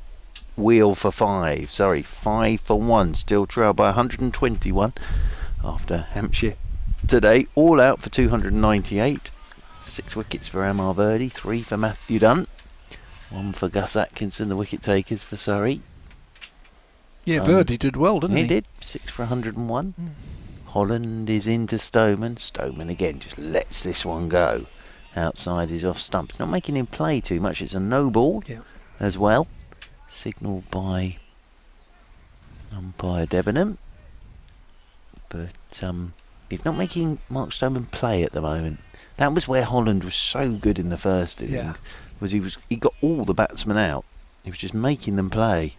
wheel for 5. Sorry, 5 for 1. Still trailed by 121 after Hampshire today. All out for 298. 6 wickets for Amar Verdi. 3 for Matthew Dunn. 1 for Gus Atkinson, the wicket takers for Surrey. Yeah, Verdi did well, didn't he? He did. 6 for 101. Holland is into Stoneman. Stoneman again just lets this one go. Outside is off stump. It's not making him play too much. It's a no ball as well. Signalled by umpire Debenham. But he's not making Mark Stoneman play at the moment. That was where Holland was so good in the first innings. Was he got all the batsmen out. He was just making them play.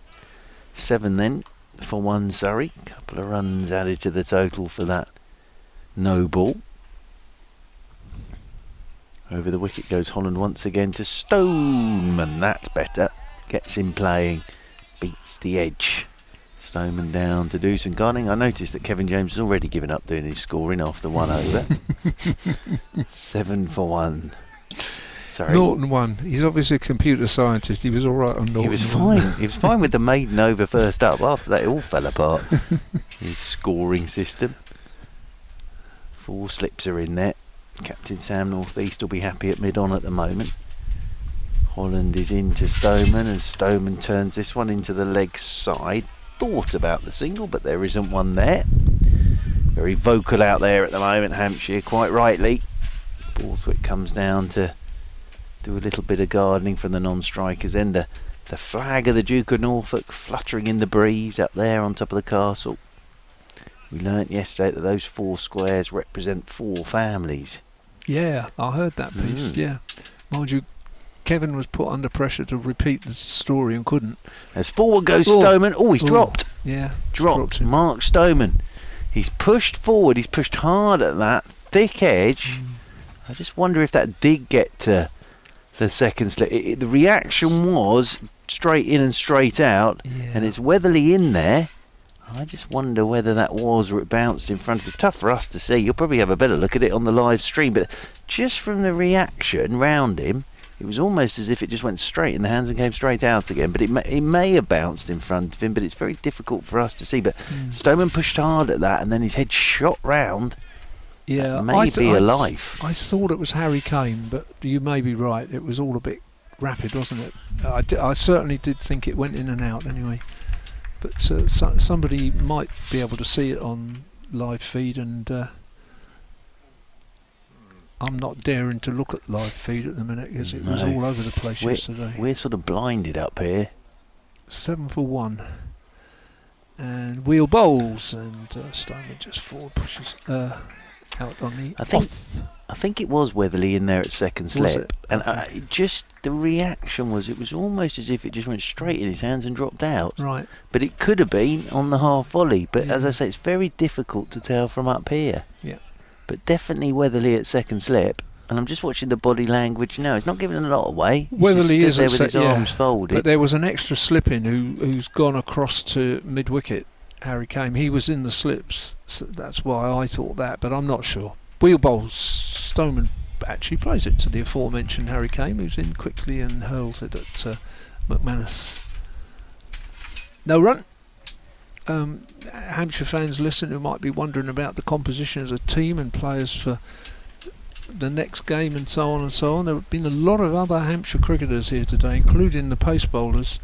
7 then for 1 Surrey. Couple of runs added to the total for that no ball. Over the wicket goes Holland once again to Stoneman. That's better. Gets him playing. Beats the edge. Stoneman down to do some guarding. I noticed that Kevin James has already given up doing his scoring after 1 over. 7 for 1. Sorry. Norton won. He's obviously a computer scientist. He was all right on Norton. He was fine. He was fine with the maiden over first up. After that, it all fell apart. His scoring system. 4 slips are in there. Captain Sam North East will be happy at mid-on at the moment. Holland is into Stoneman, and Stoneman turns this one into the leg side. Thought about the single, but there isn't one there. Very vocal out there at the moment, Hampshire, quite rightly. Borthwick comes down to do a little bit of gardening from the non-strikers. Then the flag of the Duke of Norfolk fluttering in the breeze up there on top of the castle. We learnt yesterday that those 4 squares represent 4 families. Yeah, I heard that piece. Yeah, mind you, Kevin was put under pressure to repeat the story and couldn't. As forward goes Stoneman. Oh, he's dropped. Yeah, dropped. Mark Stoneman. He's pushed forward. He's pushed hard at that thick edge. I just wonder if that did get to the second slip. The reaction was straight in and straight out, and it's Weatherly in there. I just wonder whether that was or it bounced in front of us. It's tough for us to see. You'll probably have a better look at it on the live stream, but just from the reaction round him, it was almost as if it just went straight in the hands and came straight out again. But it may have bounced in front of him, but it's very difficult for us to see. But Stoneman pushed hard at that, and then his head shot round. Yeah, maybe a life. I thought it was Harry Kane, but you may be right. It was all a bit rapid, wasn't it? I certainly did think it went in and out anyway. But somebody might be able to see it on live feed, and I'm not daring to look at live feed at the minute because it was all over the place yesterday. We're sort of blinded up here. 7 for 1. And wheel bowls, and Stoneman just forward pushes out on the I think it was Weatherly in there at second Was slip, it? and Okay. just the reaction was, it was almost as if it just went straight in his hands and dropped out. Right. But it could have been on the half volley. But as Yeah. I say, it's very difficult to tell from up here. Yeah. But definitely Weatherly at second slip. And I'm just watching the body language now. He's not giving a lot away. Weatherly He's is just stood at there with his yeah. arms folded. But there was an extra slip in who's gone across to mid wicket. Harry Kame. He was in the slips, so that's why I thought that, but I'm not sure. Wheel bowls. Stoneman actually plays it to the aforementioned Harry Kame, who's in quickly and hurls it at McManus. No run. Hampshire fans listening who might be wondering about the composition as a team and players for the next game and so on and so on. There have been a lot of other Hampshire cricketers here today, including the pace bowlers.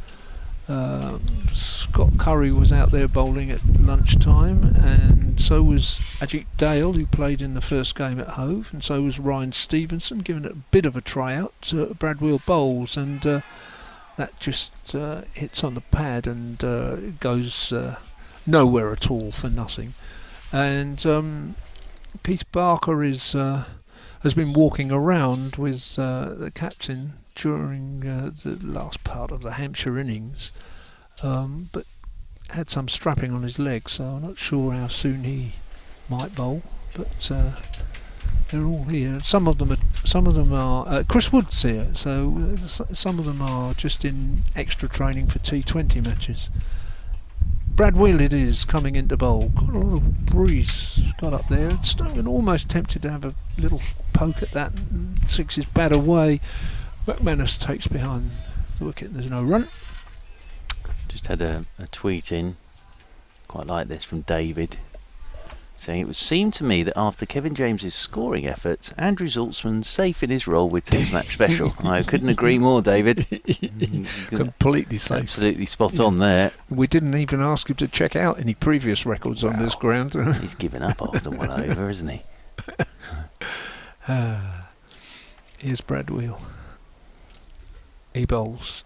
Scott Curry was out there bowling at lunchtime, and so was Ajit Dale, who played in the first game at Hove, and so was Ryan Stevenson, giving it a bit of a tryout to Brad Wheel bowls, and that just hits on the pad and goes nowhere at all for nothing. And Keith Barker has been walking around with the captain during the last part of the Hampshire innings, but had some strapping on his leg, so I'm not sure how soon he might bowl. But they're all here. Some of them are Chris Wood's here, so some of them are just in extra training for T20 matches. Brad Wheel it is coming into bowl. Got a lot of breeze got up there. Stoneman almost tempted to have a little poke at that, and six is bad away. McManus takes behind the wicket. There's no run. Just had a tweet in, quite like this, from David, saying it would seem to me that after Kevin James's scoring efforts, Andrew Zaltzman's safe in his role with Test Match Special. I couldn't agree more, David. Completely safe. Absolutely spot on there. We didn't even ask him to check out any previous records on this ground. He's given up after one over, isn't he? Here's Brad Wheel. He bowls,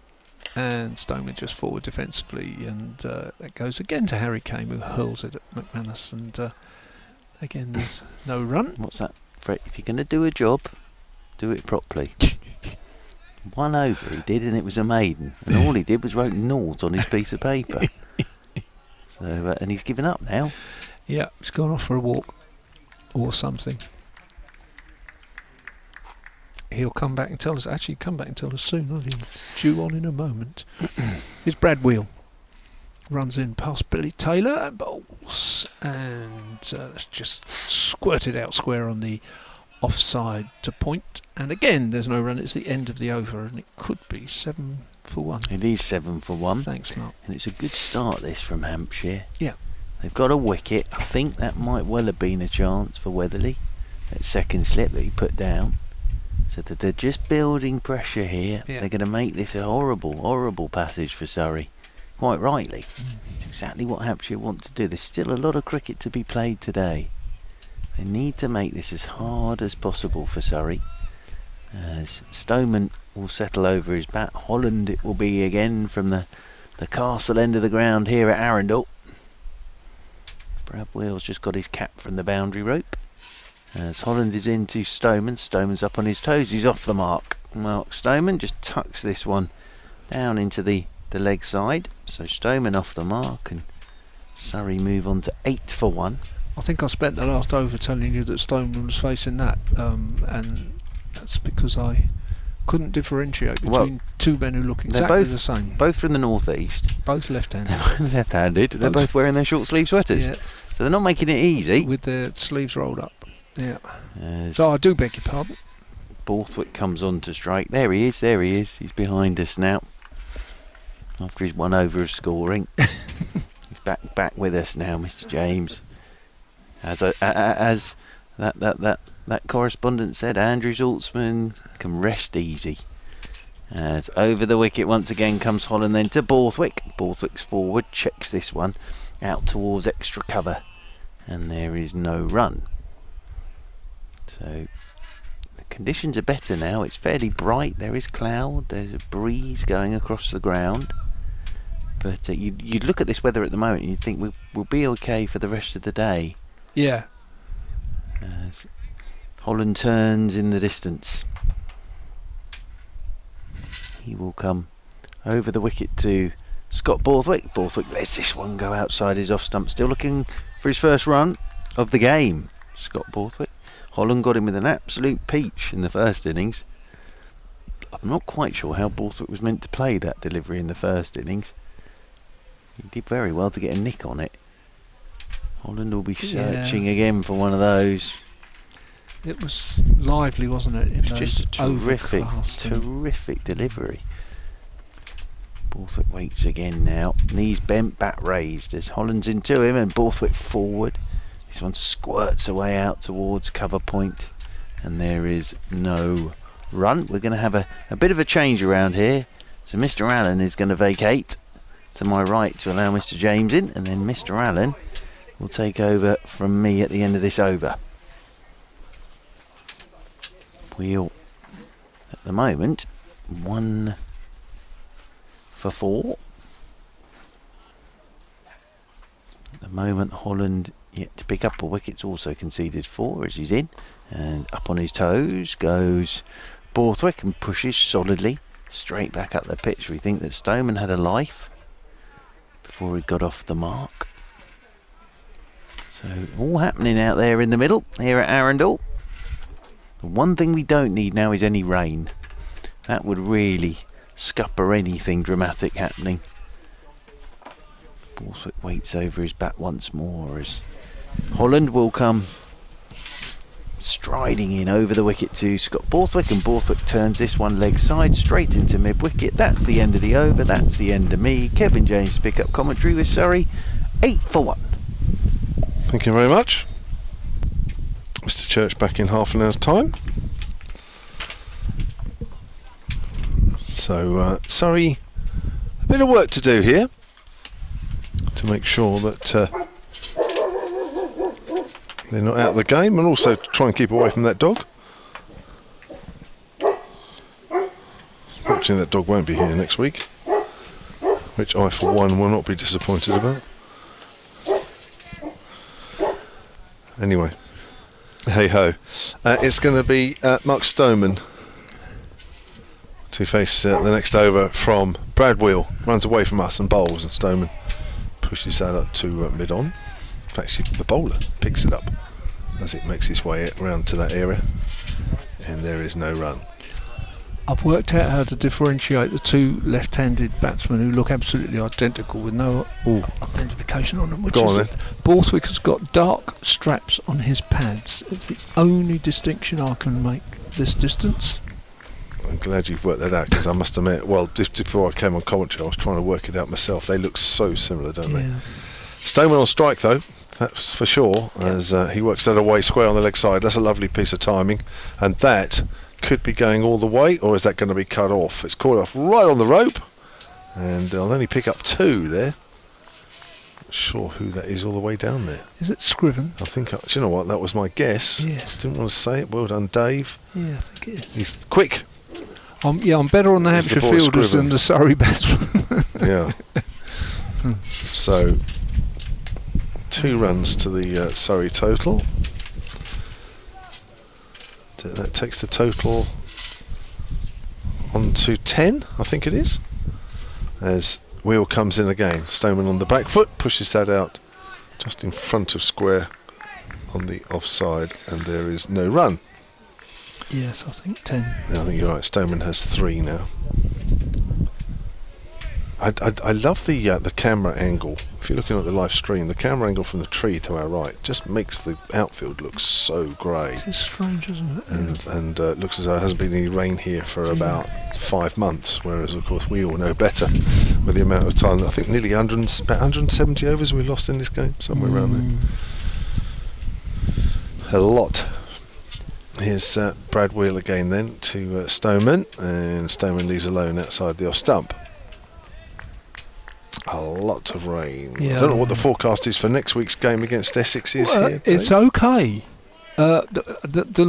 and Stoneman just forward defensively, and that goes again to Harry Kame, who hurls it at McManus, and again there's no run. What's that? If you're going to do a job, do it properly. One over he did, and it was a maiden, and all he did was wrote naught on his piece of paper. So and he's given up now. Yeah, he's gone off for a walk or something. He'll come back and tell us. Actually, come back and tell us soon. Won't he? Due on in a moment. Here's Brad Wheel. Runs in past Billy Taylor and bowls, and that's just squirted out square on the offside to point. And again, there's no run. It's the end of the over, and it could be 7 for 1. It is 7 for 1. Thanks, Mark. And it's a good start, this, from Hampshire. Yeah. They've got a wicket. I think that might well have been a chance for Weatherly. That second slip that he put down. So that they're just building pressure here. Yeah. They're going to make this a horrible, horrible passage for Surrey. Quite rightly. It's exactly what Hampshire want to do. There's still a lot of cricket to be played today. They need to make this as hard as possible for Surrey. As Stoneman will settle over his bat. Holland it will be again from the castle end of the ground here at Arundel. Brad Wheel's just got his cap from the boundary rope. As Holland is into Stoneman. Stoneman's up on his toes. He's off the mark. Mark Stoneman just tucks this one down into the leg side. So Stoneman off the mark, and Surrey move on to 8 for 1. I think I spent the last over telling you that Stoneman was facing that, and that's because I couldn't differentiate between two men who look exactly the same. Both from the northeast. Both left-handed. Left-handed. They're both wearing their short sleeve sweaters. Yeah. So they're not making it easy. With their sleeves rolled up. Yeah. As So I do beg your pardon. Borthwick comes on to strike. There he is. He's behind us now. After his one over of scoring. He's back with us now, Mr. James. As that correspondent said, Andrew Zaltzman can rest easy. As over the wicket once again comes Holland, then to Borthwick. Borthwick's forward, checks this one out towards extra cover, and there is no run. So the conditions are better now. It's fairly bright. There is cloud. There's a breeze going across the ground. But you'd look at this weather at the moment and you'd think we'll be okay for the rest of the day. Yeah. As Holland turns in the distance. He will come over the wicket to Scott Borthwick. Borthwick lets this one go outside his off stump. Still looking for his first run of the game. Scott Borthwick. Holland got him with an absolute peach in the first innings. I'm not quite sure how Borthwick was meant to play that delivery in the first innings. He did very well to get a nick on it. Holland will be searching again for one of those. It was lively, wasn't it? It was just a terrific delivery. Borthwick waits again now. Knees bent, bat raised as Holland's into him and Borthwick forward. This one squirts away out towards cover point and there is no run. We're going to have a bit of a change around here. So Mr. Allen is going to vacate to my right to allow Mr. James in, and then Mr. Allen will take over from me at the end of this over. Wheel at the moment 1 for 4. At the moment Holland yet to pick up a wicket's also conceded 4 as he's in, and up on his toes goes Borthwick and pushes solidly straight back up the pitch. We think that Stoneman had a life before he got off the mark. So all happening out there in the middle here at Arundel. The one thing we don't need now is any rain. That would really scupper anything dramatic happening. Borthwick waits over his bat once more as Holland will come striding in over the wicket to Scott Borthwick, and Borthwick turns this one leg side straight into mid-wicket. That's the end of the over, that's the end of me. Kevin James to pick up commentary with Surrey. 8 for 1. Thank you very much. Mr. Church back in half an hour's time. So Surrey, a bit of work to do here to make sure that they're not out of the game, and also try and keep away from that dog. Fortunately that dog won't be here next week, which I for one will not be disappointed about. Anyway, hey ho. It's going to be Mark Stoneman to face the next over from Brad Wheel. Runs away from us and bowls, and Stoneman pushes that up to mid-on. Actually, the bowler picks it up as it makes its way around to that area, and there is no run. I've worked out how to differentiate the two left-handed batsmen who look absolutely identical with no authentication on them, which is that Borthwick has got dark straps on his pads. It's the only distinction I can make this distance. I'm glad you've worked that out, because I must admit, well, just before I came on commentary I was trying to work it out myself. They look so similar, don't they? Stoneman on strike though, that's for sure, as he works that away square on the leg side. That's a lovely piece of timing, and that could be going all the way, or is that going to be cut off? It's caught off right on the rope, and I'll only pick up 2 there. Not sure who that is all the way down there. Is it Scriven? I think, do you know what, that was my guess. Didn't want to say it. Well done, Dave. Yeah, I think it is. He's quick. I'm better on the Hampshire fielders than the Surrey batsmen. Yeah. So 2 runs to the Surrey total. That takes the total on to 10, I think it is, as Wheel comes in again. Stoneman on the back foot pushes that out just in front of square on the offside, and there is no run. Yes, I think 10. Yeah, I think you're right. Stoneman has 3 now. I love the camera angle. If you're looking at the live stream, the camera angle from the tree to our right just makes the outfield look so grey. It's strange, isn't it? And looks as though there hasn't been any rain here for about 5 months, whereas of course we all know better with the amount of time. I think nearly 170 overs we lost in this game, somewhere around there. A lot. Here's Brad Wheel again then to Stoneman, and Stoneman leaves alone outside the off stump. A lot of rain. I don't know what the forecast is for next week's game against Essex is here. It's okay. The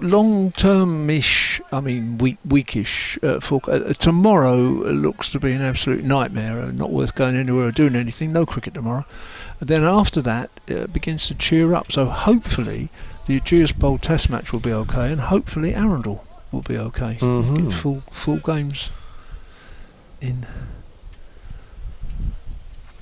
long-term-ish weakish forecast. Tomorrow looks to be an absolute nightmare, not worth going anywhere or doing anything. No cricket tomorrow. And then after that, it begins to cheer up. So hopefully the Ageas Bowl Test match will be okay, and hopefully Arundel will be okay. Get full games in.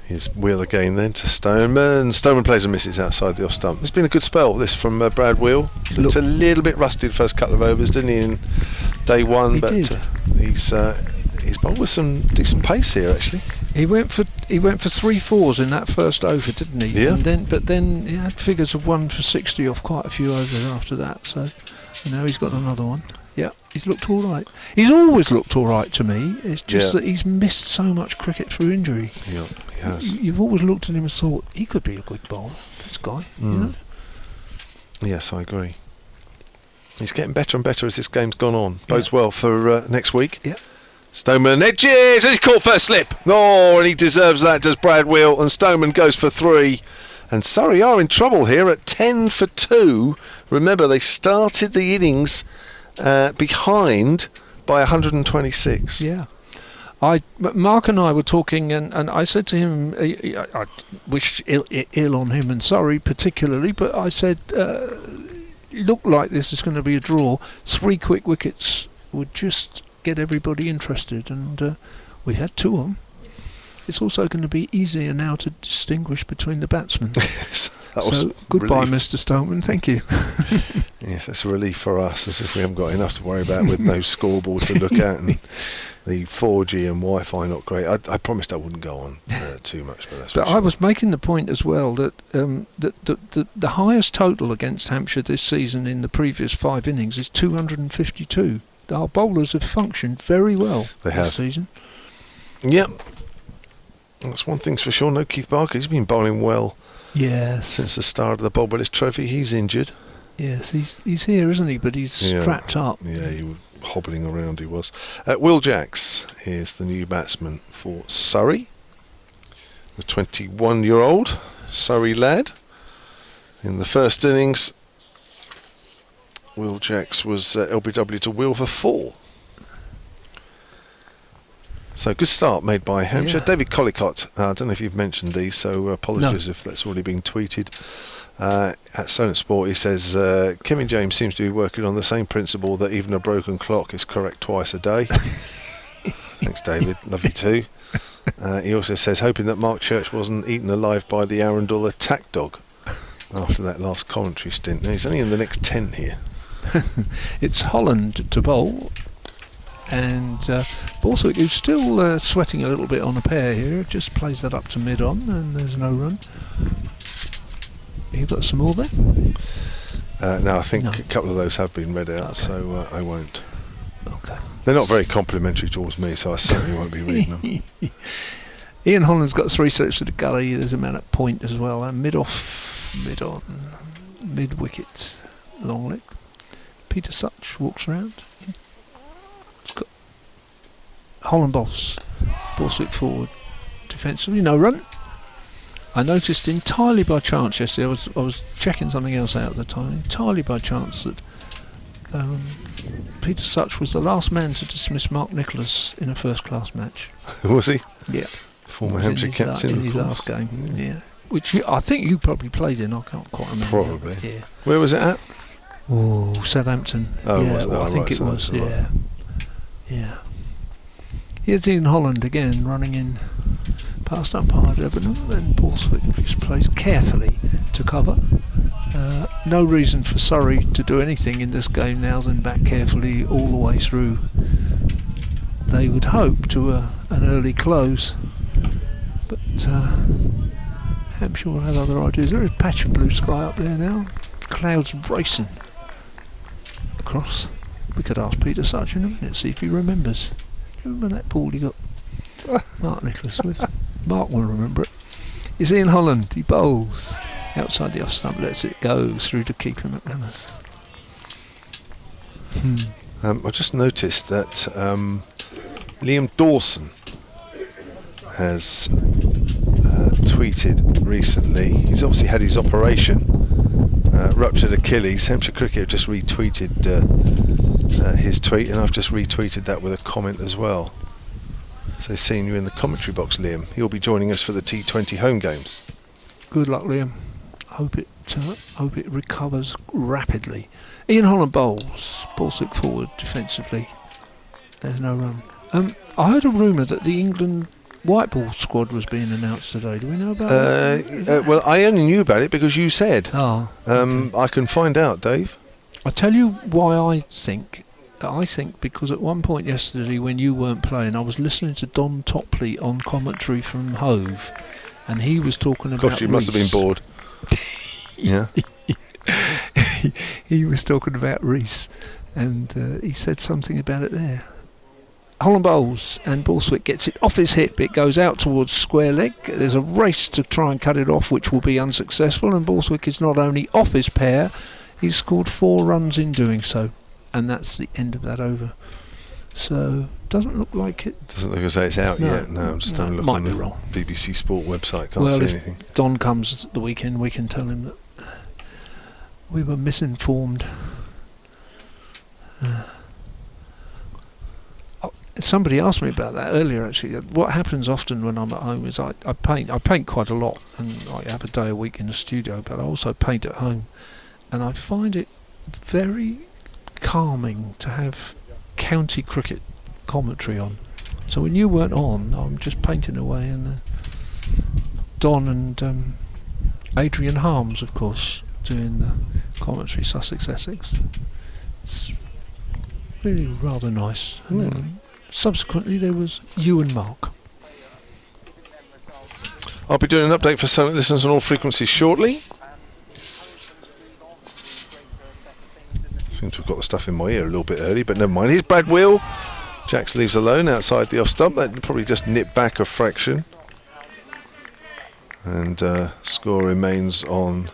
His wheel again then to Stoneman. Stoneman plays and misses outside the off stump. It's been a good spell, this, from Brad Wheel. Looked a little bit rusty the first couple of overs, didn't he, in day one? He's bowled with some decent pace here, actually. He went for 3-4s in that first over, didn't he? Yeah. But then he had figures of 1 for 60 off quite a few overs after that. So now he's got another one. Yeah, he's looked all right. He's always looked all right to me. It's just that he's missed so much cricket through injury. Yeah, he has. You've always looked at him and thought he could be a good bowler. This guy. You know? Yes, I agree. He's getting better and better as this game's gone on. Bodes well for next week. Yeah. Stoneman edges, and he's caught first slip. Oh, and he deserves that, does Brad Wheel. And Stoneman goes for 3. And Surrey are in trouble here at 10 for 2. Remember, they started the innings behind by 126. Yeah. Mark and I were talking, and I said to him, I wish ill on him and Surrey particularly, but I said, look like this is going to be a draw. 3 quick wickets would just get everybody interested, and we had 2 on. It's also going to be easier now to distinguish between the batsmen. Yes, so goodbye, Mr. Stoneman. Thank you. Yes, that's a relief for us, as if we haven't got enough to worry about with no scoreboards to look at, and the 4G and Wi-Fi not great. I promised I wouldn't go on too much, but that's. But I was making the point as well that the highest total against Hampshire this season in the previous 5 innings is 252. Our bowlers have functioned very well this season. Yep. That's one thing's for sure. No Keith Barker. He's been bowling well. Yes. Since the start of the Bob Willis Trophy. He's injured. Yes, he's here, isn't he? But he's strapped up. Yeah, he was hobbling around. He was. Will Jacks is the new batsman for Surrey. The 21-year-old Surrey lad. In the first innings, Will Jacks was LBW to Will for 4. So good start made by Hampshire. Yeah. David Collicott, I don't know if you've mentioned these, so apologies if that's already been tweeted. At Sonnet Sport, he says, Kevin James seems to be working on the same principle that even a broken clock is correct twice a day. Thanks, David. Love you too. He also says, hoping that Mark Church wasn't eaten alive by the Arundel attack dog after that last commentary stint. Now, he's only in the next 10 here. It's Holland to bowl. And Borthwick, who's still sweating a little bit on a pair here, just plays that up to mid-on, and there's no run. You got some more there? No, I think a couple of those have been read out, so I won't. Okay. They're not very complimentary towards me, so I certainly won't be reading them. Ian Holland's got 3 slips to the gully. There's a man at point as well. And mid-off, mid-on, mid-wicket, long leg. Peter Such walks around. Holland bowls. Borthwick forward. Defensively, no run. I noticed entirely by chance yesterday, I was checking something else out at the time, entirely by chance that Peter Such was the last man to dismiss Mark Nicholas in a first-class match. Was he? Yeah. Former Hampshire captain, in his last game. Yeah. Which I think you probably played in, I can't quite remember. Probably. Yeah. Where was it at? Oh, Southampton. Oh, yeah, was it? I think right, it was, right. yeah. Yeah. Here's Ian Holland again, running in past umpire Debenham, and Borthwick just plays carefully to cover. No reason for Surrey to do anything in this game now than back carefully all the way through. They would hope to an early close, but Hampshire will have other ideas. There is a patch of blue sky up there now, clouds racing across. We could ask Peter Such in a minute, see if he remembers. Do you remember that ball he got Mark Nicholas with? Mark will remember it. It's Ian Holland, he bowls outside the off stump, lets it go through to keeper McManus. I just noticed that Liam Dawson has tweeted recently. He's obviously had his operation, ruptured Achilles. Hampshire Cricket have just retweeted his tweet, and I've just retweeted that with a comment as well. So seeing you in the commentary box, Liam. He'll be joining us for the T20 home games. Good luck, Liam. Hope it recovers rapidly. Ian Holland bowls. Borthwick forward defensively. There's no run. I heard a rumour that the England white ball squad was being announced today. Do we know about that? Well, I only knew about it because you said. Oh. Okay. I can find out, Dave. I'll tell you why I think because at one point yesterday when you weren't playing, I was listening to Don Topley on commentary from Hove, and he was talking about Gosh, you must have been bored. Yeah. He was talking about Reese, and he said something about it there. Holland bowls, and Borthwick gets it off his hip. It goes out towards square leg. There's a race to try and cut it off, which will be unsuccessful, and Borthwick is not only off his pair, he's scored 4 runs in doing so, and that's the end of that over. So, doesn't look like it. Doesn't look as though it's out yet. No, I'm just having a look on the wrong. BBC Sport website. Can't see anything. If Don comes at the weekend, we can tell him that we were misinformed. Somebody asked me about that earlier, actually. What happens often when I'm at home is I paint quite a lot, and I have a day a week in the studio, but I also paint at home, and I find it very calming to have county cricket commentary on. So when you weren't on, I'm just painting away, and Don and Adrian Harms, of course, doing the commentary, Sussex-Essex. It's really rather nice. And then subsequently there was you and Mark. I'll be doing an update for silent listeners on all frequencies shortly. Seem to have got the stuff in my ear a little bit early, but never mind. Here's Brad Wheel. Jax leaves alone outside the off stump. That probably just nipped back a fraction. And score remains on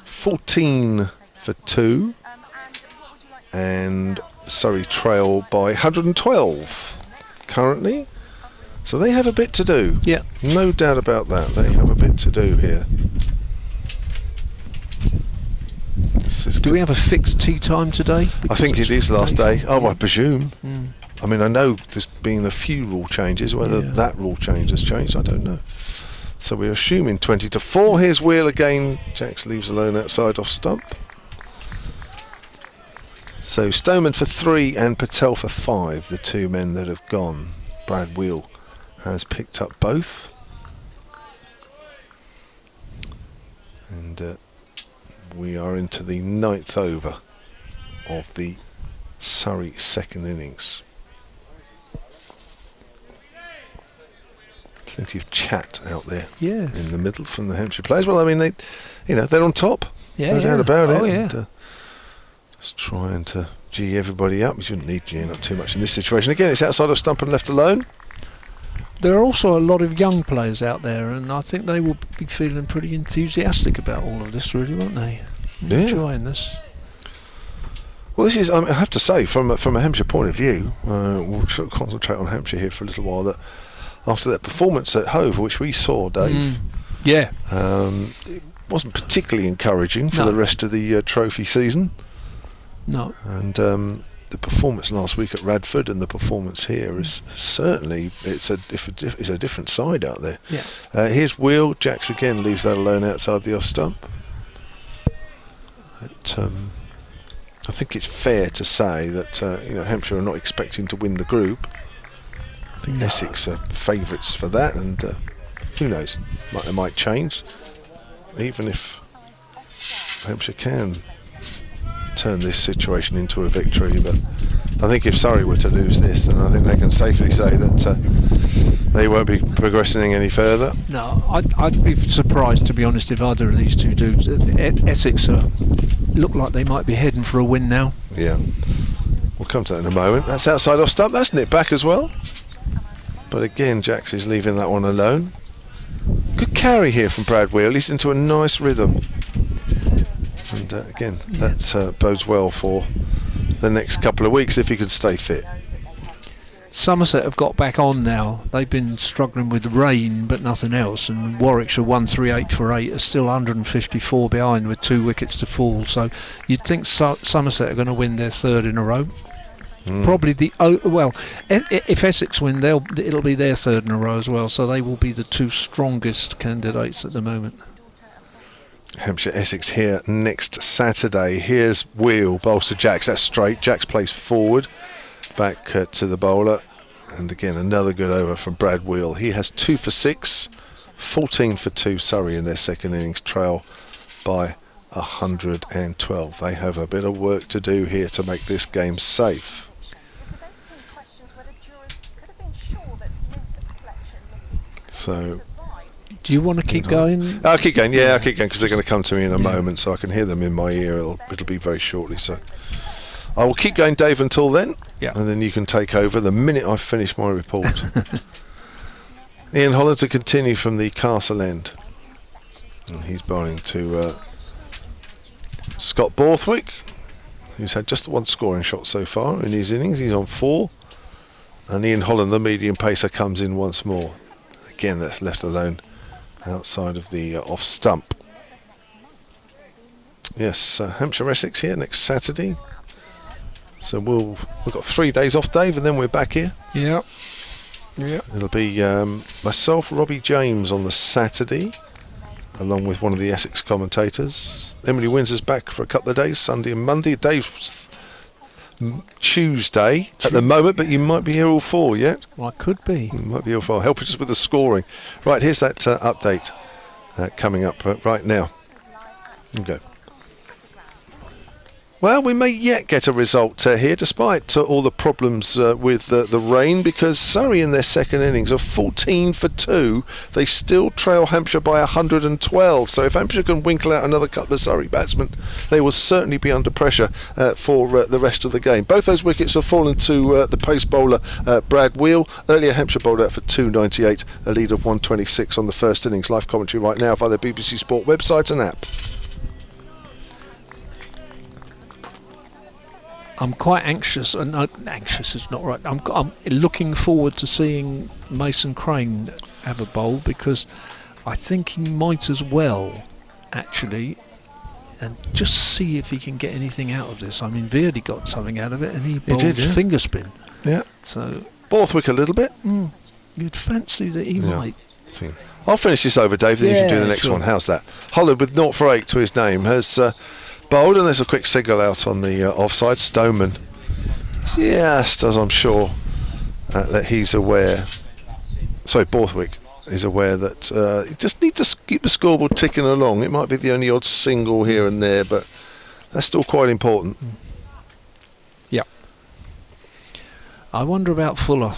14 for 2. And Surrey trail by 112 currently. So they have a bit to do. Yeah. No doubt about that. They have a bit to do here. Do we have a fixed tea time today? I think it is last day. Oh, I presume. I mean, I know there's been a few rule changes. Whether that rule change has changed, I don't know. So we're assuming 20 to 4. Here's Wheel again. Jax leaves alone outside off stump. So Stoneman for 3 and Patel for 5, the two men that have gone. Brad Wheel has picked up both. And we are into the 9th over of the Surrey second innings. Plenty of chat out there in the middle from the Hampshire players. Well, I mean, they're on top. No doubt about it. Yeah. And, just trying to G everybody up. We shouldn't need G'ing up too much in this situation. Again, it's outside of stump and left alone. There are also a lot of young players out there, and I think they will be feeling pretty enthusiastic about all of this, really, won't they? Enjoying this. Well, this is, I have to say, from a Hampshire point of view, we'll sort of concentrate on Hampshire here for a little while, that after that performance at Hove, which we saw, Dave, it wasn't particularly encouraging for the rest of the trophy season. No. And the performance last week at Radford and the performance here is certainly it's a different side out there. Yeah. Here's Wheel. Jax again leaves that alone outside the off stump. I think it's fair to say that Hampshire are not expecting to win the group. I think Essex are favourites for that, and who knows, it might change. Even if Hampshire can turn this situation into a victory, but I think if Surrey were to lose this, then I think they can safely say that they won't be progressing any further. No, I'd be surprised, to be honest, if either of these two do. Essex look like they might be heading for a win now. Yeah, we'll come to that in a moment. That's outside off stump. That's nipped back as well, but again Jax is leaving that one alone. Good carry here from Brad Wheel. He's into a nice rhythm. And again, that bodes well for the next couple of weeks if he could stay fit. Somerset have got back on now. They've been struggling with rain but nothing else, and Warwickshire 138 for 8 are still 154 behind with 2 wickets to fall, so you'd think Somerset are going to win their 3rd in a row. Probably if Essex win, it'll be their 3rd in a row as well, so they will be the 2 strongest candidates at the moment. Hampshire Essex here next Saturday. Here's Wheel, bowls to Jacks. That's straight. Jacks plays forward, back to the bowler, and again another good over from Brad Wheel. He has 2 for 6, 14 for 2. Surrey in their second innings trail by 112. They have a bit of work to do here to make this game safe. So, do you want to keep going? I'll keep going. Yeah, I'll keep going because they're going to come to me in a moment, so I can hear them in my ear. It'll be very shortly. So, I will keep going, Dave, until then. Yeah. And then you can take over the minute I finish my report. Ian Holland to continue from the Castle End, and he's bowling to Scott Borthwick, who's had just 1 scoring shot so far in his innings. He's on 4, and Ian Holland, the medium pacer, comes in once more. Again, that's left alone outside of the off stump. Yes, Hampshire Essex here next Saturday. So we've got 3 days off, Dave, and then we're back here. Yeah. Yeah. It'll be myself, Robbie James on the Saturday, along with one of the Essex commentators. Emily Windsor's back for a couple of days, Sunday and Monday. Dave's Tuesday at the moment, but you might be here all 4 yet. Well, I could be. You might be here all 4. Help us with the scoring. Right, here's that update coming up right now. Okay. Well, we may yet get a result here, despite all the problems with the rain, because Surrey in their second innings are 14 for 2. They still trail Hampshire by 112. So if Hampshire can winkle out another couple of Surrey batsmen, they will certainly be under pressure for the rest of the game. Both those wickets have fallen to the pace bowler Brad Wheel. Earlier, Hampshire bowled out for 298, a lead of 126 on the first innings. Live commentary right now via the BBC Sport website and app. I'm quite anxious, and anxious is not right. I'm looking forward to seeing Mason Crane have a bowl, because I think he might as well, actually, and just see if he can get anything out of this. I mean, Verdi got something out of it, and he bowled finger spin. Yeah. So Borthwick a little bit. You'd fancy that he might. I'll finish this over, Dave, then you can do the next one. How's that? Holland with 0 for 8 to his name has bowled, and there's a quick signal out on the offside. Stoneman, just as I'm sure that he's aware, sorry, Borthwick is aware that you just need to keep the scoreboard ticking along. It might be the only odd single here and there, but that's still quite important. Yeah. I wonder about Fuller.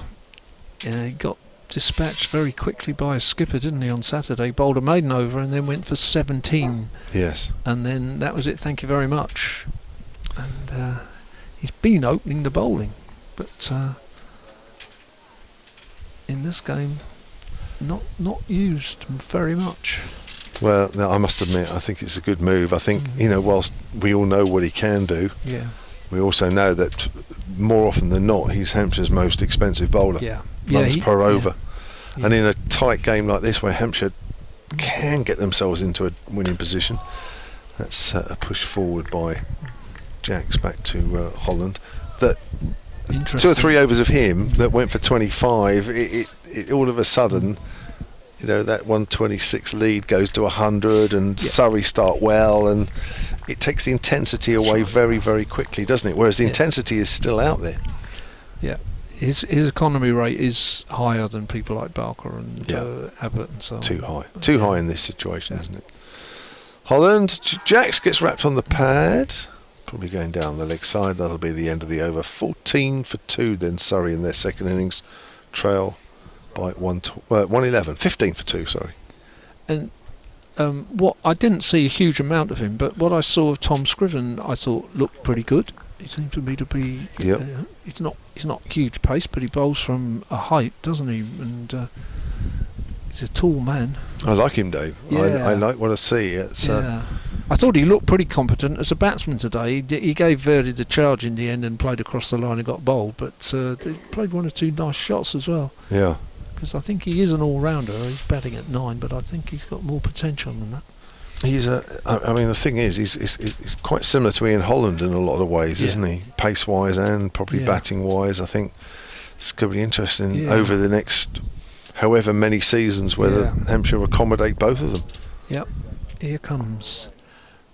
He got dispatched very quickly by a skipper, didn't he, on Saturday? Bowled a maiden over and then went for 17. Yes. And then that was it, thank you very much. And he's been opening the bowling, but in this game not used very much. Well, no, I must admit, I think it's a good move. I think, whilst we all know what he can do, we also know that more often than not he's Hampshire's most expensive bowler. Runs per over. And in a tight game like this, where Hampshire can get themselves into a winning position, that's a push forward by Jacks back to Holland. That 2 or 3 overs of him that went for 25, it all of a sudden, that 126 lead goes to 100, and Surrey start well, and it takes the intensity away very, very quickly, doesn't it? Whereas the intensity is still out there. Yeah. His economy rate is higher than people like Barker and Abbott and so on. Too high in this situation, isn't it? Holland, Jacks gets wrapped on the pad, probably going down the leg side. That'll be the end of the over. 14 for 2 then Surrey in their second innings, trail by 111. 15 for 2, sorry. And what I didn't see a huge amount of him, but what I saw of Tom Scriven I thought looked pretty good. He seemed to me to be he's not huge pace, but he bowls from a height, doesn't he? And he's a tall man. I like him, Dave. I like what I see. It's I I thought he looked pretty competent as a batsman today. He gave Verdi the charge in the end and played across the line and got bowled, but he played one or two nice shots as well. Yeah. Because I think he is an all-rounder. He's batting at 9, but I think he's got more potential than that. He's I mean, the thing is, he's quite similar to Ian Holland in a lot of ways, isn't he? Pace-wise and probably batting-wise. I think it's going to be interesting over the next however many seasons whether Hampshire accommodate both of them. Yep. Here comes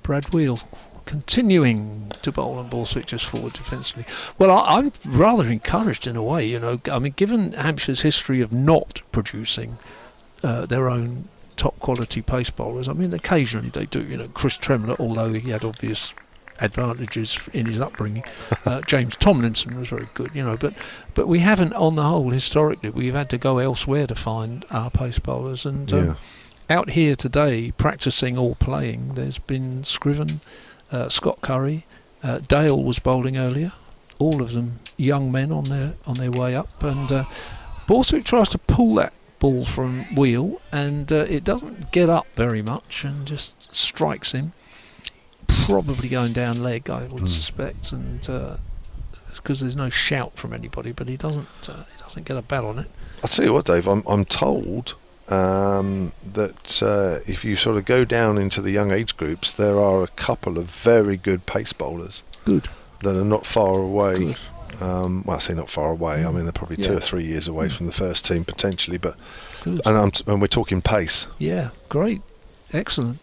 Brad Wheel, continuing to bowl and ball switches forward defensively. Well, I'm rather encouraged in a way, you know. I mean, given Hampshire's history of not producing their own top quality pace bowlers, I mean, occasionally they do, you know. Chris Tremlett, although he had obvious advantages in his upbringing, James Tomlinson was very good, you know, but we haven't, on the whole, historically, we've had to go elsewhere to find our pace bowlers, and out here today, practising or playing, there's been Scriven, Scott Curry, Dale was bowling earlier, all of them young men on their way up, and Borthwick tries to pull that ball from Wheel, and it doesn't get up very much and just strikes him, probably going down leg, I would suspect, and because there's no shout from anybody, but he doesn't get a bat on it. I'll tell you what, Dave, I'm told that if you sort of go down into the young age groups, there are a couple of very good pace bowlers that are not far away. Well, I say not far away, I mean they're probably 2 or 3 years away from the first team potentially, but and we're talking pace. Yeah, great, excellent.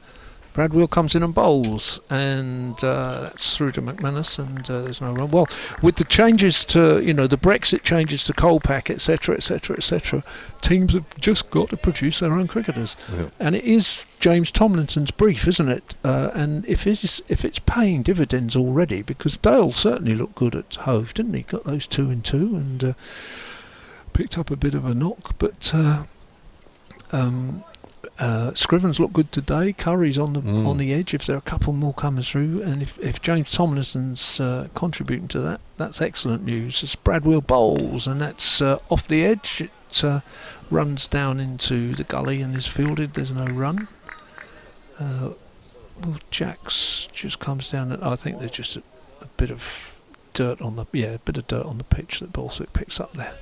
Brad Wheel comes in and bowls, and that's through to McManus, and there's no run. Well, with the changes to, you know, the Brexit changes to Colpack, etc., etc., etc., teams have just got to produce their own cricketers, and it is James Tomlinson's brief, isn't it? And if it's paying dividends already, because Dale certainly looked good at Hove, didn't he? Got those 2 and 2 and picked up a bit of a knock, but. Scriven's looked good today. Curry's on the edge. If there are a couple more coming through, and if James Tomlinson's contributing to that, that's excellent news. It's Brad Wheel bowls, and that's off the edge. It runs down into the gully and is fielded. There's no run. Well, Jacks just comes down, and I think there's just a bit of dirt on the pitch that Borthwick picks up there.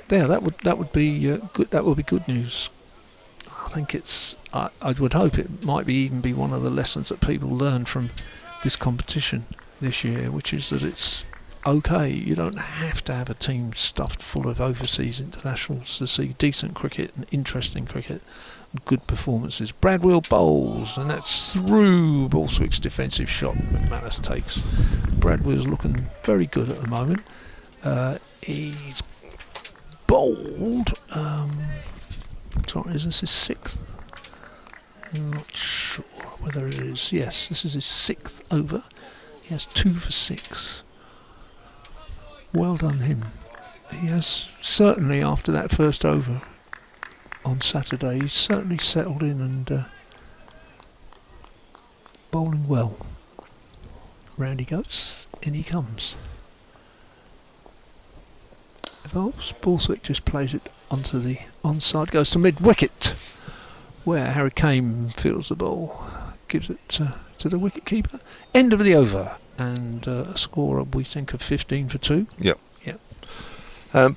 That would be good. That would be good news. I think it's. I would hope it might even be one of the lessons that people learn from this competition this year, which is that it's okay. You don't have to have a team stuffed full of overseas internationals to see decent cricket and interesting cricket and good performances. Brad Wheel bowls, and that's through Borthwick's defensive shot. McManus takes. Brad Wheel's looking very good at the moment. He's bowled. Sorry, is this his 6th? I'm not sure whether it is. Yes, this is his 6th over. He has 2 for 6. Well done him. He has certainly, after that first over on Saturday, he's certainly settled in and bowling well. Round he goes. In he comes. Borthwick just plays it onto the onside, goes to mid-wicket, where Harry Kane fields the ball, gives it to the wicket-keeper. End of the over, and a score, we think, of 15 for 2. Yep.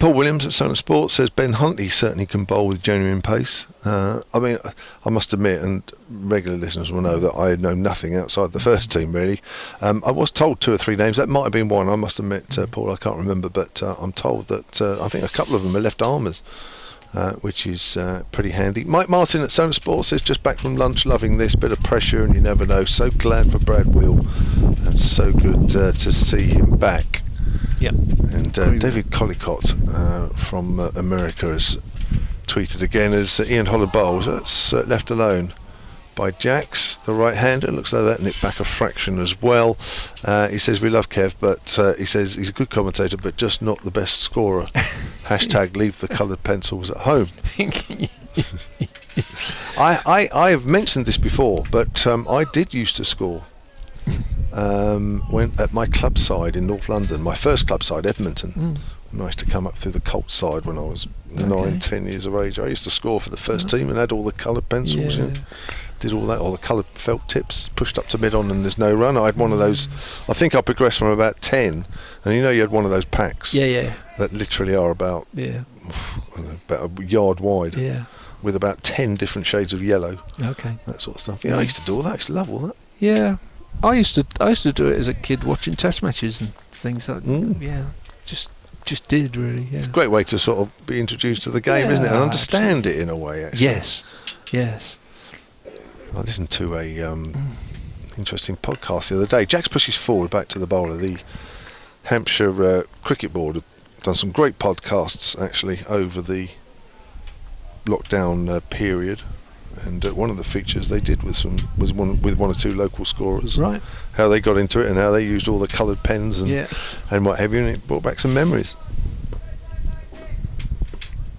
Paul Williams at Sun Sport says Ben Huntley certainly can bowl with genuine pace. I mean, I must admit, and regular listeners will know that I know nothing outside the first team really. I was told 2 or 3 names. That might have been one. I must admit, Paul, I can't remember, but I'm told that I think a couple of them are left armers, which is pretty handy. Mike Martin at Sun Sport says just back from lunch, loving this bit of pressure, and you never know. So glad for Brad Wheel, and so good to see him back. Yep. And David Collicott from America has tweeted again as Ian Holland bowls. That's left alone by Jacks, the right-hander. Looks like that nicked back a fraction as well. He says we love Kev, but he says he's a good commentator, but just not the best scorer. Hashtag leave the coloured pencils at home. I have mentioned this before, but I did used to score. When at my club side in North London, my first club side, Edmonton, Nice to come up through the Colt side when I was 9-10 years of age. I used to score for the first team and had all the coloured pencils. Yeah. You know, did all that, all the coloured felt tips, pushed up to mid-on and there's no run. I had one of those. I think I progressed from about 10, and you had one of those packs that literally are about a yard wide, with about 10 different shades of yellow. Okay. That sort of stuff. Yeah, I used to do all that. I used to love all that. Yeah, I used to do it as a kid, watching test matches and things like just did really. Yeah. It's a great way to sort of be introduced to the game, isn't it? And understand it in a way, actually. Yes. I listened to a interesting podcast the other day. Jack's Pushes Forward, back to the bowler. The Hampshire Cricket Board have done some great podcasts, actually, over the lockdown period. And one of the features they did was one or two local scorers, right? How they got into it and how they used all the coloured pens and what have you, and it brought back some memories.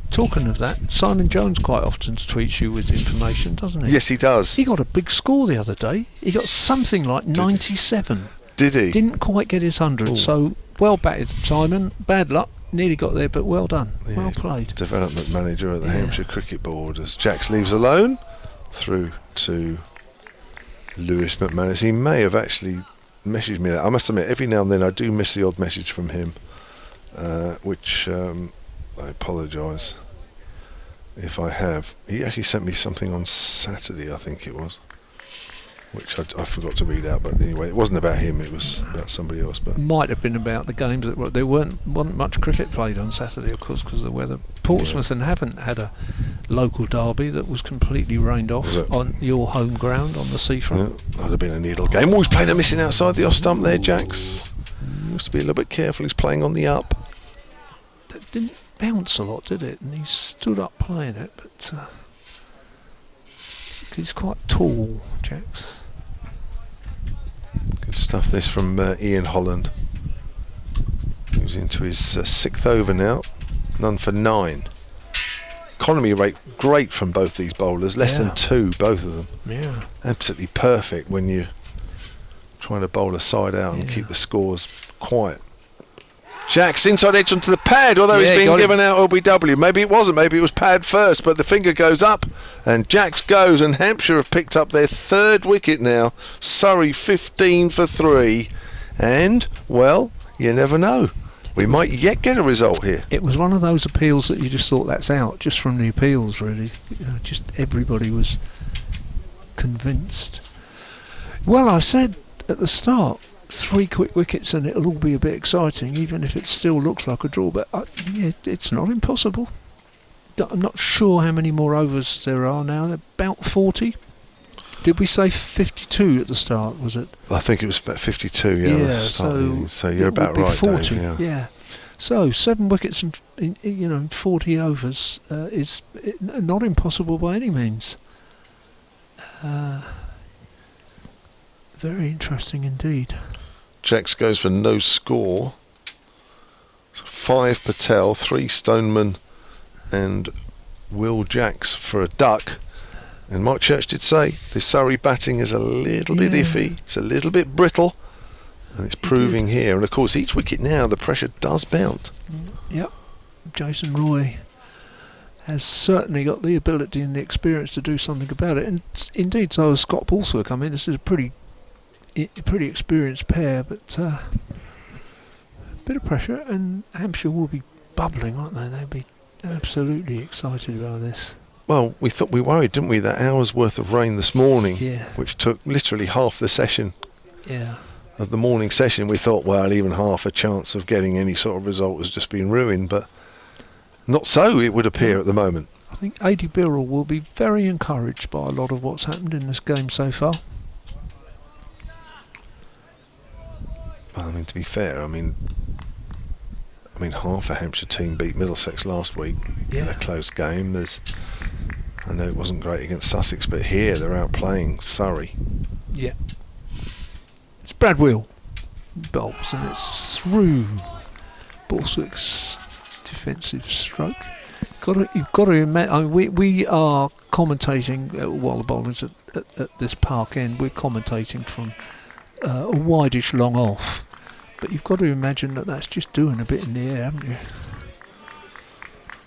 Talking of that, Simon Jones quite often tweets you with information, doesn't he? Yes, he does. He got a big score the other day. He got something like 97. Did he? Didn't quite get his 100. Ooh. So well batted, Simon. Bad luck. Nearly got there, but well done. Yeah, well played. Development manager at the Hampshire Cricket Board. As Jax leaves alone, through to Lewis McManus. He may have actually messaged me that. I must admit, every now and then I do miss the odd message from him, which I apologise if I have. He actually sent me something on Saturday, I think it was, which I forgot to read out, but anyway, it wasn't about him, it was about somebody else. But might have been about the games that there wasn't much cricket played on Saturday, of course, because of the weather. Portsmouth and haven't had a local derby that was completely rained off on your home ground on the seafront. Yeah, that'd have been a needle game. Always playing a missing outside the off stump there, Jax. Must be a little bit careful, he's playing on the up. That didn't bounce a lot, did it? And he stood up playing it, but he's quite tall, Jax. Good stuff this from Ian Holland, who's into his 6th over now, none for 9. Economy rate great from both these bowlers, less than 2 both of them. Yeah, absolutely perfect when you're trying to bowl a side out and keep the scores quiet. Jack's inside edge onto the pad, although he's being given out OBW. Maybe it wasn't, maybe it was pad first, but the finger goes up and Jack's goes, and Hampshire have picked up their 3rd wicket now. Surrey 15 for 3, and, well, you never know. We might yet get a result here. It was one of those appeals that you just thought that's out, just from the appeals, really. Just everybody was convinced. Well, I said at the start, 3 quick wickets and it'll all be a bit exciting, even if it still looks like a draw, but it's not impossible. I'm not sure how many more overs there are now. They're about 40. Did we say 52 at the start, was it? I think it was about 52, yeah. So you're about right, 40, Dave, yeah. So 7 wickets in 40 overs is not impossible by any means. Very interesting indeed. Jax goes for no score. 5 Patel, 3 Stoneman and Will Jax for a duck. And Mike Church did say the Surrey batting is a little bit iffy, it's a little bit brittle, and it's proving here. And of course each wicket now the pressure does mount. Yep. Jason Roy has certainly got the ability and the experience to do something about it, and indeed so has Scott Paulsworth come in. This is a pretty experienced pair, but a bit of pressure, and Hampshire will be bubbling, won't they? They'll be absolutely excited about this. Well, we worried, didn't we, that hour's worth of rain this morning, Yeah. which took literally half the session Yeah. of the morning session. We thought, well, even half a chance of getting any sort of result has just been ruined, but not so, it would appear at the moment. I think Adi Birrell will be very encouraged by a lot of what's happened in this game so far. I mean, to be fair, I mean, half a Hampshire team beat Middlesex last week in a close game. I know it wasn't great against Sussex, but here they're outplaying Surrey. Yeah. It's Brad Wheel bowls, and it's through Borthwick's defensive stroke. You've got to imagine. We are commentating while the bowlers at this park end. We're commentating from a wideish long off, But you've got to imagine that that's just doing a bit in the air, haven't you?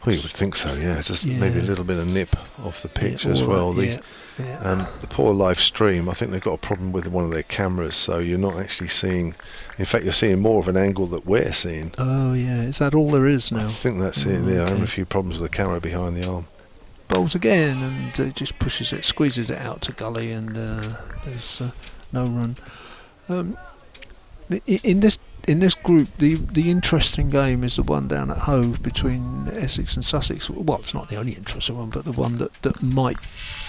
Well, you would think so, yeah. Just maybe a little bit of nip off the pitch as well. The poor live stream, I think they've got a problem with one of their cameras, so you're not actually seeing. In fact, you're seeing more of an angle that we're seeing. Oh yeah, is that all there is now? I think that's it. Yeah, I'm having a few problems with the camera behind the arm. Bowls again, and just pushes it, squeezes it out to gully, and there's no run. In this group, the interesting game is the one down at Hove between Essex and Sussex. Well, it's not the only interesting one, but the one that might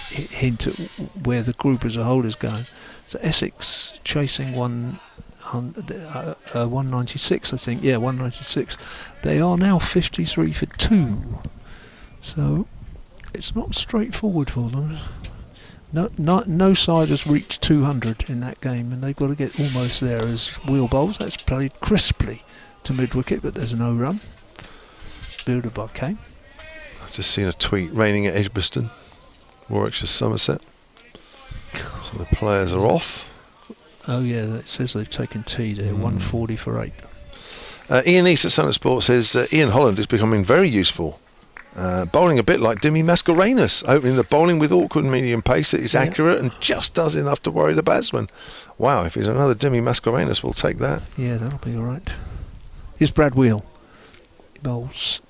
hint at where the group as a whole is going. So Essex chasing 196, I think. Yeah, 196. They are now 53 for 2. So it's not straightforward for them. No side has reached 200 in that game, and they've got to get almost there as Wheel Bowls. That's played crisply to mid-wicket, but there's no run. Builder by Kane. I've just seen a tweet, raining at Edgbaston, Warwickshire, Somerset. So the players are off. Oh yeah, it says they've taken tea there, 140 for 8. Ian East at Sunday Sport says Ian Holland is becoming very useful. Bowling a bit like Dimmy Mascarenhas, opening the bowling with awkward medium pace that is accurate and just does enough to worry the batsman. Wow, if he's another Dimmy Mascarenhas, we'll take that. Yeah, that'll be all right. Here's Brad Wheel. He bowls.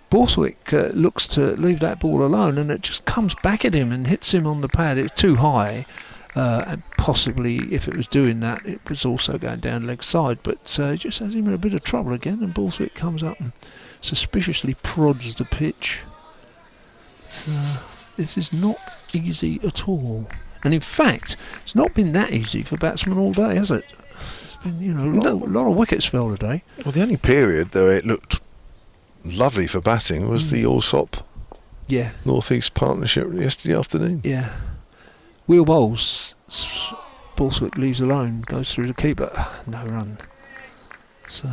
Borthwick looks to leave that ball alone, and it just comes back at him and hits him on the pad. It's too high, and possibly if it was doing that, it was also going down leg side, but it just has him in a bit of trouble again, and Borthwick comes up and suspiciously prods the pitch. So this is not easy at all, and in fact it's not been that easy for batsmen all day, has it? It's been a lot of wickets fell today. Well, the only period though it looked lovely for batting was the Allsop North East partnership yesterday afternoon. Yeah, Wheel Bowls, Borthwick leaves alone, goes through the keeper, no run. So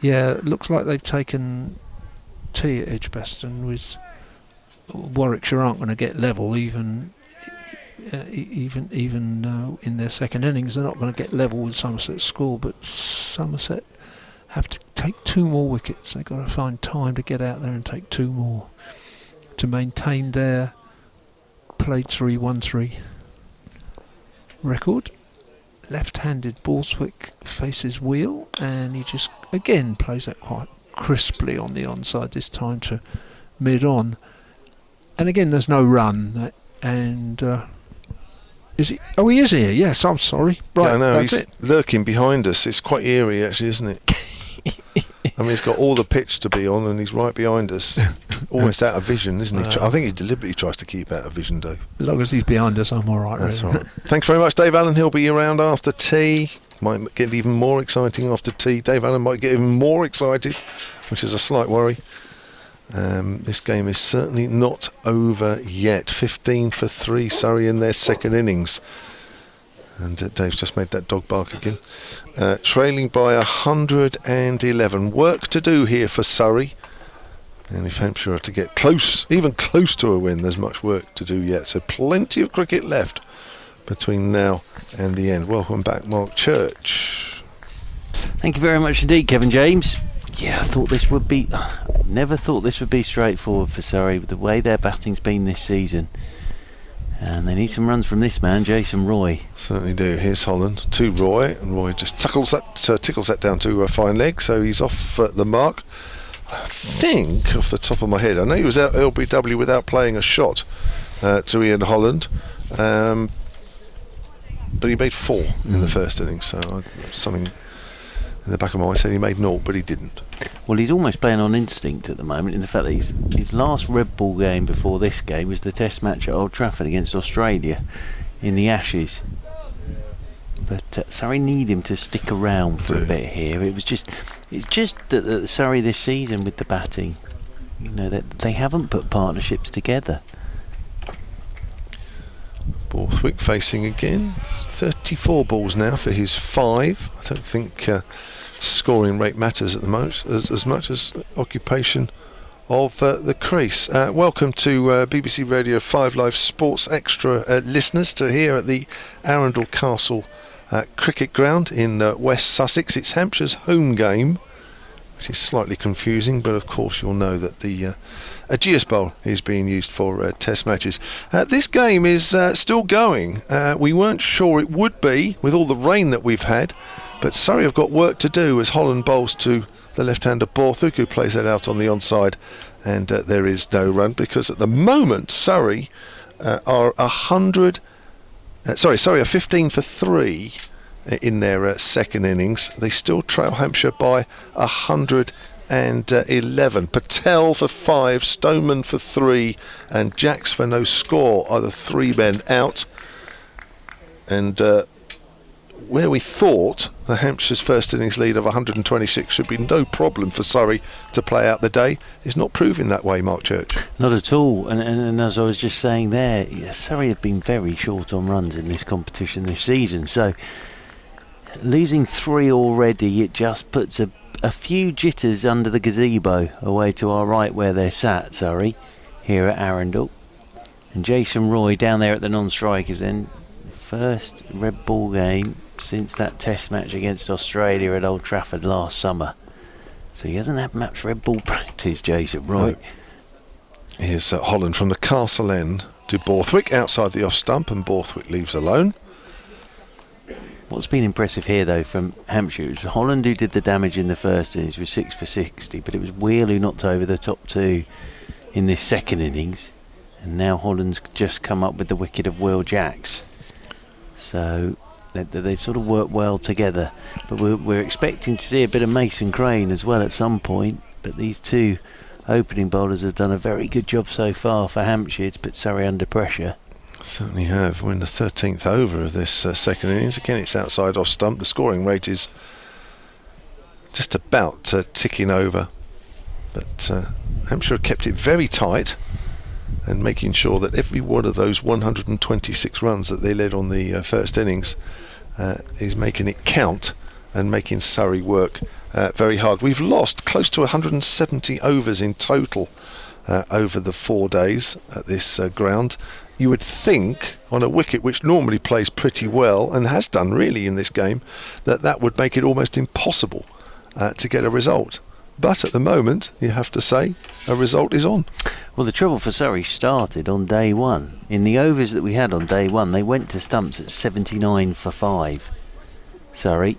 it looks like they've taken tea at Edgbaston, with Warwickshire aren't going to get level even in their second innings. They're not going to get level with Somerset's score, but Somerset have to take 2 more wickets. They've got to find time to get out there and take 2 more to maintain their played 3-1-3 record. Left-handed Borthwick faces Wheel, and he just again plays that quite crisply on the onside, this time to mid-on. And again, there's no run. And is he? Oh, he is here. Yes, I'm sorry. Right, yeah, I know, that's he's it. Lurking behind us. It's quite eerie, actually, isn't it? I mean, he's got all the pitch to be on, and he's right behind us, almost out of vision, isn't he? I think he deliberately tries to keep out of vision, Dave. As long as he's behind us, I'm all right. That's really. right. Thanks very much, Dave Allen. He'll be around after tea. Might get even more exciting after tea. Dave Allen might get even more excited, which is a slight worry. This game is certainly not over yet. 15 for 3, Surrey in their second innings. And Dave's just made that dog bark again. Trailing by 111. Work to do here for Surrey. And if Hampshire are to get close, even close to a win, there's much work to do yet. So plenty of cricket left between now and the end. Welcome back, Mark Church. Thank you very much indeed, Kevin James. Yeah, never thought this would be straightforward for Surrey with the way their batting's been this season. And they need some runs from this man, Jason Roy. Certainly do. Here's Holland to Roy, and Roy just tickles that down to a fine leg, so he's off the mark. I think, off the top of my head, I know he was out LBW without playing a shot to Ian Holland, but he made 4 in the first innings, so something in the back of my mind said he made 0, but he didn't. Well, he's almost playing on instinct at the moment, in the fact that his last red ball game before this game was the test match at Old Trafford against Australia in the Ashes. But Surrey need him to stick around for a bit here. It's just that Surrey this season with the batting, that they haven't put partnerships together. Borthwick facing again. 34 balls now for his 5. I don't think scoring rate matters at the moment as much as occupation of the crease. Welcome to BBC Radio 5 Live Sports Extra listeners to here at the Arundel Castle cricket ground in West Sussex. It's Hampshire's home game, which is slightly confusing, but of course you'll know that the Ageas Bowl is being used for test matches. This game is still going. We weren't sure it would be with all the rain that we've had, but Surrey have got work to do as Holland bowls to the left-hander Borthwick, who plays that out on the onside, and there is no run because at the moment Surrey are 15 for 3 in their second innings. They still trail Hampshire by 111. Patel for 5, Stoneman for 3, and Jacks for no score are the 3 men out. And where we thought the Hampshire's first innings lead of 126 should be no problem for Surrey to play out the day, is not proving that way, Mark Church. Not at all, and as I was just saying there, Surrey have been very short on runs in this competition this season, so losing 3 already, it just puts a few jitters under the gazebo away to our right where they're sat, Surrey, here at Arundel. And Jason Roy down there at the non-strikers end, first red ball game since that test match against Australia at Old Trafford last summer. So he hasn't had much red ball practice, Jason Roy. No. Here's Holland from the castle end to Borthwick outside the off stump, and Borthwick leaves alone. What's been impressive here though from Hampshire, it was Holland who did the damage in the first innings with 6 for 60, but it was Wheel who knocked over the top 2 in this second innings, and now Holland's just come up with the wicket of Will Jacks. So they've sort of worked well together, but we're expecting to see a bit of Mason Crane as well at some point, but these 2 opening bowlers have done a very good job so far for Hampshire to put Surrey under pressure. Certainly have. We're in the 13th over of this second innings. Again, it's outside off stump. The scoring rate is just about ticking over, but Hampshire have kept it very tight and making sure that every one of those 126 runs that they led on the first innings is making it count and making Surrey work very hard. We've lost close to 170 overs in total over the 4 days at this ground. You would think on a wicket which normally plays pretty well and has done really in this game, that would make it almost impossible to get a result. But at the moment, you have to say, a result is on. Well, the trouble for Surrey started on day 1. In the overs that we had on day 1, they went to stumps at 79 for 5, Surrey,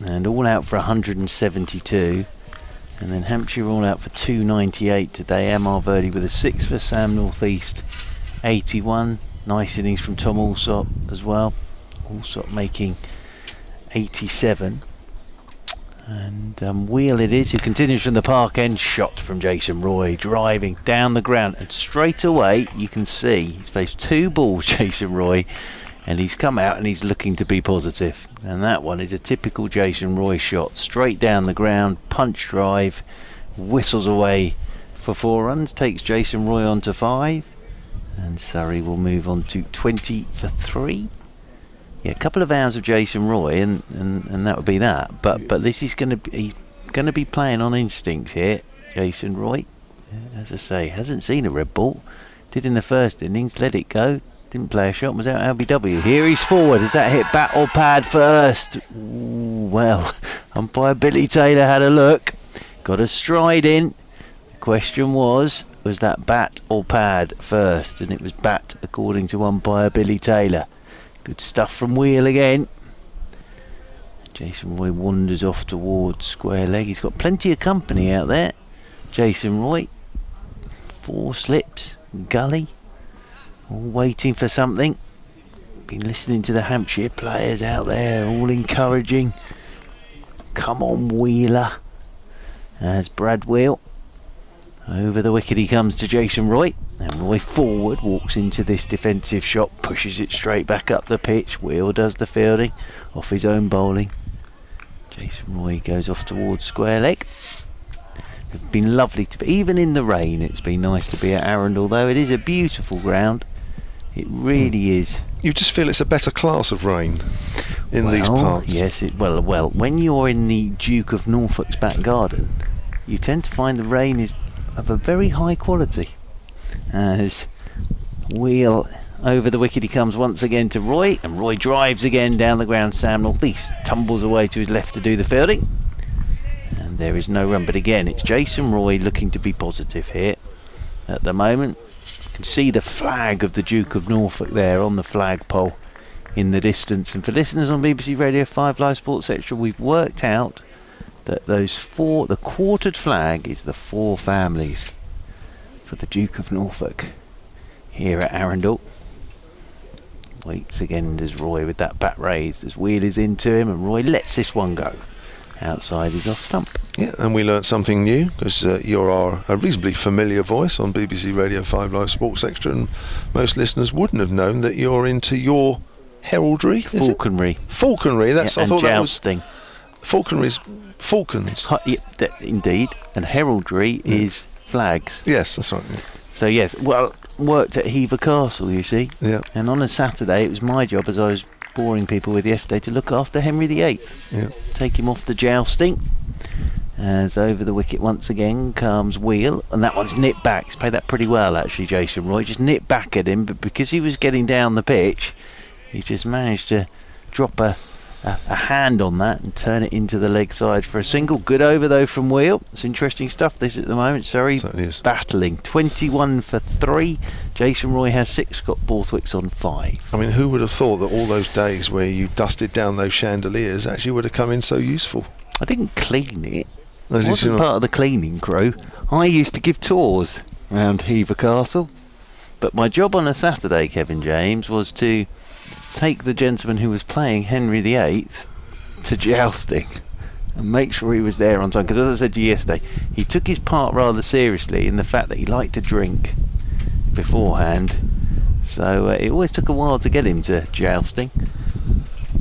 and all out for 172. And then Hampshire all out for 298 today. Amar Verdi with a 6 for Sam North East, 81. Nice innings from Tom Alsop as well. Alsop making 87. And Wheel it is, who continues from the park end. Shot from Jason Roy, driving down the ground, and straight away you can see he's faced 2 balls, Jason Roy, and he's come out and he's looking to be positive. And that one is a typical Jason Roy shot, straight down the ground, punch drive, whistles away for 4 runs, takes Jason Roy on to 5, and Surrey will move on to 20 for 3. Yeah, a couple of hours of Jason Roy, and that would be that. But this is going to be playing on instinct here, Jason Roy. As I say, hasn't seen a red ball. Did in the first innings, let it go. Didn't play a shot, was out LBW. Here he's forward. Is that hit bat or pad first? Ooh, well, umpire Billy Taylor had a look. Got a stride in. The question was that bat or pad first? And it was bat, according to umpire Billy Taylor. Good stuff from Wheel again. Jason Roy wanders off towards square leg. He's got plenty of company out there. Jason Roy. 4 slips. Gully. All waiting for something. Been listening to the Hampshire players out there. All encouraging. Come on, Wheeler. As Brad Wheel. Over the wicket he comes to Jason Roy. And Roy forward, walks into this defensive shot, pushes it straight back up the pitch. Wheel does the fielding off his own bowling. Jason Roy goes off towards square leg. It's been lovely to be, even in the rain, it's been nice to be at Arundel, though it is a beautiful ground. It really is. You just feel it's a better class of rain in these parts. Yes, well, when you're in the Duke of Norfolk's back garden, you tend to find the rain is of a very high quality. As Wheel over the wicket he comes once again to Roy, and Roy drives again down the ground. Sam Northeast tumbles away to his left to do the fielding, and there is no run. But again, it's Jason Roy looking to be positive here at the moment. You can see the flag of the Duke of Norfolk there on the flagpole in the distance. And for listeners on BBC Radio 5 Live Sports Extra, we've worked out that the quartered flag is the 4 families for the Duke of Norfolk here at Arundel. Waits again as Roy with that bat raised as Wheel is into him, and Roy lets this one go outside his off stump. Yeah, and we learnt something new, because you're a reasonably familiar voice on BBC Radio 5 Live Sports Extra, and most listeners wouldn't have known that you're into your heraldry. Falconry. Falconry, that's, yeah, I thought jousting. That was falconry's falcons. Indeed, and heraldry is flags. Yes, that's right. Yeah. So yes, well, worked at Hever Castle, you see. Yeah. And on a Saturday, it was my job, as I was boring people with yesterday, to look after Henry VIII. Yeah. Take him off to jousting. As over the wicket once again comes Wheel, and that one's nipped back. He's played that pretty well, actually, Jason Roy. Just nipped back at him, but because he was getting down the pitch, he just managed to drop a hand on that and turn it into the leg side for a single. Good over though from Wheel. It's interesting stuff this at the moment. Surrey battling 21 for 3. Jason Roy has 6, Scott Borthwick's on 5. I mean, who would have thought that all those days where you dusted down those chandeliers actually would have come in so useful? I didn't clean it. No, I wasn't part of the cleaning crew. I used to give tours around Hever Castle, but my job on a Saturday, Kevin James, was to take the gentleman who was playing Henry VIII to jousting and make sure he was there on time, because as I said to you yesterday, he took his part rather seriously in the fact that he liked to drink beforehand, so it always took a while to get him to jousting.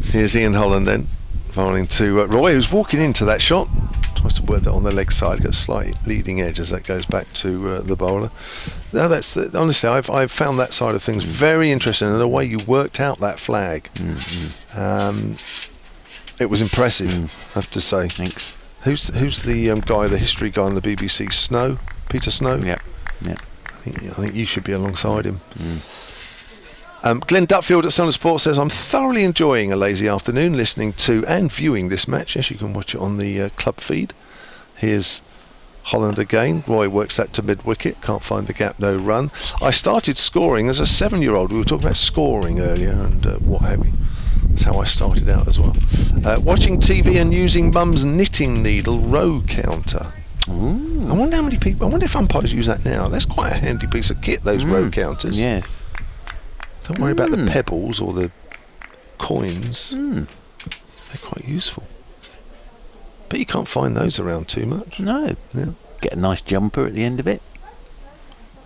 Here's Ian Holland then, firing to Roy, who's walking into that shot. Tries to work that on the leg side, got a slight leading edge as that goes back to the bowler. Now honestly, I've found that side of things very interesting, and the way you worked out that flag, it was impressive. I have to say. Thanks. Who's the guy, the history guy on the BBC? Snow, Peter Snow. Yeah. I think you should be alongside him. Glenn Dutfield at Sunderland Sports says, I'm thoroughly enjoying a lazy afternoon listening to and viewing this match. Yes, you can watch it on the club feed. Here's Holland again. Roy works that to mid-wicket. Can't find the gap, no run. I started scoring as a 7-year-old. We were talking about scoring earlier and what have you. That's how I started out as well. Watching TV and using mum's knitting needle row counter. Ooh. I wonder how many people, I wonder if umpires use that now. That's quite a handy piece of kit, those row counters. Yes. Don't worry about the pebbles or the coins. They're quite useful. But you can't find those around too much. No. Yeah. Get a nice jumper at the end of it.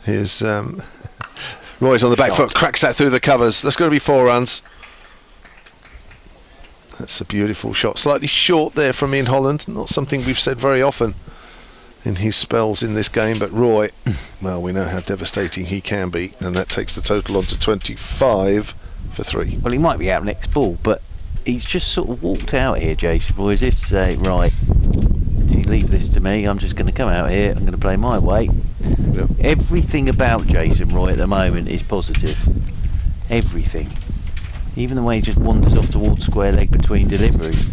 Here's Roy's on the back foot, cracks that through the covers. That's going to be 4 runs. That's a beautiful shot. Slightly short there from Ian Holland. Not something we've said very often in his spells in this game, but Roy, well, we know how devastating he can be, and that takes the total on to 25 for 3. Well, he might be out next ball, but he's just sort of walked out here, Jason Roy, as if to say, right, do you leave this to me? I'm just going to come out here, I'm going to play my way. Yep. Everything about Jason Roy at the moment is positive. Everything. Even the way he just wanders off towards square leg between deliveries.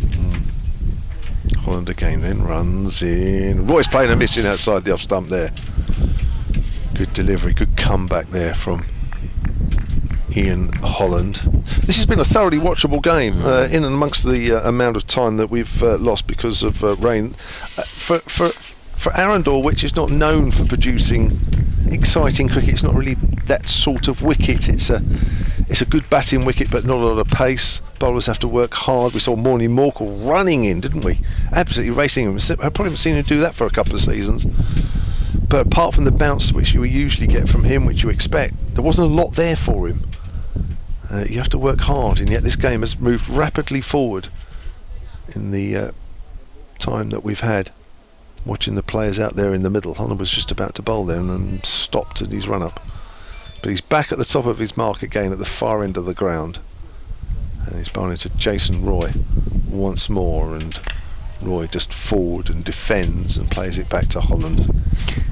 Holland again then runs in. Roy's playing a missing outside the off stump there. Good delivery, good comeback there from Ian Holland. This has been a thoroughly watchable game, in and amongst the amount of time that we've lost because of rain. For Arundel, which is not known for producing exciting cricket, it's not really that sort of wicket. It's a good batting wicket, but not a lot of pace. Bowlers have to work hard. We saw Morney Morkel running in, didn't we? Absolutely racing him. I probably haven't seen him do that for a couple of seasons. But apart from the bounce which you usually get from him, which you expect, there wasn't a lot there for him. You have to work hard, and yet this game has moved rapidly forward in the time that we've had watching the players out there in the middle. Holland was just about to bowl then and stopped at his run-up. But he's back at the top of his mark again at the far end of the ground. And he's bowling to Jason Roy once more, and Roy just forward and defends and plays it back to Holland,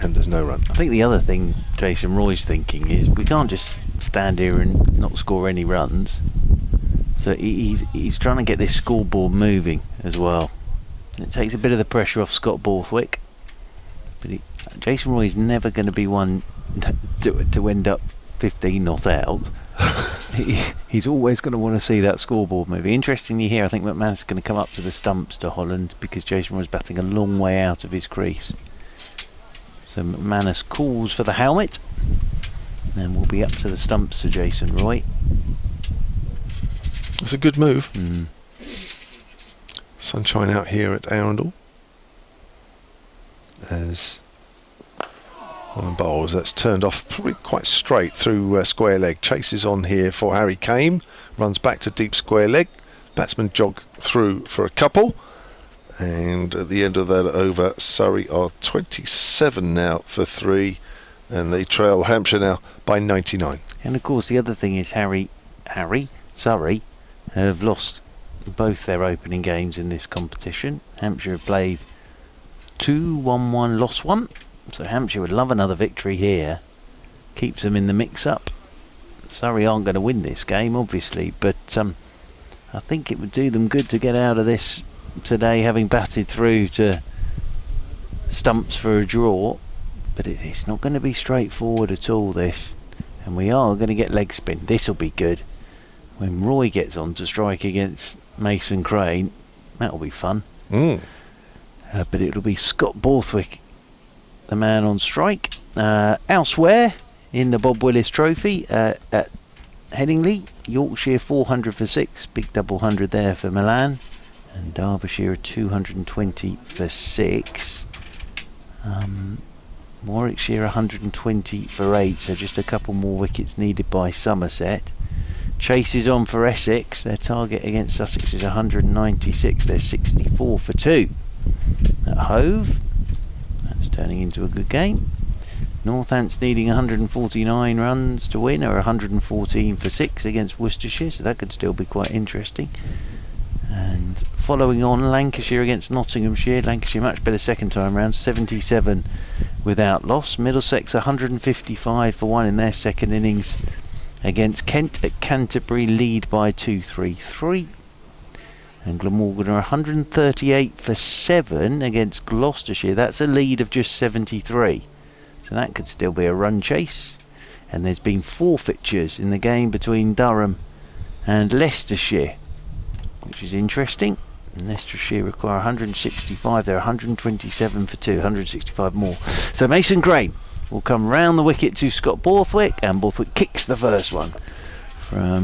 and there's no run. I think the other thing Jason Roy's thinking is we can't just stand here and not score any runs. So he's trying to get this scoreboard moving as well. It takes a bit of the pressure off Scott Borthwick, but Jason Roy is never going to be one to end up 15 not out. He's always going to want to see that scoreboard moving. Interestingly here, I think McManus is going to come up to the stumps to Holland because Jason Roy's batting a long way out of his crease. So McManus calls for the helmet, and we'll be up to the stumps to Jason Roy. It's a good move. Sunshine out here at Arundel. As Holland bowls, that's turned off probably quite straight through square leg. Chases on here for Harry Kame, runs back to deep square leg. Batsmen jog through for a couple, and at the end of that over, Surrey are 27 now for 3, and they trail Hampshire now by 99. And of course the other thing is Surrey have lost both their opening games in this competition. Hampshire have played 2-1-1, lost 1. So Hampshire would love another victory here. Keeps them in the mix-up. Surrey aren't going to win this game, obviously, but I think it would do them good to get out of this today, having batted through to stumps for a draw. But it's not going to be straightforward at all, this. And we are going to get leg spin. This will be good. When Roy gets on to strike against Mason Crane, that'll be fun. But it'll be Scott Borthwick, the man on strike. Elsewhere in the Bob Willis Trophy at Headingley, Yorkshire 400 for 6, big double 100 there for Milan, and Derbyshire 220 for 6. Warwickshire 120 for 8, so just a couple more wickets needed by Somerset. Chase is on for Essex. Their target against Sussex is 196. They're 64 for 2. At Hove, that's turning into a good game. Northants needing 149 runs to win, or 114 for 6 against Worcestershire, so that could still be quite interesting. And following on, Lancashire against Nottinghamshire. Lancashire much better second time round, 77 without loss. Middlesex 155 for 1 in their second innings against Kent at Canterbury, lead by 2-3-3. And Glamorgan are 138 for 7 against Gloucestershire. That's a lead of just 73. So that could still be a run chase. And there's been forfeitures in the game between Durham and Leicestershire, which is interesting. And Leicestershire require 165. They're 127 for 2, 165 more. So Mason Crane will come round the wicket to Scott Borthwick, and Borthwick kicks the first one from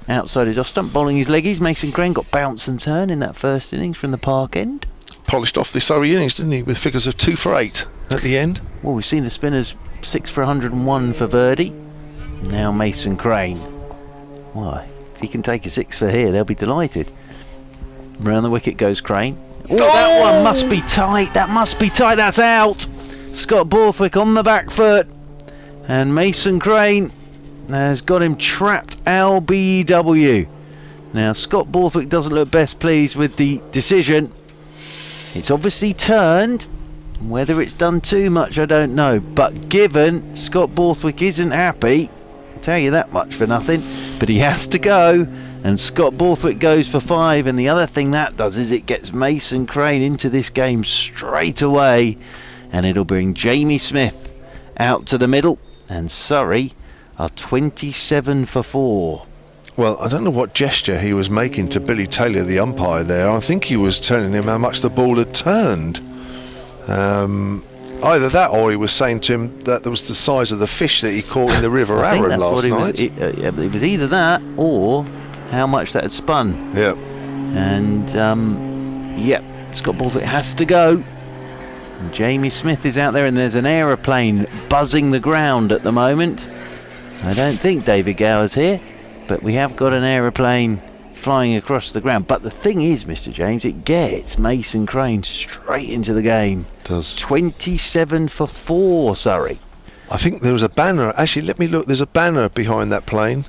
outside his off stump, bowling his leggies. Mason Crane got bounce and turn in that first innings from the park end. Polished off the Surrey innings, didn't he, with figures of 2 for 8 at the end. Well, we've seen the spinners 6 for 101 for Verdi. Now Mason Crane. Why, if he can take a 6 for here, they'll be delighted. Round the wicket goes Crane. Oh, that one must be tight. That must be tight. That's out. Scott Borthwick on the back foot, and Mason Crane has got him trapped. LBW. Now Scott Borthwick doesn't look best pleased with the decision. It's obviously turned. Whether it's done too much, I don't know, but given Scott Borthwick isn't happy, I'll tell you that much for nothing, but he has to go, and Scott Borthwick goes for 5. And the other thing that does is it gets Mason Crane into this game straight away, and it'll bring Jamie Smith out to the middle, and Surrey are 27 for 4. Well, I don't know what gesture he was making to Billy Taylor, the umpire there. I think he was telling him how much the ball had turned. Either that, or he was saying to him that there was the size of the fish that he caught in the River Arun last night. It was either that or how much that had spun. Yeah. And Scott Borthwick has to go. And Jamie Smith is out there, and there's an aeroplane buzzing the ground at the moment. I don't think David Gower's here, but we have got an aeroplane flying across the ground. But the thing is, Mr. James, it gets Mason Crane straight into the game. It does. 27 for 4, Surrey. I think there was a banner. Actually, let me look. There's a banner behind that plane.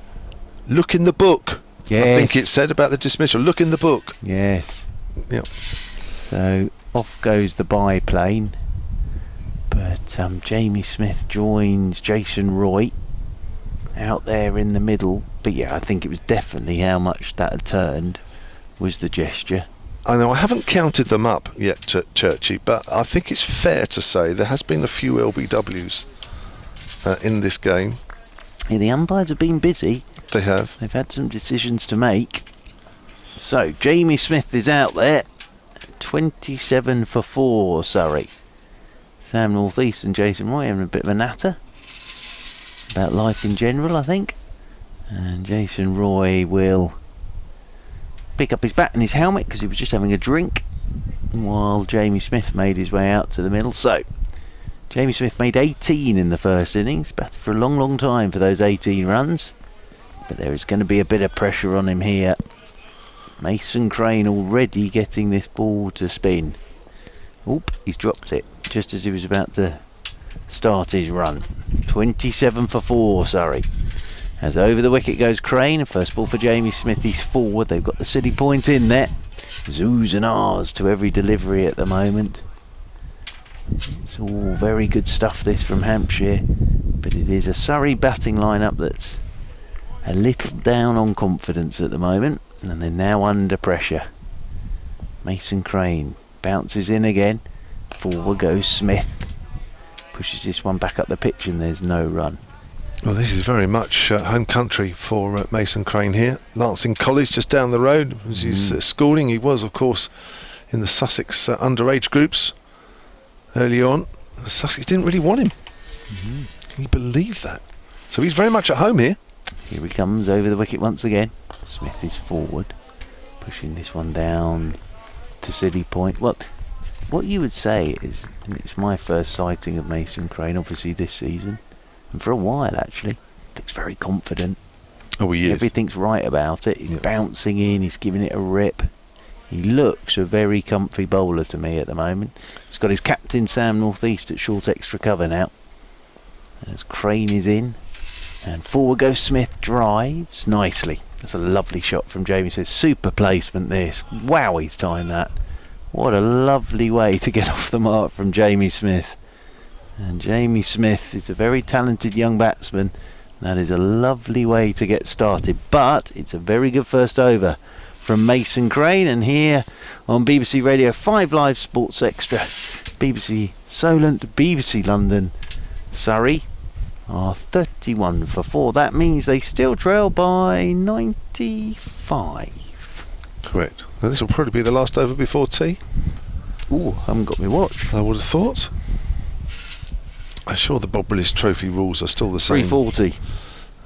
Look in the book. Yes. I think it said about the dismissal. Look in the book. Yes. Yep. So off goes the biplane, but Jamie Smith joins Jason Roy out there in the middle. But yeah, I think it was definitely how much that had turned was the gesture. I know I haven't counted them up yet, Churchy, but I think it's fair to say there has been a few LBWs in this game. Yeah, the umpires have been busy. They have. They've had some decisions to make. So Jamie Smith is out there. 27 for 4, Surrey. Sam North East and Jason Roy having a bit of a natter about life in general, I think. And Jason Roy will pick up his bat and his helmet because he was just having a drink while Jamie Smith made his way out to the middle. So Jamie Smith made 18 in the first innings, batted for a long time for those 18 runs, but there is going to be a bit of pressure on him here. Mason Crane already getting this ball to spin. Oop, he's dropped it just as he was about to start his run. 27 for 4, Surrey. As over the wicket goes Crane. First ball for Jamie Smith, he's forward. They've got the city point in there. Zoos and ahs to every delivery at the moment. It's all very good stuff, this, from Hampshire, but it is a Surrey batting lineup that's a little down on confidence at the moment, and they're now under pressure. Mason Crane bounces in again. Forward goes Smith. Pushes this one back up the pitch and there's no run. Well, this is very much home country for Mason Crane here. Lancing College just down the road was his schooling. He was, of course, in the Sussex underage groups early on. Sussex didn't really want him. Can you believe that? So he's very much at home here. Here he comes over the wicket once again. Smith is forward, pushing this one down to city point. What you would say is, and it's my first sighting of Mason Crane, obviously this season, and for a while actually, looks very confident. Oh, he is. Everything's right about it. He's bouncing in, he's giving it a rip. He looks a very comfy bowler to me at the moment. He's got his captain Sam North East at short extra cover now. As Crane is in, and forward goes Smith, drives nicely. That's a lovely shot from Jamie. Says super placement this. Wow, he's timed that. What a lovely way to get off the mark from Jamie Smith. And Jamie Smith is a very talented young batsman. That is a lovely way to get started. But it's a very good first over from Mason Crane. And here on BBC Radio 5 Live Sports Extra, BBC Solent, BBC London, Surrey are 31 for 4. That means they still trail by 95. Correct. Now this will probably be the last over before tea. Ooh, haven't got my watch. I would have thought. I'm sure the Bob Willis Trophy rules are still the same 3:40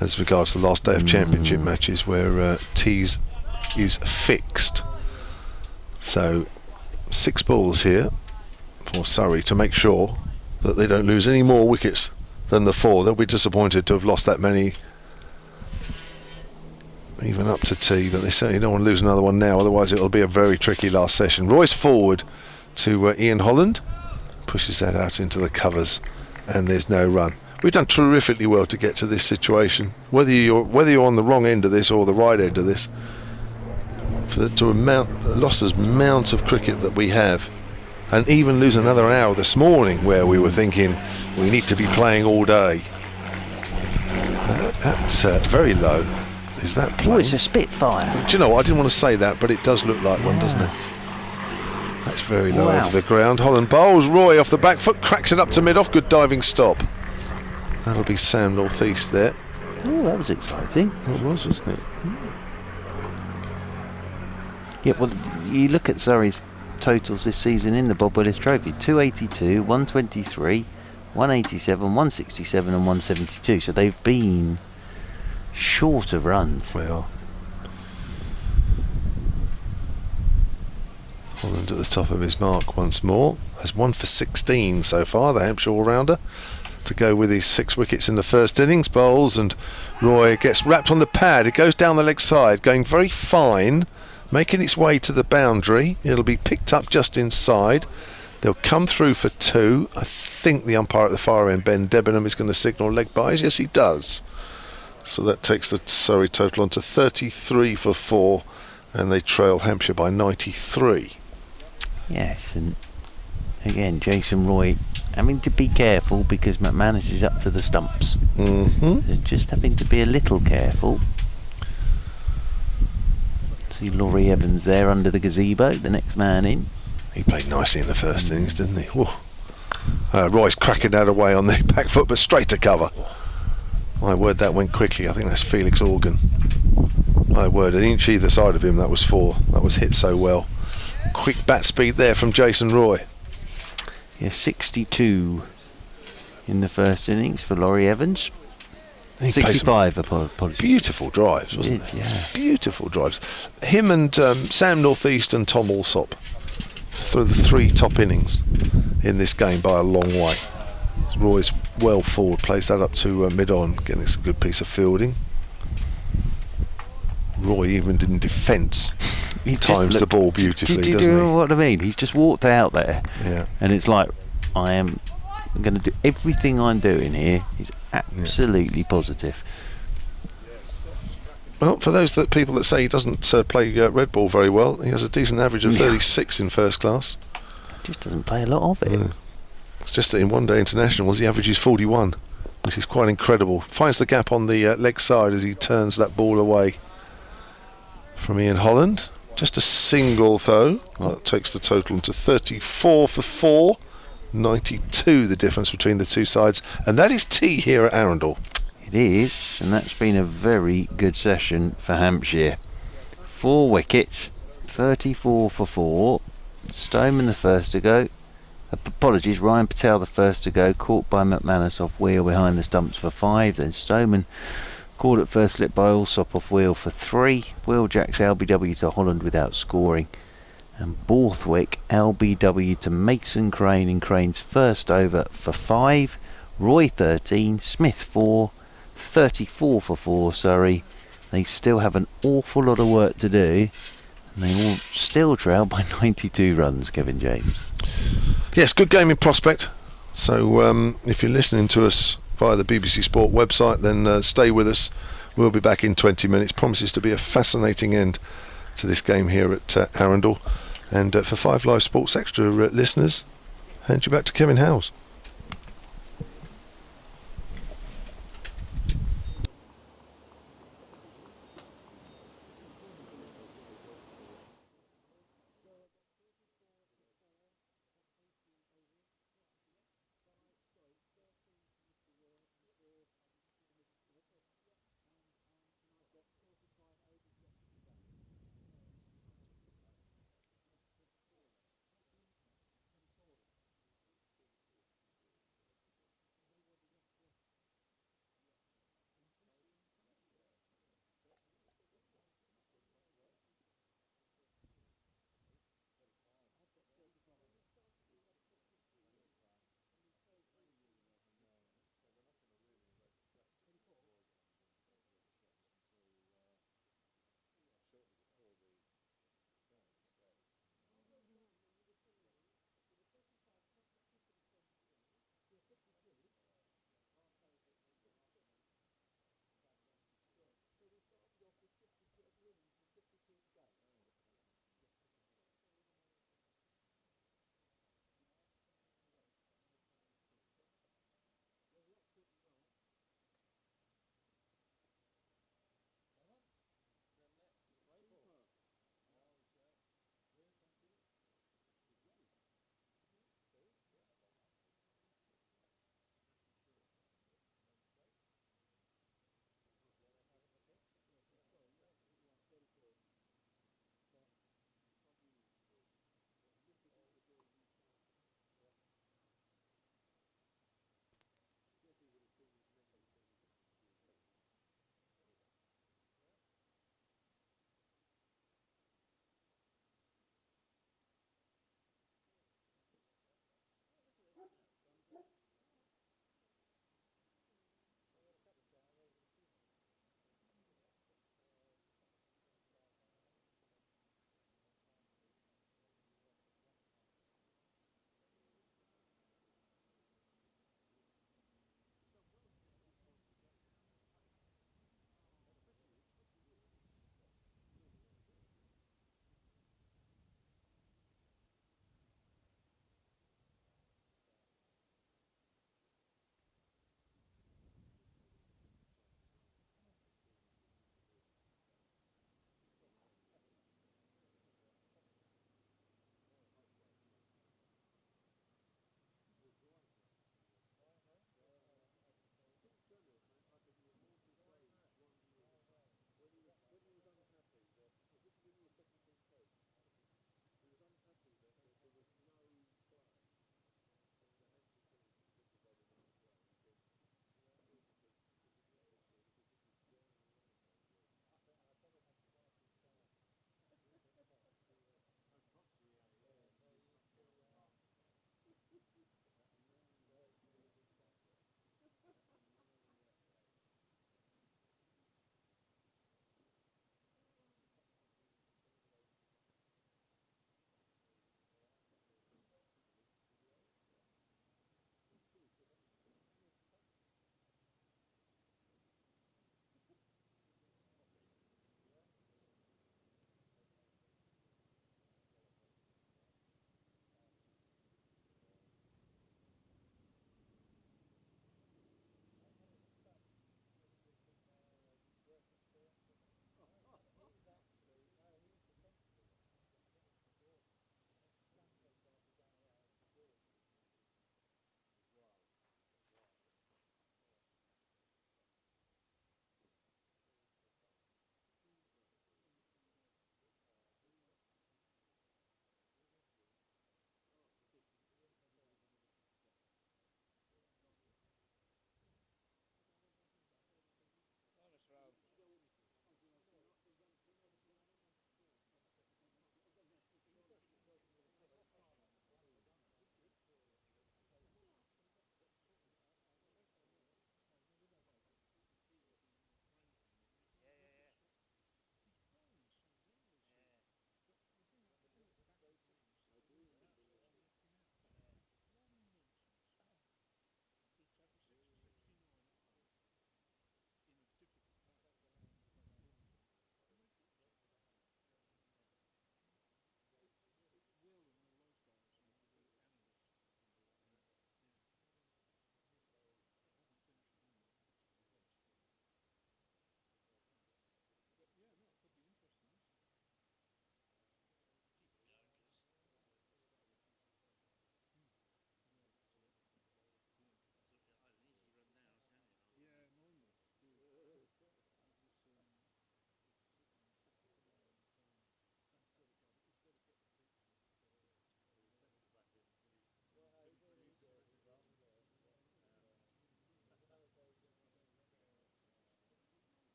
as regards the last day of championship matches, where tees is fixed. So 6 balls here for Surrey to make sure that they don't lose any more wickets than the 4. They'll be disappointed to have lost that many even up to tea, but they certainly don't want to lose another one now, otherwise it'll be a very tricky last session. Royce forward to Ian Holland, pushes that out into the covers, and there's no run. We've done terrifically well to get to this situation, whether you're on the wrong end of this or the right end of this, for to lost as amount of cricket that we have, and even lose another hour this morning where we were thinking we need to be playing all day. That's very low. Is that plane? Oh, it's a Spitfire. Do you know what? I didn't want to say that, but it does look like one, doesn't it? That's very low over the ground. Holland bowls. Roy off the back foot, cracks it up to mid-off. Good diving stop. That'll be Sam North East there. Oh, that was exciting. It was, wasn't it? Yeah, well, you look at Surrey's totals this season in the Bob Willis Trophy: 282, 123, 187, 167 and 172. So they've been short of runs. They are. Holland at the top of his mark once more. Has 1 for 16 so far, the Hampshire all-rounder, to go with his 6 wickets in the first innings. Bowls, and Roy gets wrapped on the pad. It goes down the leg side, going very fine, making its way to the boundary. It'll be picked up just inside. They'll come through for 2. I think the umpire at the far end, Ben Debenham, is going to signal leg byes. Yes, he does. So that takes the Surrey total on to 33 for 4, and they trail Hampshire by 93. Yes, and again, Jason Roy having to be careful because McManus is up to the stumps. Mm-hmm. Just having to be a little careful. See Laurie Evans there under the gazebo, the next man in. He played nicely in the first innings, didn't he? Whoa. Roy's cracking that away on the back foot, but straight to cover. My word, that went quickly. I think that's Felix Organ. My word, an inch either side of him, that was 4. That was hit so well. Quick bat speed there from Jason Roy. Yeah, 62 in the first innings for Laurie Evans. He plays 65, apologies. beautiful drives, wasn't It they? is, yeah. Beautiful drives. Him and Sam Northeast and Tom Alsop through the 3 top innings in this game by a long way. Roy's well forward, plays that up to mid-on, getting a good piece of fielding. Roy, even in defence, times the ball beautifully, do you doesn't know he? what I mean? He's just walked out there, Yeah. and it's like, I'm going to do everything I'm doing here is absolutely positive. Well, for those people that say he doesn't play red ball very well, he has a decent average of 36 in first class. Just doesn't play a lot of it. Yeah. It's just that in one-day internationals he averages 41, which is quite incredible. Finds the gap on the leg side as he turns that ball away from Ian Holland. Just a single though. That takes the total to 34 for 4. 92 the difference between the two sides, and that is tea here at Arundel. It is, and that's been a very good session for Hampshire. 4 wickets, 34 for 4. Stoneman the first to go. Apologies, Ryan Patel the first to go, caught by McManus off wheel behind the stumps for 5. Then Stoneman caught at first slip by Alsop off wheel for 3. Will Jacks LBW to Holland without scoring. And Borthwick LBW to Mason Crane in Crane's first over for 5. Roy 13, Smith 4, 34 for 4 Surrey. They still have an awful lot of work to do, and they will still trail by 92 runs, Kevin James. Yes, good game in prospect. So if you're listening to us via the BBC Sport website, then stay with us. We'll be back in 20 minutes. Promises to be a fascinating end to this game here at Arundel. And for 5 Live Sports Extra listeners, hand you back to Kevin Howes.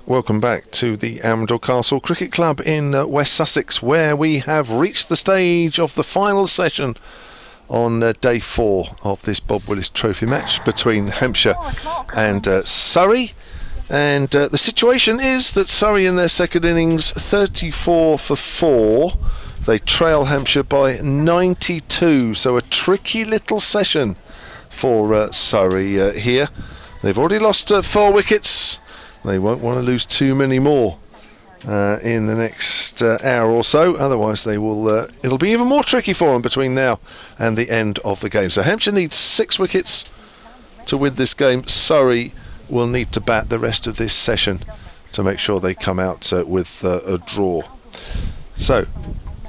Welcome back to the Arundel Castle Cricket Club in West Sussex, where we have reached the stage of the final session on day 4 of this Bob Willis Trophy match between Hampshire and Surrey. And the situation is that Surrey in their second innings, 34 for 4. They trail Hampshire by 92, so a tricky little session for Surrey here. They've already lost 4 wickets. They won't want to lose too many more in the next hour or so, otherwise they will. It'll be even more tricky for them between now and the end of the game. So Hampshire needs 6 wickets to win this game. Surrey will need to bat the rest of this session to make sure they come out with a draw. So,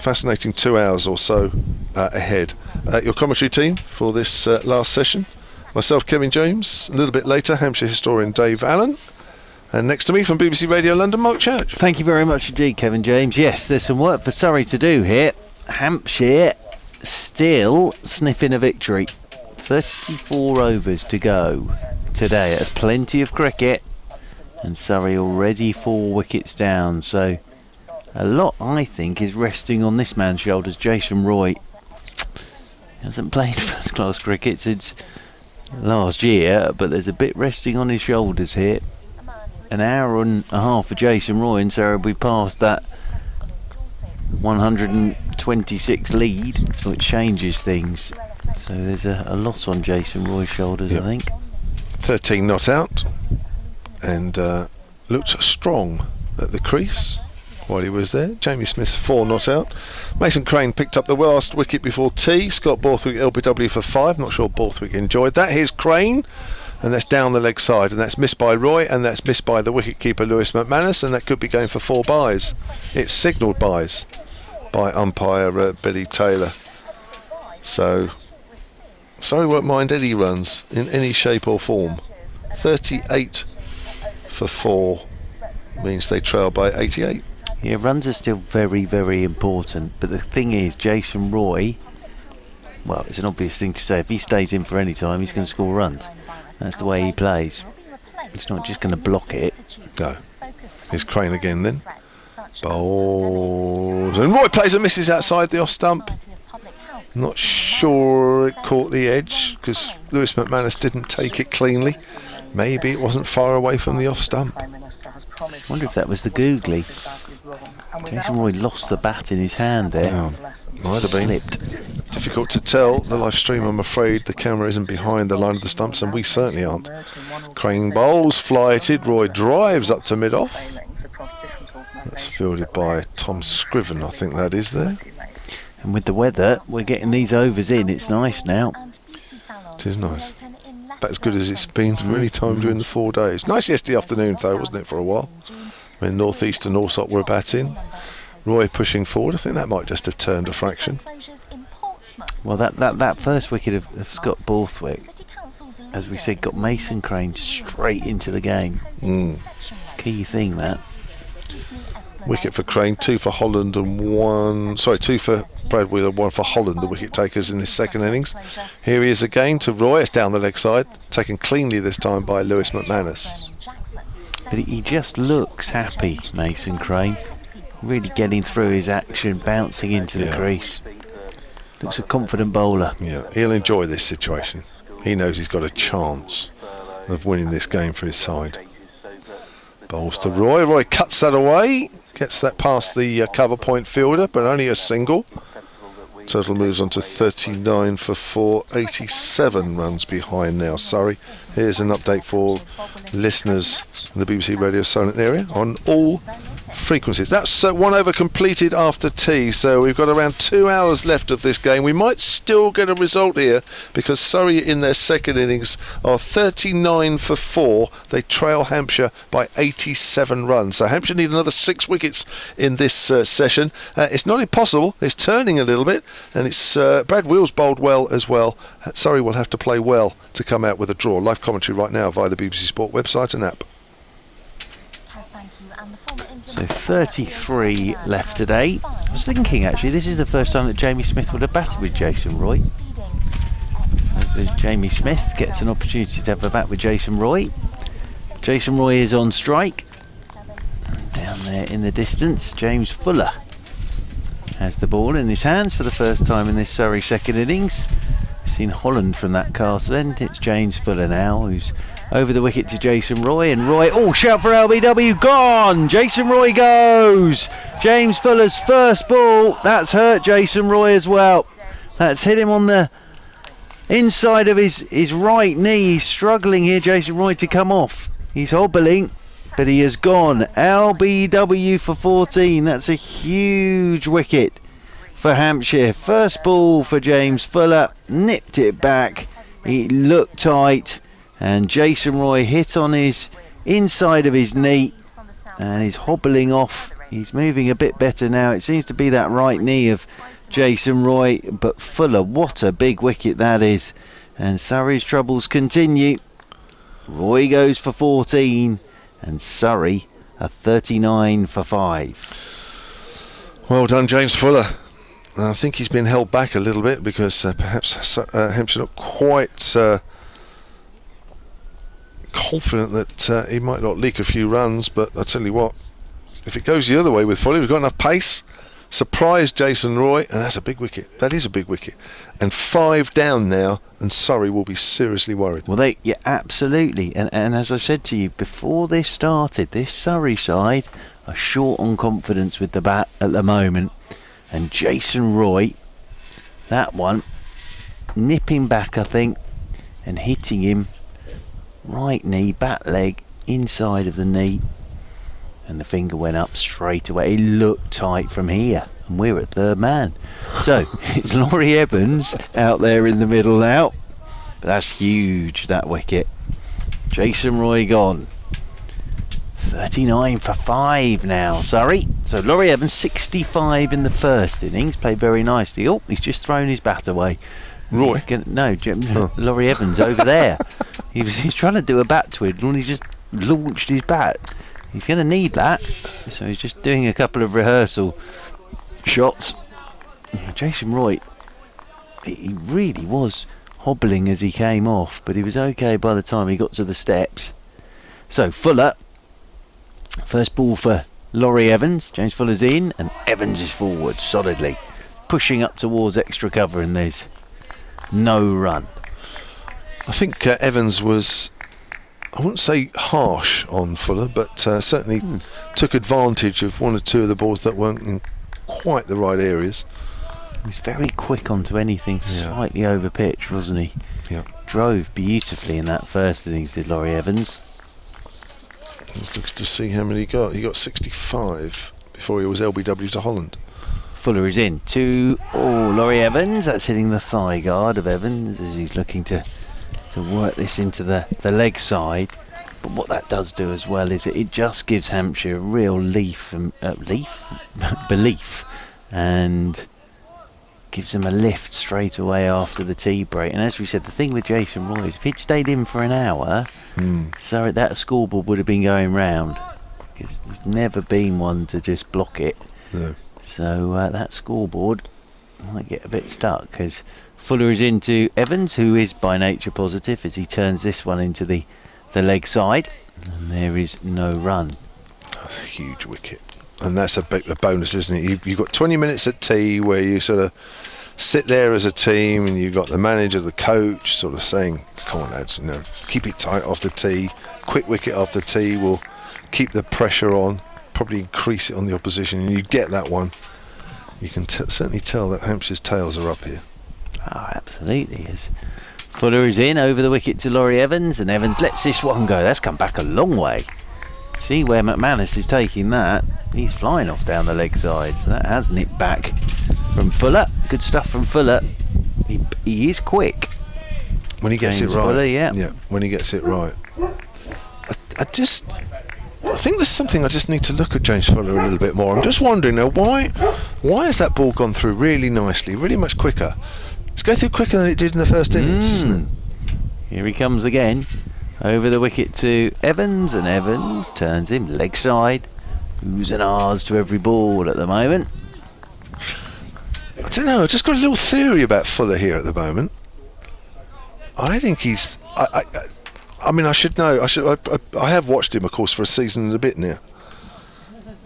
fascinating 2 hours or so ahead. Your commentary team for this last session: myself, Kevin James. A little bit later, Hampshire historian Dave Allen. And next to me from BBC Radio London, Mark Church. Thank you very much indeed, Kevin James. Yes, there's some work for Surrey to do here. Hampshire still sniffing a victory. 34 overs to go today. That's plenty of cricket. And Surrey already 4 wickets down. So a lot, I think, is resting on this man's shoulders, Jason Roy. He hasn't played first-class cricket since last year, but there's a bit resting on his shoulders here. An hour and a half for Jason Roy, and so we passed that 126 lead, which changes things. So there's a lot on Jason Roy's shoulders, yep. I think. 13 not out, and looked strong at the crease while he was there. Jamie Smith 4 not out. Mason Crane picked up the last wicket before tea. Scott Borthwick LBW for 5. Not sure Borthwick enjoyed that. Here's Crane. And that's down the leg side, and that's missed by Roy, and that's missed by the wicket-keeper Lewis McManus, and that could be going for 4 byes. It's signalled byes by umpire Billy Taylor. So Surrey won't mind any runs in any shape or form. 38 for 4 means they trail by 88. Yeah, runs are still very, very important, but the thing is, Jason Roy, well, it's an obvious thing to say, if he stays in for any time, he's going to score runs. That's the way he plays. He's not just going to block it. No. Here's Crane again then. Bowls. And Roy plays and misses outside the off stump. Not sure it caught the edge because Lewis McManus didn't take it cleanly. Maybe it wasn't far away from the off stump. I wonder if that was the googly. Jason Roy lost the bat in his hand there. Yeah, might have been. Slipped. Difficult to tell. The live stream, I'm afraid, the camera isn't behind the line of the stumps, and we certainly aren't. Crane bowls, flighted. Roy drives up to mid-off. That's fielded by Tom Scriven, I think that is there. And with the weather, we're getting these overs in. It's nice now. It is nice. About as good as it's been for any time during the 4 days. Nice yesterday afternoon, though, wasn't it, for a while? When North East and Allsop were batting. Roy pushing forward. I think that might just have turned a fraction. Well, that first wicket of Scott Borthwick, as we said, got Mason Crane straight into the game. Key thing, that. Wicket for Crane, 2 for Holland and 1... Sorry, 2 for Brad Wheeler, 1 for Holland, the wicket takers in this second innings. Here he is again to Roy. It's down the leg side, taken cleanly this time by Lewis McManus. But he just looks happy, Mason Crane. Really getting through his action, bouncing into the crease. Looks a confident bowler. Yeah, he'll enjoy this situation. He knows he's got a chance of winning this game for his side. Bowls to Roy. Roy cuts that away. Gets that past the cover point fielder, but only a single. Total moves on to 39 for 4. 87 runs behind now, Surrey. Here's an update for listeners in the BBC Radio Silent area on all frequencies. That's 1 over completed after tea, so we've got around 2 hours left of this game. We might still get a result here because Surrey in their second innings are 39 for 4. They trail Hampshire by 87 runs. So Hampshire need another 6 wickets in this session. It's not impossible. It's turning a little bit, and it's Brad Wheels bowled well as well. Surrey will have to play well to come out with a draw. Live commentary right now via the BBC Sport website and app. So 33 left today. I was thinking actually this is the first time that Jamie Smith would have batted with Jason Roy. Jamie Smith gets an opportunity to have a bat with Jason Roy. Jason Roy is on strike. Down there in the distance, James Fuller has the ball in his hands for the first time in this Surrey second innings. We've seen Holland from that castle end. It's James Fuller now, who's over the wicket to Jason Roy, and Roy, oh, shout for LBW, gone! Jason Roy goes! James Fuller's first ball, that's hurt Jason Roy as well. That's hit him on the inside of his right knee. He's struggling here, Jason Roy, to come off. He's hobbling, but he has gone. LBW for 14. That's a huge wicket for Hampshire. First ball for James Fuller. Nipped it back. It looked tight. And Jason Roy hit on his inside of his knee. And he's hobbling off. He's moving a bit better now. It seems to be that right knee of Jason Roy. But Fuller, what a big wicket that is. And Surrey's troubles continue. Roy goes for 14. And Surrey are 39 for 5. Well done, James Fuller. I think he's been held back a little bit because perhaps Hampshire not quite confident that he might not leak a few runs, but I tell you what, if it goes the other way with Fuller, he's got enough pace, surprised Jason Roy, and that's a big wicket. That is a big wicket. And 5 down now, and Surrey will be seriously worried. Well, yeah, absolutely. And as I said to you before this started, this Surrey side are short on confidence with the bat at the moment. And Jason Roy, that one, nipping back, I think, and hitting him right knee, bat leg, inside of the knee. And the finger went up straight away. It looked tight from here. And we're at third man. So, it's Laurie Evans out there in the middle now. But that's huge, that wicket. Jason Roy gone. 39 for 5 now, Surrey. So Laurie Evans, 65 in the first innings. Played very nicely. Oh, he's just thrown his bat away. Roy? Laurie Evans over there. He's trying to do a bat twid and he's just launched his bat. He's going to need that. So he's just doing a couple of rehearsal shots. Jason Roy, he really was hobbling as he came off, but he was okay by the time he got to the steps. So Fuller, first ball for Laurie Evans. James Fuller's in and Evans is forward solidly, pushing up towards extra cover, and there's no run. I think Evans was, I wouldn't say harsh on Fuller, but certainly took advantage of one or two of the balls that weren't in quite the right areas. He was very quick onto anything slightly over pitch, wasn't he? Yeah. Drove beautifully in that first innings, did Laurie Evans. Let's look to see how many he got. He got 65 before he was LBW to Holland. Fuller is in to Laurie Evans. That's hitting the thigh guard of Evans as he's looking to work this into the leg side. But what that does do as well is it just gives Hampshire a real belief, and gives them a lift straight away after the tea break. And as we said, the thing with Jason Roy is if he'd stayed in for an hour, so that scoreboard would have been going round, because he's never been one to just block it. No. So that scoreboard might get a bit stuck, because Fuller is into Evans, who is by nature positive, as he turns this one into the leg side, and there is no run. A huge wicket. And that's a bonus, isn't it? You've got 20 minutes at tea where you sort of sit there as a team, and you've got the manager, the coach, sort of saying, "Come on, lads, keep it tight after tea. Quick wicket after tea will keep the pressure on, probably increase it on the opposition." And you get that one. You can certainly tell that Hampshire's tails are up here. Oh, absolutely. As Fuller is in over the wicket to Laurie Evans, and Evans lets this one go. That's come back a long way. See where McManus is taking that. He's flying off down the leg side, so that has nipped back from Fuller. Good stuff from Fuller. He is quick when he gets it right. Fuller, yeah, when he gets it right. I think there's something I just need to look at James Fuller a little bit more. I'm just wondering now, why has that ball gone through really nicely, really much quicker? It's going through quicker than it did in the first innings, isn't it? Here he comes again. Over the wicket to Evans, and Evans turns him leg side. Oohs and ahs to every ball at the moment. I don't know, I've just got a little theory about Fuller here at the moment. I think he's... I mean, I should know. I have watched him, of course, for a season and a bit now,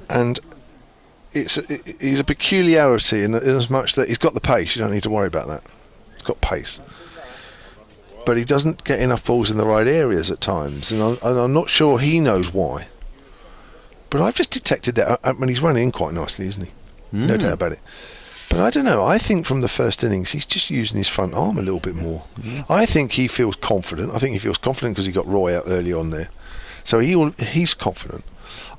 and he's a peculiarity in as much that he's got the pace. You don't need to worry about that. He's got pace, but he doesn't get enough balls in the right areas at times, and I'm not sure he knows why. But I've just detected that. I mean, he's running in quite nicely, isn't he? No doubt about it. But I don't know. I think from the first innings, he's just using his front arm a little bit more. I think he feels confident. I think he feels confident because he got Roy out early on there. So he's confident.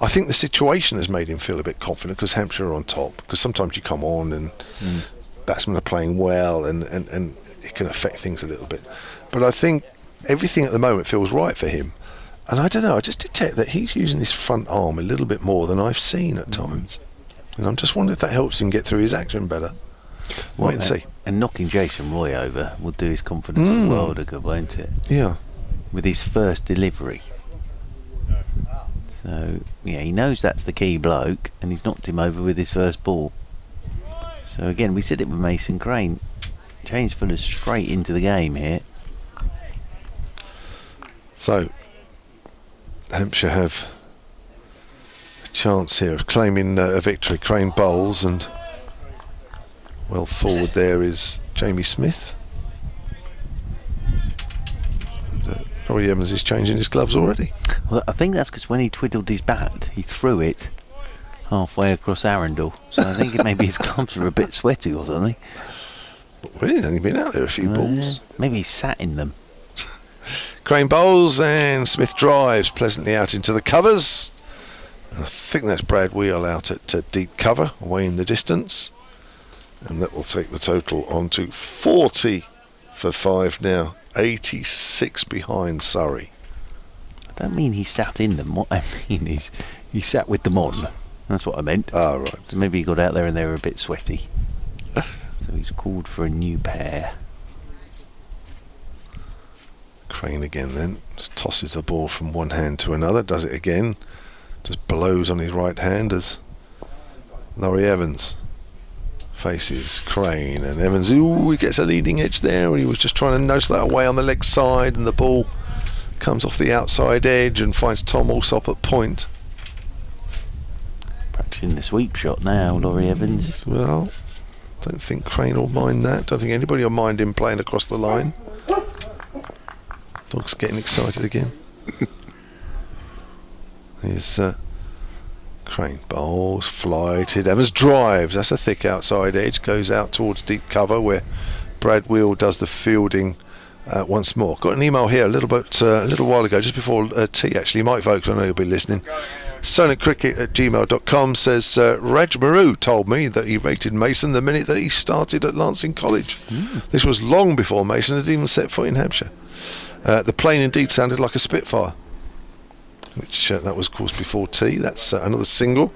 I think the situation has made him feel a bit confident because Hampshire are on top. Because sometimes you come on and batsmen are playing well and it can affect things a little bit. But I think everything at the moment feels right for him. And I don't know. I just detect that he's using his front arm a little bit more than I've seen at times. And I'm just wondering if that helps him get through his action better. Wait and see. And knocking Jason Roy over will do his confidence a world of good, won't it? Yeah. With his first delivery. So, yeah, he knows that's the key bloke, and he's knocked him over with his first ball. So again, we said it with Mason Crane. James Fuller's straight into the game here. So, Hampshire have chance here of claiming a victory. Crane bowls, and well forward there is Jamie Smith, and Laurie Evans is changing his gloves already. Well, I think that's because when he twiddled his bat, he threw it halfway across Arundel, so I think maybe his gloves were a bit sweaty or something. Well, he's only been out there a few balls. Maybe he sat in them. Crane bowls and Smith drives pleasantly out into the covers. I think that's Brad Wheel out at deep cover, away in the distance. And that will take the total on to 40 for 5 now. 86 behind Surrey. I don't mean he sat in them. What I mean is he sat with them on. That's what I meant. Ah, right. So maybe he got out there and they were a bit sweaty. So he's called for a new pair. Crane again then. Just tosses the ball from one hand to another. Does it again. Just blows on his right hand as Laurie Evans faces Crane, and Evans, he gets a leading edge there, and he was just trying to nose that away on the leg side, and the ball comes off the outside edge and finds Tom Alsop at point. Practicing the sweep shot now, Laurie Evans. Well, don't think Crane will mind that. Don't think anybody will mind him playing across the line. Dog's getting excited again. Here's Crane bowls, flighted. Evans drives. That's a thick outside edge. Goes out towards deep cover where Brad Wheel does the fielding once more. Got an email here a little while ago, just before tea actually. Mike Vokes, I know you'll be listening. sonatcricket@gmail.com says Raj Maru told me that he rated Mason the minute that he started at Lancing College. This was long before Mason had even set foot in Hampshire. The plane indeed sounded like a Spitfire, which that was of course before tea. That's another single.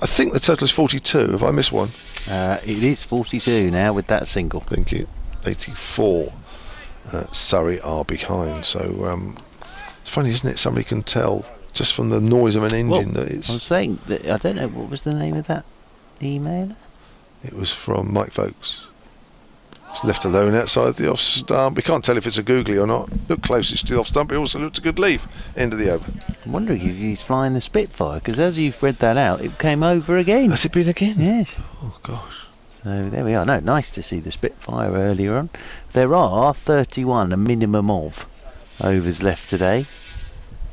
I think the total is 42. Have I missed one? It is 42 now with that single. Thank you. 84. Surrey are behind. So it's funny, isn't it? Somebody can tell just from the noise of an engine that it's... I was saying that, I don't know, what was the name of that email? It was from Mike Vokes. It's left alone outside the off stump. We can't tell if it's a googly or not. Look closest to the off stump. It also looked a good leave. End of the over. I'm wondering if he's flying the Spitfire, because as you've read that out, it came over again. Has it been again? Yes. Oh gosh. So there we are. No, nice to see the Spitfire earlier on. There are 31, a minimum of, overs left today.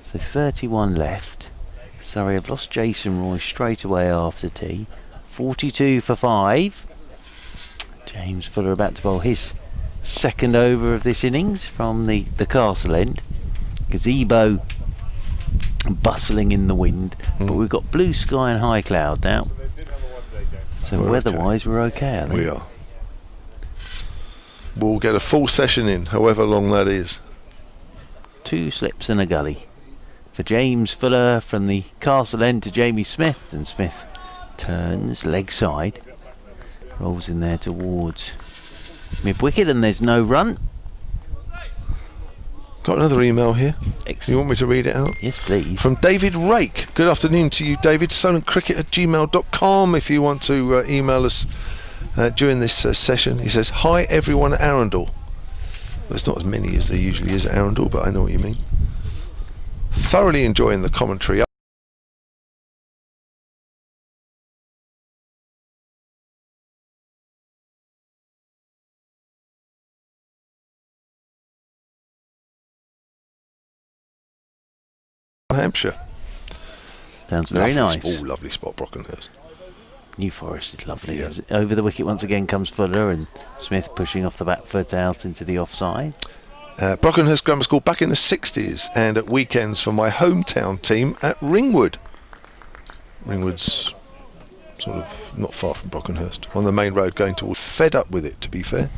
So 31 left. Sorry, I've lost Jason Roy straight away after tea. 42 for 5. James Fuller about to bowl his second over of this innings from the castle end. Gazebo bustling in the wind, but we've got blue sky and high cloud now. So weather-wise, we're okay, I think. We are. We'll get a full session in, however long that is. 2 slips and a gully for James Fuller from the castle end to Jamie Smith, and Smith turns leg side, rolls in there towards mid-wicket, and there's no run. Got another email here. Excellent. You want me to read it out? Yes, please. From David Rake. Good afternoon to you, David. sonatcricket@gmail.com if you want to email us during this session. He says, hi everyone at Arundel. There's not as many as there usually is at Arundel, but I know what you mean. thoroughly enjoying the commentary. Hampshire. Sounds very nice. Lovely spot, Brockenhurst. New Forest is lovely. Yeah. Over the wicket once again comes Fuller, and Smith pushing off the back foot out into the offside. Brockenhurst Grammar School back in the 60s, and at weekends for my hometown team at Ringwood. Ringwood's sort of not far from Brockenhurst, on the main road going towards. Fed up with it, to be fair.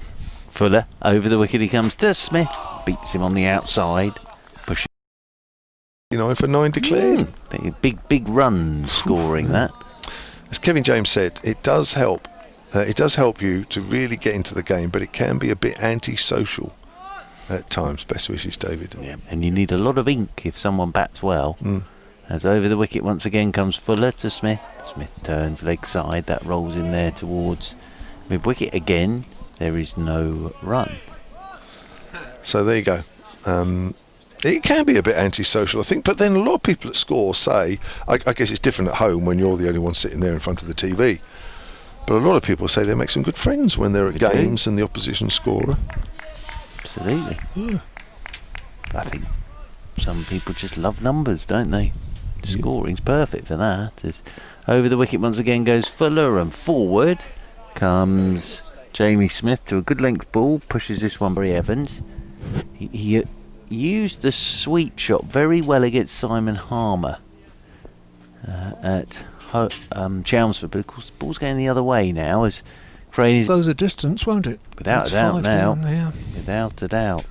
Fuller over the wicket he comes to Smith, beats him on the outside, pushing. 9 for 9 declared. Big run scoring that. As Kevin James said, it does help. It does help you to really get into the game, but it can be a bit antisocial at times. Best wishes, David. Yeah, and you need a lot of ink if someone bats well. As over the wicket once again comes Fuller to Smith. Smith turns leg side, that rolls in there towards mid wicket again. There is no run. So there you go. It can be a bit antisocial, I think, but then a lot of people at score say, I guess it's different at home when you're the only one sitting there in front of the TV, but a lot of people say they make some good friends when they're at games and the opposition scorer. Absolutely. Yeah. I think some people just love numbers, don't they? Scoring's perfect for that. Over the wicket once again goes Fuller, and forward comes Jamie Smith to a good length ball, pushes this one Barry Evans. He used the sweep shot very well against Simon Harmer at Chelmsford, but of course the ball's going the other way now as Crane is... Goes a distance, won't it? Without a doubt now. Down, yeah. Without a doubt.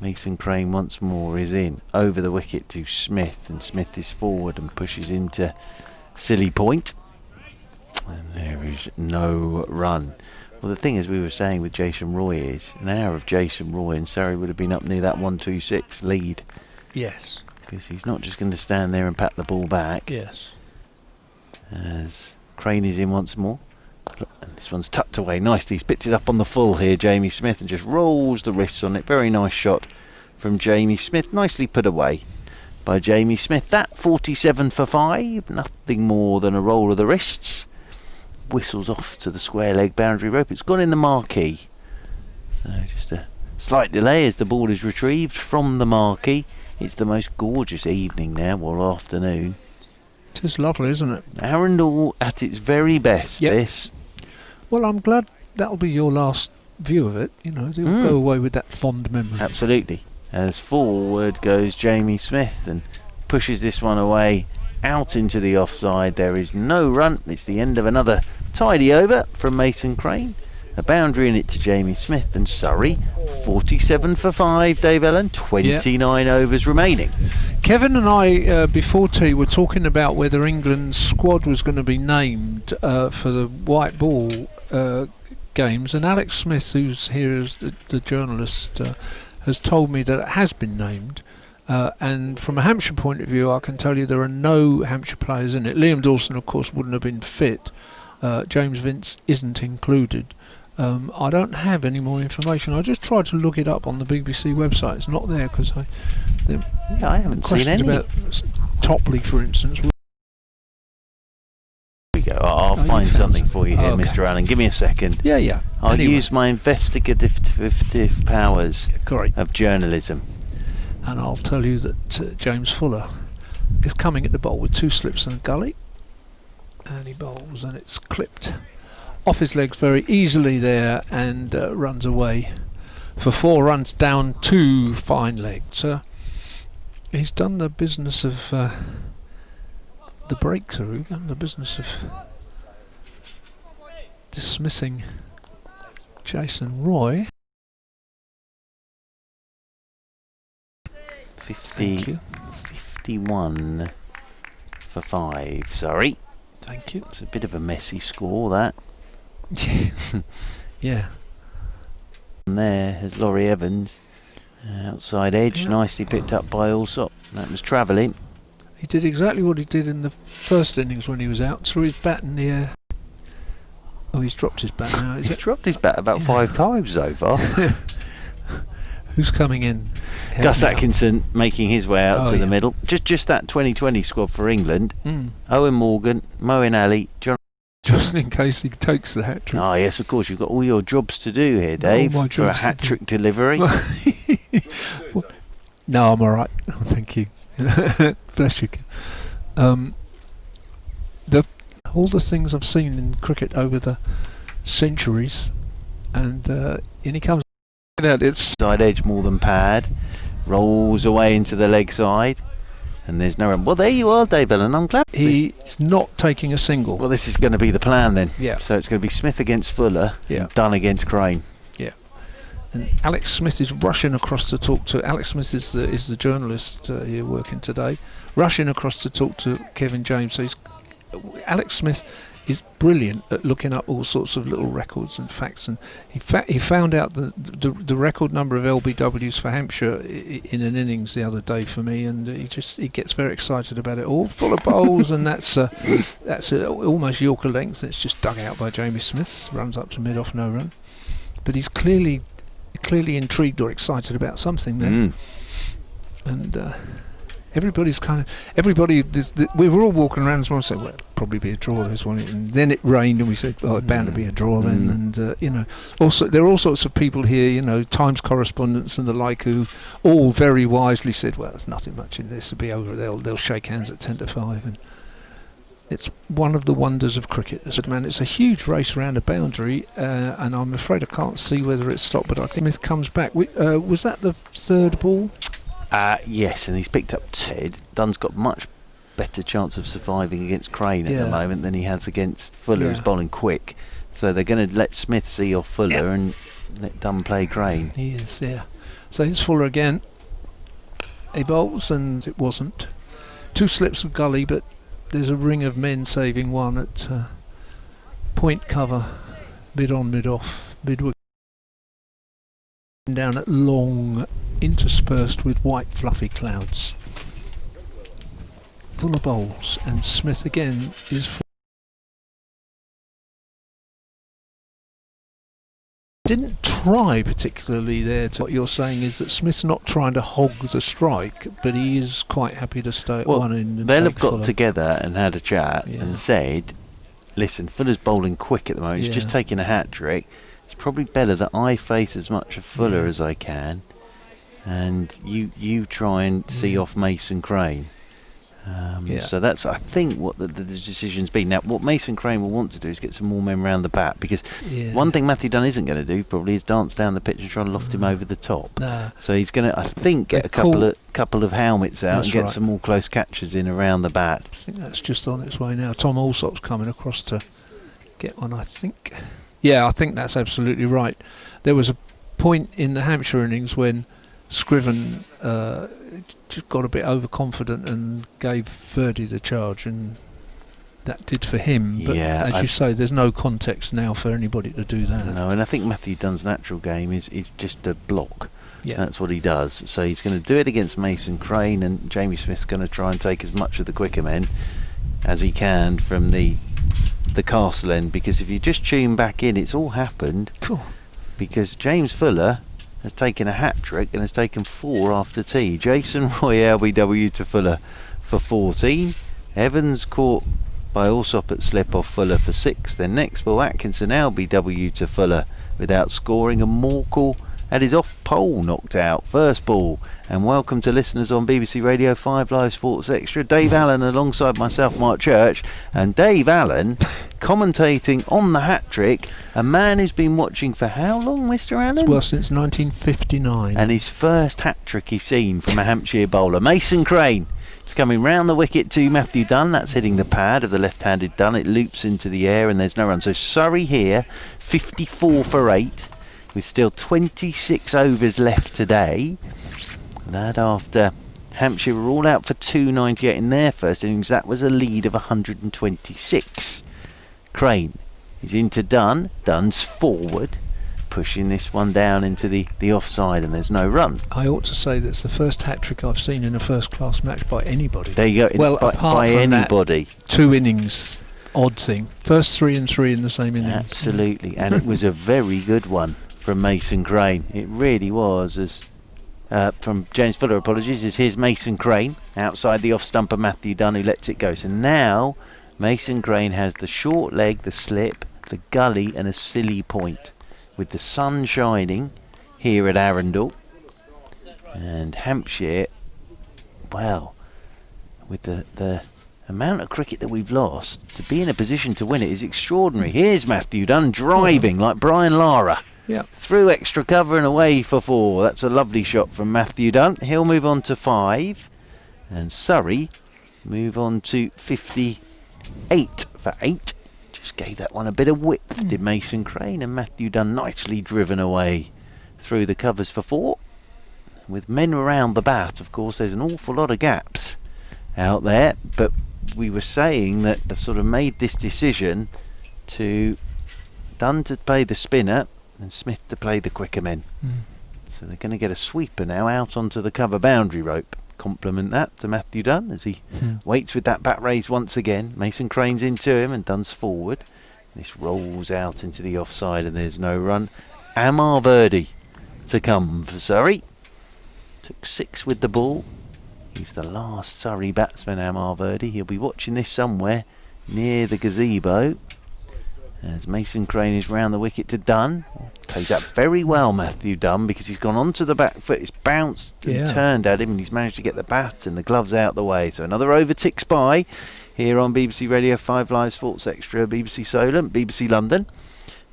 Mason Crane once more is in. Over the wicket to Smith, and Smith is forward and pushes into Silly Point. And there is no run. Well, the thing, as we were saying with Jason Roy, is an hour of Jason Roy and Surrey would have been up near that 1-2-6 lead. Yes. Because he's not just going to stand there and pat the ball back. Yes. As Crane is in once more. And this one's tucked away nicely. He's picked it up on the full here, Jamie Smith, and just rolls the wrists on it. Very nice shot from Jamie Smith. Nicely put away by Jamie Smith. That 47 for 5. Nothing more than a roll of the wrists. Whistles off to the square leg boundary rope. It's gone in the marquee. So just a slight delay as the ball is retrieved from the marquee. It's the most gorgeous evening now, or afternoon. It is lovely, isn't it? Arundel at its very best. Yep. This. Well, I'm glad that'll be your last view of it. You know, you'll go away with that fond memory. Absolutely. As forward goes Jamie Smith and pushes this one away out into the offside. There is no run. It's the end of another tidy over from Mason Crane. A boundary in it to Jamie Smith, and Surrey 47 for 5, Dave Ellen, 29 overs remaining. Kevin and I, before tea, were talking about whether England's squad was going to be named for the white ball games, and Alex Smith, who's here as the journalist, has told me that it has been named. And from a Hampshire point of view, I can tell you there are no Hampshire players in it. Liam Dawson, of course, wouldn't have been fit. James Vince isn't included. I don't have any more information. I just tried to look it up on the BBC website. It's not there because I haven't seen any. About Topley, for instance. Here we go. I'll find something for you here, okay. Mr. Allen. Give me a second. Yeah. I'll use my investigative powers Great. of journalism. And I'll tell you that James Fuller is coming at the bowl with 2 slips and a gully. And he bowls, and it's clipped off his legs very easily there, and runs away for 4 runs down 2 fine legs. He's done the business of the breakthrough, done the business of dismissing Jason Roy. 51 for 5, sorry. Thank you. It's a bit of a messy score, that. Yeah. And there is Laurie Evans, outside edge, nicely picked up by Allsop. That was travelling. He did exactly what he did in the first innings when he was out. Threw his bat in the air. Oh, he's dropped his bat now. He's dropped his bat about 5 times so far. Who's coming in? Gus Help me out. Atkinson making his way out Oh, to yeah. the middle. Just that 2020 squad for England. Mm. Owen Morgan, Moeen Ali, John. Just in case he takes the hat trick. Oh yes, of course. You've got all your jobs to do here, Dave, my for a jobs to hat do. trick delivery. No, I'm all right. Oh, thank you. Bless you. All the things I've seen in cricket over the centuries, and in he comes out. It's Side edge more than pad, rolls away into the leg side, and there's no run. Well, there you are, Dave Allen. I'm glad. he's not taking a single. Well, this is going to be the plan then. Yeah. So it's going to be Smith against Fuller, Yeah. and Dunn against Crane. And Alex Smith is rushing across to talk to. Alex Smith is the journalist here working today, rushing across to talk to Kevin James. So Alex Smith is brilliant at looking up all sorts of little records and facts, and he found out the record number of LBWs for Hampshire in an innings the other day for me, and he gets very excited about it. All full of bowls, and that's almost Yorker length. It's just dug out by Jamie Smith, runs up to mid off, no run, but he's clearly intrigued or excited about something there. And we were all walking around as well, saying, well, it'll probably be a draw this one, and then it rained and we said, oh, it's bound to be a draw then. And also there are all sorts of people here, Times correspondents and the like, who all very wisely said, well, there's nothing much in this, it'll be over, they'll shake hands at 10 to 5. And it's one of the wonders of cricket. It's a huge race around a boundary, and I'm afraid I can't see whether it's stopped, but I think Smith comes back. Was that the third ball? Yes, and he's picked up Ted. Dunn's got much better chance of surviving against Crane at the moment than he has against Fuller, who's bowling quick. So they're going to let Smith see off Fuller and let Dunn play Crane. He is, yeah. So here's Fuller again. He bowls, and it wasn't. 2 slips of gully, but there's a ring of men saving one at point cover, mid on, mid off, mid wicket. Down at long, interspersed with white fluffy clouds. Full of bowls, and Smith again is didn't try particularly there. What you're saying is that Smith's not trying to hog the strike, but he is quite happy to stay at one end. And they'll have take got Fuller together and had a chat and said, listen, Fuller's bowling quick at the moment, he's just taking a hat trick. It's probably better that I face as much of Fuller as I can, and you try and see off Mason Crane. So that's, I think, what the decision's been. Now, what Mason Crane will want to do is get some more men round the bat, because one thing Matthew Dunn isn't going to do probably is dance down the pitch and try and loft him over the top. Nah. So he's going to, I think, get a couple of helmets out and get some more close catches in around the bat. I think that's just on its way now. Tom Alsop's coming across to get one, I think. Yeah, I think that's absolutely right. There was a point in the Hampshire innings when Scriven just got a bit overconfident and gave Verdi the charge, and that did for him. But as you say, there's no context now for anybody to do that. No, and I think Matthew Dunn's natural game is just a block. Yeah. That's what he does. So he's going to do it against Mason Crane, and Jamie Smith's going to try and take as much of the quicker men as he can from the castle end, because if you just tune back in, it's all happened because James Fuller has taken a hat trick and has taken 4 after tea. Jason Roy LBW to Fuller for 14. Evans caught by Alsop at slip off Fuller for 6. Then next ball, Atkinson LBW to Fuller without scoring, and Morkel had his off pole knocked out. First ball. And welcome to listeners on BBC Radio 5 Live Sports Extra. Dave Allen alongside myself, Mark Church, and Dave Allen commentating on the hat trick. A man who's been watching for how long, Mr. Allen? Well, since 1959. And his first hat trick he's seen from a Hampshire bowler, Mason Crane. It's coming round the wicket to Matthew Dunn. That's hitting the pad of the left-handed Dunn. It loops into the air and there's no run. So Surrey here, 54 for 8. With still 26 overs left today. That after Hampshire were all out for 298 in their first innings, that was a lead of 126. Crane is into Dunn. Dunn's forward, pushing this one down into the offside, and there's no run. I ought to say that's the first hat-trick I've seen in a first-class match by anybody. There you go. Well, apart by from anybody. That 2 innings odd thing. First 3 and 3 in the same innings. Absolutely, and it was a very good one from Mason Crane. It really was, as from James Fuller, apologies, is here's Mason Crane outside the off stumper Matthew Dunn, who lets it go. So now Mason Crane has the short leg, the slip, the gully and a silly point, with the sun shining here at Arundel. And Hampshire, well, with the amount of cricket that we've lost, to be in a position to win it is extraordinary. Here's Matthew Dunn driving like Brian Lara. Yep. Through extra cover and away for 4. That's a lovely shot from Matthew Dunn. He'll move on to 5. And Surrey move on to 58 for 8. Just gave that one a bit of width, did Mason Crane. And Matthew Dunn nicely driven away through the covers for 4. With men around the bat, of course, there's an awful lot of gaps out there. But we were saying that they've sort of made this decision to Dunn to play the spinner and Smith to play the quicker men. So they're going to get a sweeper now out onto the cover boundary rope. Compliment that to Matthew Dunn as he waits with that bat raised once again. Mason Crane's into him and Dunn's forward. This rolls out into the offside and there's no run. Amar Verdi to come for Surrey. Took 6 with the ball. He's the last Surrey batsman, Amar Verdi. He'll be watching this somewhere near the gazebo. As Mason Crane is round the wicket to Dunn. Plays that very well, Matthew Dunn, because he's gone onto the back foot. It's bounced and turned at him, and he's managed to get the bat and the gloves out the way. So another over ticks by here on BBC Radio 5 Live Sports Extra, BBC Solent, BBC London.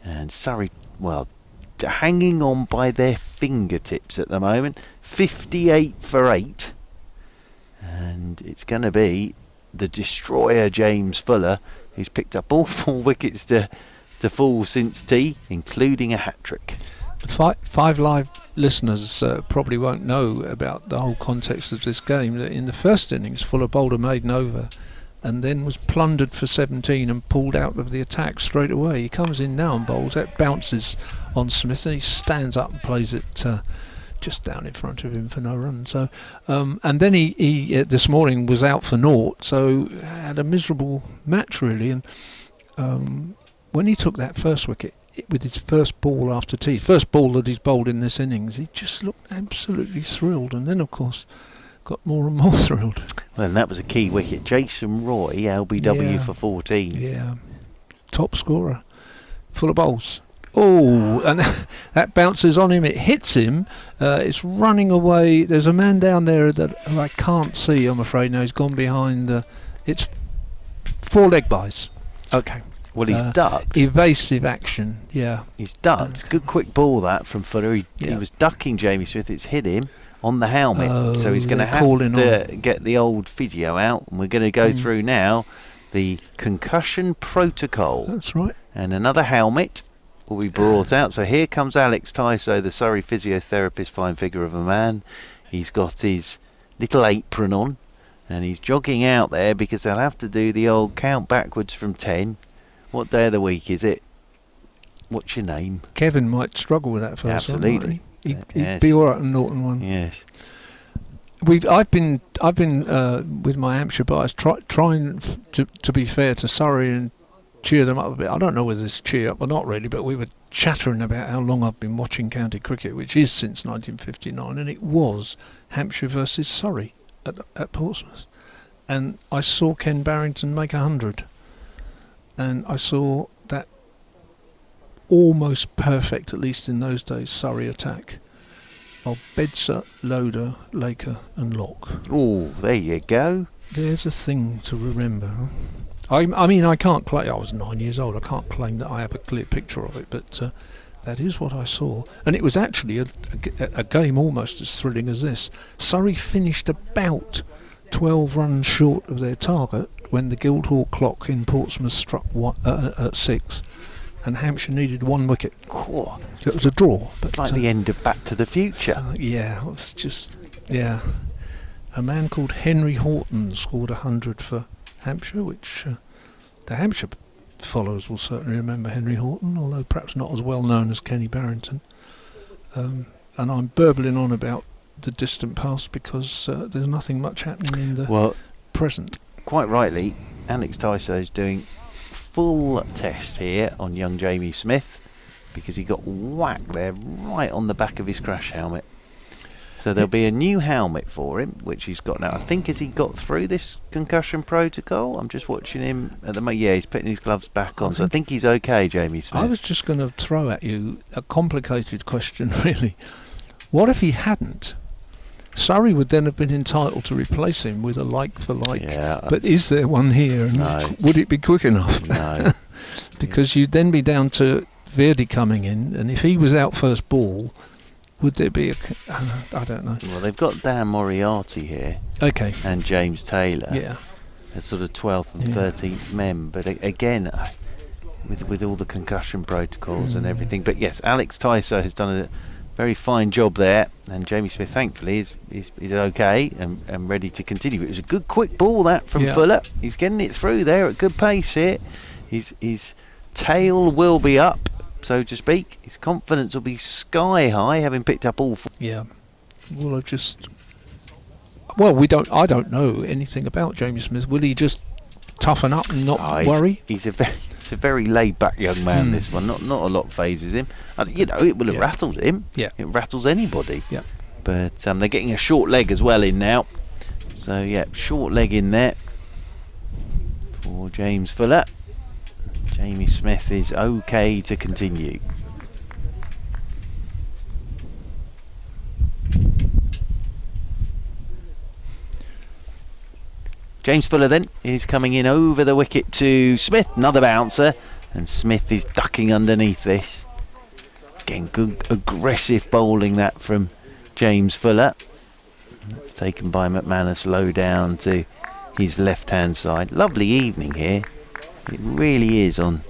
And Surrey, well, hanging on by their fingertips at the moment. 58 for 8. And it's going to be the destroyer James Fuller, who's picked up all 4 wickets to fall since tea, including a hat-trick. Five Live listeners probably won't know about the whole context of this game. That in the first innings, Fuller bowled a maiden over and then was plundered for 17 and pulled out of the attack straight away. He comes in now and bowls. That bounces on Smith and he stands up and plays it just down in front of him for no run. So, and then he this morning was out for naught, so had a miserable match really. And when he took that first wicket with his first ball after tea, first ball that he's bowled in this innings, he just looked absolutely thrilled. And then, of course, got more and more thrilled. Well, and that was a key wicket. Jason Roy, LBW for 14. Yeah, top scorer, full of bowls. Oh, and that bounces on him, it hits him, it's running away. There's a man down there that I can't see, I'm afraid. Now he's gone behind. It's 4 leg byes. Okay. Well, he's ducked. Evasive action, yeah. He's ducked. Good quick ball that from Fuller. He was ducking Jamie Smith. It's hit him on the helmet. So he's going to have to get the old physio out. And we're going to go through now the concussion protocol. That's right. And another helmet will be brought out. So here comes Alex Tyso, the Surrey physiotherapist, fine figure of a man. He's got his little apron on and he's jogging out there because they'll have to do the old count backwards from 10. What day of the week is it? What's your name? Kevin might struggle with that first. Absolutely. He'd be all right on Norton one. Yes. I've been with my Hampshire bias trying to be fair to Surrey and cheer them up a bit. I don't know whether it's cheer up or not really, but we were chattering about how long I've been watching county cricket, which is since 1959, and it was Hampshire versus Surrey at Portsmouth. And I saw Ken Barrington make 100. And I saw that almost perfect, at least in those days, Surrey attack of Bedser, Loader, Laker and Locke. Oh, there you go. There's a thing to remember. Huh? I mean, I can't claim, I was 9 years old, I can't claim that I have a clear picture of it, but that is what I saw. And it was actually a game almost as thrilling as this. Surrey finished about 12 runs short of their target when the Guildhall clock in Portsmouth struck at 6, and Hampshire needed 1 wicket. Cool. So it was a draw. But it's like the end of Back to the Future. Yeah, it was just, yeah. A man called Henry Horton scored 100 for Hampshire, which the Hampshire followers will certainly remember Henry Horton, although perhaps not as well known as Kenny Barrington. And I'm burbling on about the distant past because there's nothing much happening in the present. Quite rightly, Alex Tyso is doing full test here on young Jamie Smith because he got whacked there right on the back of his crash helmet. So there'll be a new helmet for him, which he's got now. I think, has he got through this concussion protocol? I'm just watching him at the moment. Yeah, he's putting his gloves back on, so I think he's okay, Jamie Smith. I was just going to throw at you a complicated question, really. What if he hadn't? Surrey would then have been entitled to replace him with a like for like. Yeah, but is there one here? And no. Would it be quick enough? No. Because you'd then be down to Verdi coming in, and if he was out first ball, would there be I don't know. Well, they've got Dan Moriarty here. Okay. And James Taylor. Yeah. As sort of 12th and 13th men. But again, with all the concussion protocols and everything. But yes, Alex Tyso has done a very fine job there, and Jamie Smith, thankfully, is okay and ready to continue. It was a good quick ball that from Fuller. He's getting it through there at good pace here. His tail will be up, so to speak. His confidence will be sky high, having picked up all four. Yeah. Well, I don't know anything about Jamie Smith. Will he just toughen up and not worry? He's a very laid-back young man. This one, not a lot phases him. It will have rattled him. Yeah, it rattles anybody. Yeah, but they're getting a short leg as well in now. So yeah, short leg in there for James Fuller. Jamie Smith is okay to continue. James Fuller then is coming in over the wicket to Smith, another bouncer, and Smith is ducking underneath this. Again, good aggressive bowling that from James Fuller. That's taken by McManus low down to his left hand side. Lovely evening here. It really is on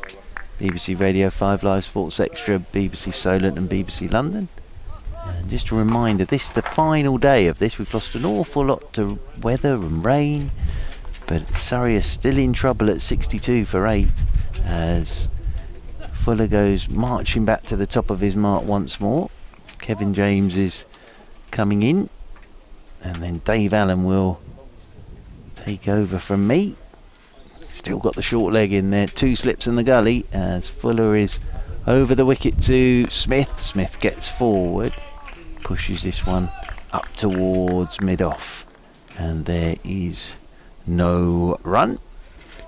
BBC Radio 5 Live Sports Extra, BBC Solent and BBC London. And just a reminder, this is the final day of this. We've lost an awful lot to weather and rain, but Surrey are still in trouble at 62 for 8 as Fuller goes marching back to the top of his mark once more. Kevin James is coming in, and then Dave Allen will take over from me. Still got the short leg in there, 2 slips in the gully as Fuller is over the wicket to Smith. Smith gets forward, pushes this one up towards mid-off, and there is no run.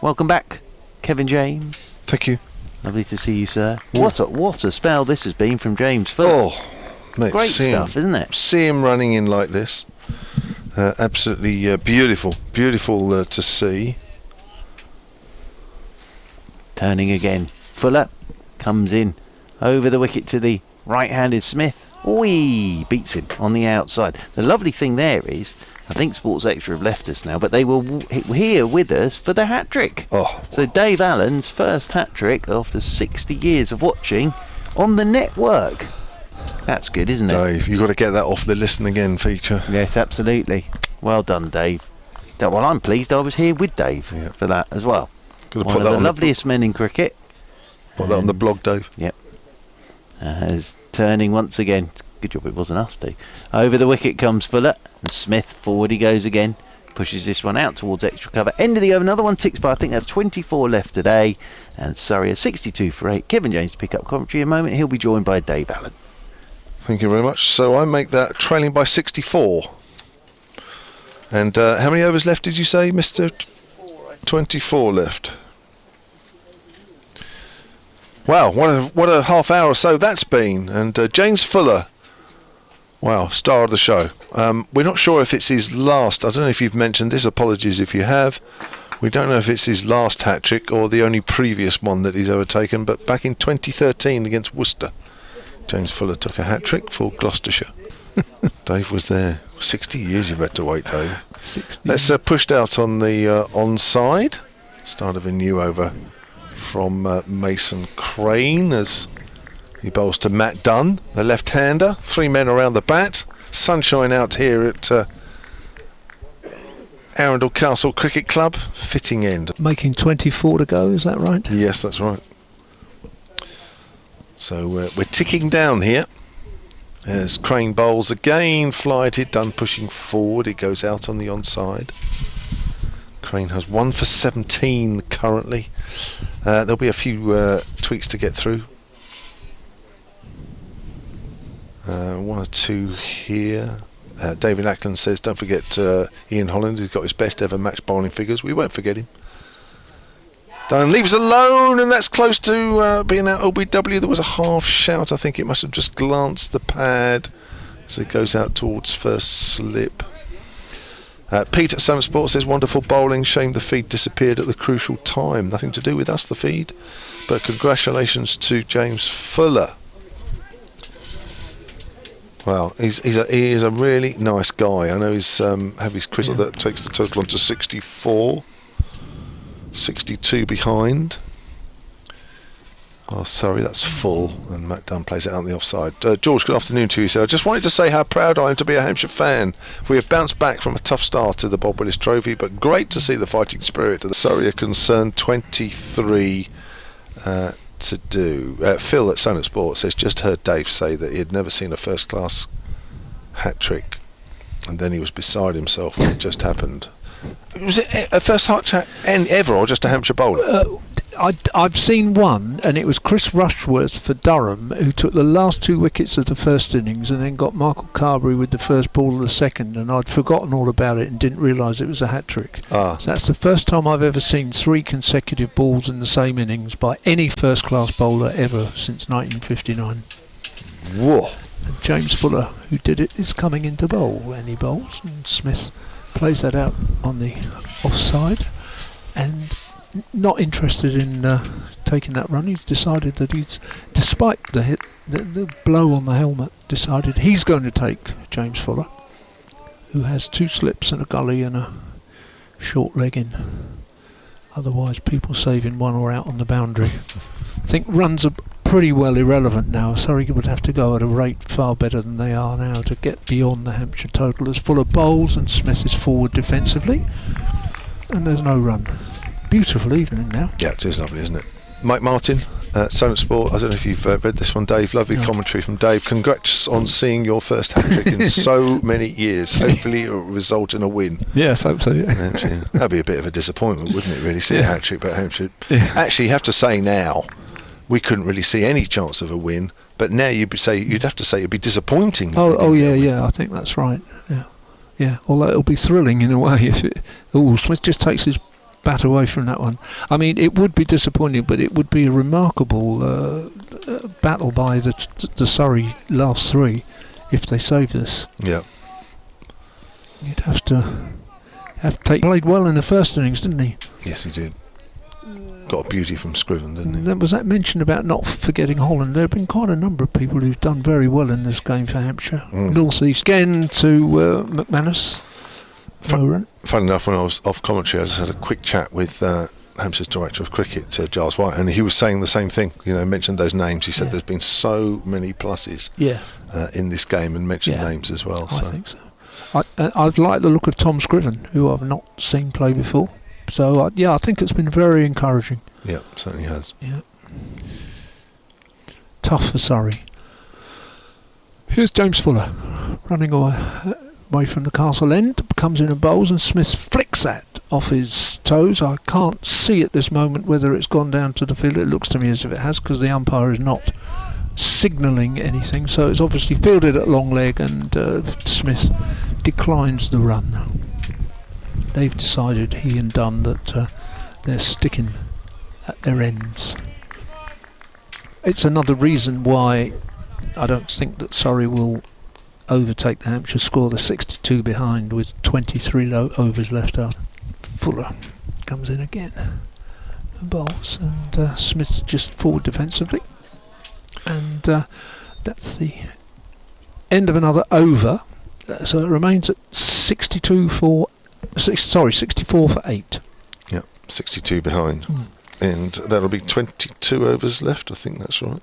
Welcome back, Kevin James. Thank you. Lovely to see you, sir. What a spell this has been from James Fuller. Oh, mate, great stuff, isn't it? See him running in like this. Absolutely beautiful to see. Turning again. Fuller comes in over the wicket to the right-handed Smith. Oi! Beats him on the outside. The lovely thing there is, I think Sports Extra have left us now, but they were here with us for the hat-trick. Oh. So Dave Allen's first hat-trick after 60 years of watching on the network. That's good, isn't it? Dave, you've got to get that off the listen again feature. Yes, absolutely. Well done, Dave. Well, I'm pleased I was here with Dave for that as well. One of the loveliest men in cricket. Put that on the blog, Dave. Yep. As turning once again. Good job it wasn't us, Dave. Over the wicket comes Fuller, and Smith forward he goes again. Pushes this one out towards extra cover. End of the over. Another one ticks by. I think that's 24 left today. And Surrey at 62 for 8. Kevin James to pick up commentary in a moment. He'll be joined by Dave Allen. Thank you very much. So I make that trailing by 64. And how many overs left did you say, Mr. 24 left. Wow, what a half hour or so that's been. And James Fuller, wow, star of the show. We're not sure if it's his last. I don't know if you've mentioned this. Apologies if you have. We don't know if it's his last hat-trick or the only previous one that he's ever taken. But back in 2013 against Worcester, James Fuller took a hat-trick for Gloucestershire. Dave was there. 60 years you've had to wait, Dave. 60. Let's pushed out on the onside. Start of a new over from Mason Crane as he bowls to Matt Dunn, the left-hander. 3 men around the bat. Sunshine out here at Arundel Castle Cricket Club. Fitting end. Making 24 to go, is that right? Yes, that's right. So we're ticking down here. As Crane bowls again, flighted, Dunn pushing forward. It goes out on the onside. Crane has 1 for 17 currently. There'll be a few tweaks to get through. 1 or 2 here. David Ackland says, don't forget Ian Holland, who's got his best ever match bowling figures. We won't forget him. Don't leave us alone, and that's close to being out OBW. There was a half shout. I think it must have just glanced the pad as it goes out towards first slip. Pete at Summit Sports says, wonderful bowling, shame the feed disappeared at the crucial time. Nothing to do with us, the feed, but congratulations to James Fuller. Well, he is a really nice guy. I know he's have his crystal that takes the total on to 64. 62 behind. Oh, sorry, that's full, and Matt Dunn plays it out on the offside. George, good afternoon to you, sir. I just wanted to say how proud I am to be a Hampshire fan. We have bounced back from a tough start to the Bob Willis Trophy, but great to see the fighting spirit of the Surrey are concerned. 23 to do. Phil at Summit Sports says, just heard Dave say that he had never seen a first-class hat-trick, and then he was beside himself when it just happened. Was it a first hat ever, or just a Hampshire bowler? I've seen one, and it was Chris Rushworth for Durham, who took the last 2 wickets of the first innings and then got Michael Carberry with the first ball of the second, and I'd forgotten all about it and didn't realise it was a hat-trick. So that's the first time I've ever seen 3 consecutive balls in the same innings by any first-class bowler ever since 1959. Whoa. And James Fuller, who did it, is coming into bowl, and he bowls, and Smith plays that out on the offside, and not interested in taking that run. He's decided that he's, despite the hit, the blow on the helmet, decided he's going to take James Fuller, who has 2 slips and a gully and a short leg in. Otherwise, people saving 1 or out on the boundary. I think runs are pretty well irrelevant now. Surrey would have to go at a rate far better than they are now to get beyond the Hampshire total. As Fuller bowls and Smith is forward defensively, and there's no run. Beautiful evening now. Yeah, it is lovely, isn't it? Mike Martin, Silent Sport. I don't know if you've read this one, Dave. Lovely commentary from Dave. Congrats on seeing your first hat-trick in so many years. Hopefully it will result in a win. Yes, hope so. Yeah. That'd be a bit of a disappointment, wouldn't it, really, see a hat-trick, but Hampshire. Actually, you have to say now, we couldn't really see any chance of a win, but now you'd have to say it'd be disappointing. Yeah, I think that's right. Yeah. Although it'll be thrilling in a way if Smith just takes his bat away from that one. I mean, it would be disappointing, but it would be a remarkable battle by the Surrey last 3 if they save this. Yeah. You'd have to played well in the first innings, didn't he? Yes, he did. Got a beauty from Scriven, didn't he? There was that mention about not forgetting Holland. There have been quite a number of people who've done very well in this game for Hampshire. North East again to McManus. Funny enough, when I was off commentary, I just had a quick chat with Hampshire's director of cricket, Giles White, and he was saying the same thing. Mentioned those names. He said there's been so many pluses in this game, and mentioned names as well. I think so. I've liked the look of Tom Scriven, who I've not seen play before. So I think it's been very encouraging. Yeah, certainly has. Yeah. Tough for Surrey. Here's James Fuller running away from the castle end, comes in and bowls, and Smith flicks that off his toes. I can't see at this moment whether it's gone down to the field. It looks to me as if it has, because the umpire is not signalling anything, so it's obviously fielded at long leg, and Smith declines the run. They've decided, he and Dunn, that they're sticking at their ends. It's another reason why I don't think that Surrey will overtake the Hampshire score. The 62 behind with 23 overs left out. Fuller comes in again and bowls, and Smith's just forward defensively, and that's the end of another over. So it remains at 64 for 8. Yeah, 62 behind. And that'll be 22 overs left, I think that's right.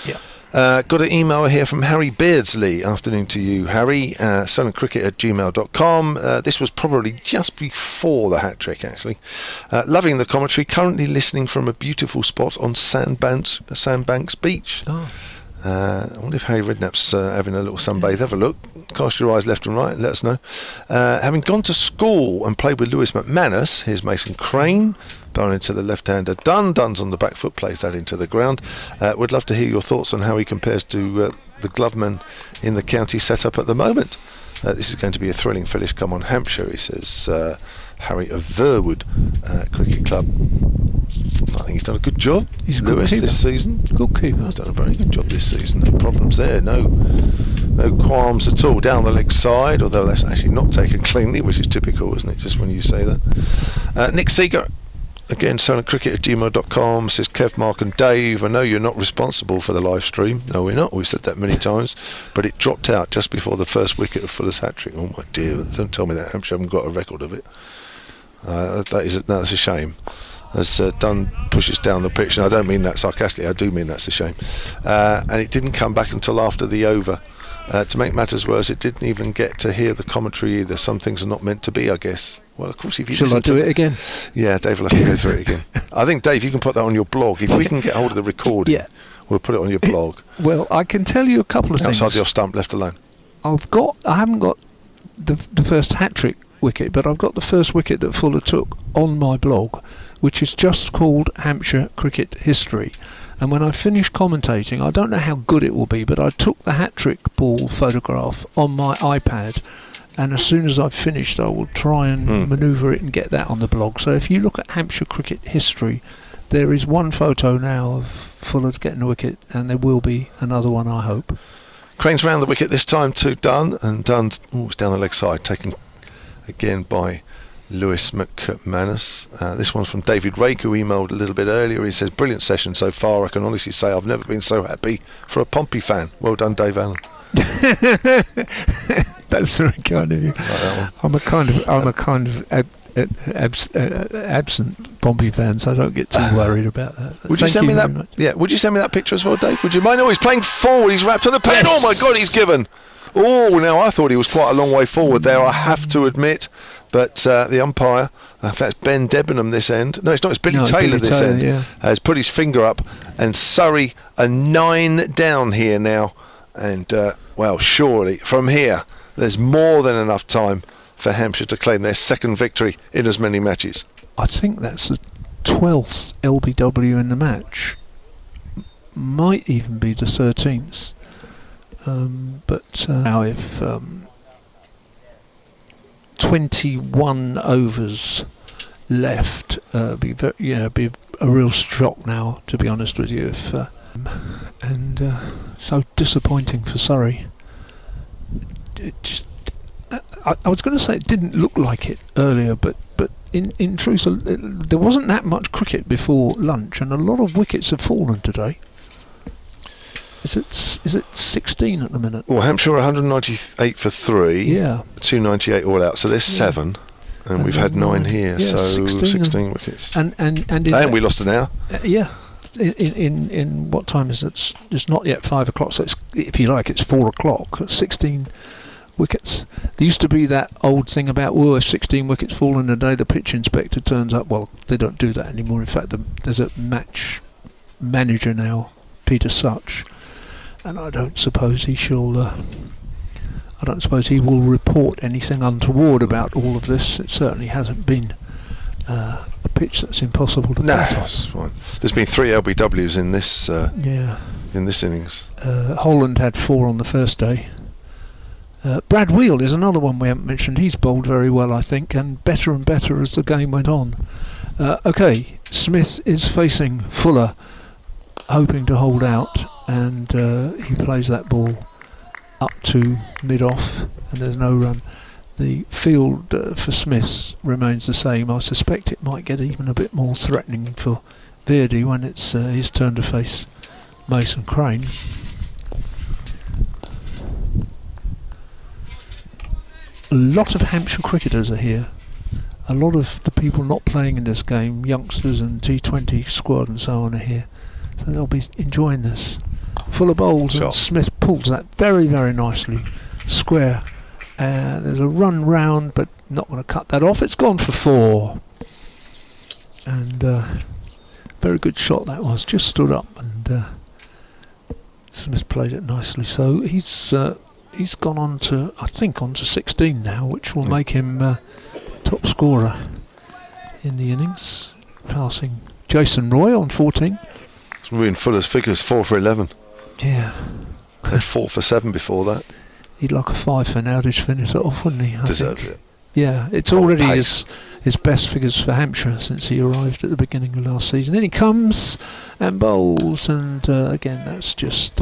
Yeah. Got an email here from Harry Beardsley. Afternoon to you, Harry. sunandcricket@gmail.com. This was probably just before the hat-trick, actually. Loving the commentary. Currently listening from a beautiful spot on Sandbanks Beach. I wonder if Harry Redknapp's having a little sunbathe. Have a look. Cast your eyes left and right and let us know. Having gone to school and played with Lewis McManus, here's Mason Crane, bowling into the left-hander. Dunn's on the back foot, plays that into the ground. Would love to hear your thoughts on how he compares to the gloveman in the county setup at the moment. This is going to be a thrilling finish. Come on, Hampshire, he says. Harry of Verwood Cricket Club. I think he's done a good job. He's a Lewis good keeper. this season. Good keeper. He's done a very good job this season. No problems there. No qualms at all. Down the leg side, although that's actually not taken cleanly, which is typical, isn't it? Just when you say that. Nick Seeger. Again, solentcricket@gmail.com, says Kev, Mark and Dave, I know you're not responsible for the live stream. No, we're not. We've said that many times. But it dropped out just before the first wicket of Fuller's hat-trick. Oh, my dear. Don't tell me that. Hampshire haven't got a record of it. That's a shame. As Dunn pushes down the pitch, and I don't mean that sarcastically, I do mean that's a shame. And it didn't come back until after the over. To make matters worse, it didn't even get to hear the commentary either. Some things are not meant to be, I guess. Well, of course, if you Shall I do it again? Yeah, Dave will have to go through it again. I think, Dave, you can put that on your blog. If we can get hold of the recording, we'll put it on your blog. Well, I can tell you a couple of things. Outside your stump, left alone. I haven't got the first hat-trick wicket, but I've got the first wicket that Fuller took on my blog, which is just called Hampshire Cricket History. And when I finish commentating, I don't know how good it will be, but I took the hat-trick ball photograph on my iPad, and as soon as I've finished, I will try and manoeuvre it and get that on the blog. So if you look at Hampshire Cricket History, there is one photo now of Fuller getting a wicket, and there will be another one, I hope. Cranes round the wicket this time to Dunn, and Dunn's down the leg side, taken again by Lewis McManus. This one's from David Rake, who emailed a little bit earlier. He says, brilliant session so far. I can honestly say I've never been so happy for a Pompey fan. Well done, Dave Allen. That's very kind of you. Like that one. I'm a kind of absent Pompey fan, so I don't get too worried about that. Would you send me that? Yeah. Would you send me that picture as well, Dave? Would you mind? Oh, he's playing forward. He's wrapped on the pen. Yes. Oh my God, he's given. Oh, now I thought he was quite a long way forward there, I have to admit. But the umpire, that's Ben Debenham this end. No, it's not. It's Billy Taylor this end. Yeah. Has put his finger up, and Surrey are 9 down here now. And well, surely from here, there's more than enough time for Hampshire to claim their second victory in as many matches. I think that's the 12th LBW in the match. Might even be the 13th. But now if 21 overs left, be a real shock now, to be honest with you. If so disappointing for Surrey. I was going to say it didn't look like it earlier, but in truth, there wasn't that much cricket before lunch, and a lot of wickets have fallen today. Is it 16 at the minute? Well, Hampshire 198 for 3. Yeah. 298 all out. So there's 7, and we've had 9 here. Yeah, so 16 wickets. And we lost an hour. Yeah. In what time is it? It's not yet 5 o'clock. So it's, if you like, it's 4 o'clock. 16 wickets. There used to be that old thing about, if 16 wickets fall in a day, the pitch inspector turns up. Well, they don't do that anymore. In fact, there's a match manager now, Peter Such. And I don't suppose he shall. I don't suppose he will report anything untoward about all of this. It certainly hasn't been a pitch that's impossible to bat on. That's fine. There's been 3 LBWs in this. In this innings. Holland had 4 on the first day. Brad Wheel is another one we haven't mentioned. He's bowled very well, I think, and better as the game went on. Okay, Smith is facing Fuller, hoping to hold out. And he plays that ball up to mid-off, and there's no run. The field for Smith remains the same. I suspect it might get even a bit more threatening for Verdi when it's his turn to face Mason Crane. A lot of Hampshire cricketers are here. A lot of the people not playing in this game, youngsters and T20 squad and so on, are here. So they'll be enjoying this. Fuller bowls and Smith pulls that very, very nicely square. There's a run round, but not going to cut that off. It's gone for 4. And very good shot that was. Just stood up, and Smith played it nicely. So he's gone on to, I think, on to 16 now, which will make him top scorer in the innings, passing Jason Roy on 14. It's in Fuller's figures, 4 for 11. Yeah. Had 4 for 7 before that. he'd like a 5 for now to finish it off, wouldn't he? Deserved it. Yeah, it's already his best figures for Hampshire since he arrived at the beginning of last season. Then he comes and bowls, and again that's just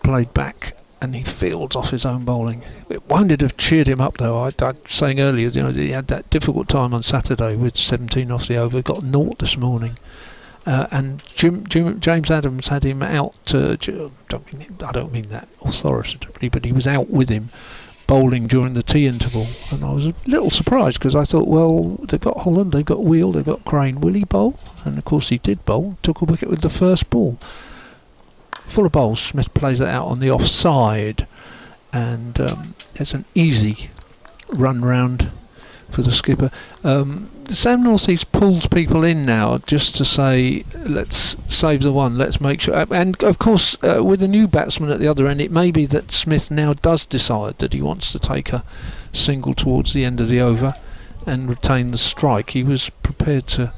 played back, and he fields off his own bowling. It won't have cheered him up though. I was saying earlier, he had that difficult time on Saturday with 17 off the over, got 0 this morning. And James Adams had him out. I don't mean that authoritatively, but he was out with him bowling during the tea interval, and I was a little surprised because I thought, well, they've got Holland, they've got Wheel, they've got Crane. Will he bowl? And of course he did bowl. Took a wicket with the first ball. Full of bowls. Smith plays it out on the offside, and it's an easy run round for the skipper. Sam Northeast pulls people in now just to say, let's save the one, let's make sure. And of course, with a new batsman at the other end, it may be that Smith now does decide that he wants to take a single towards the end of the over and retain the strike. He was prepared to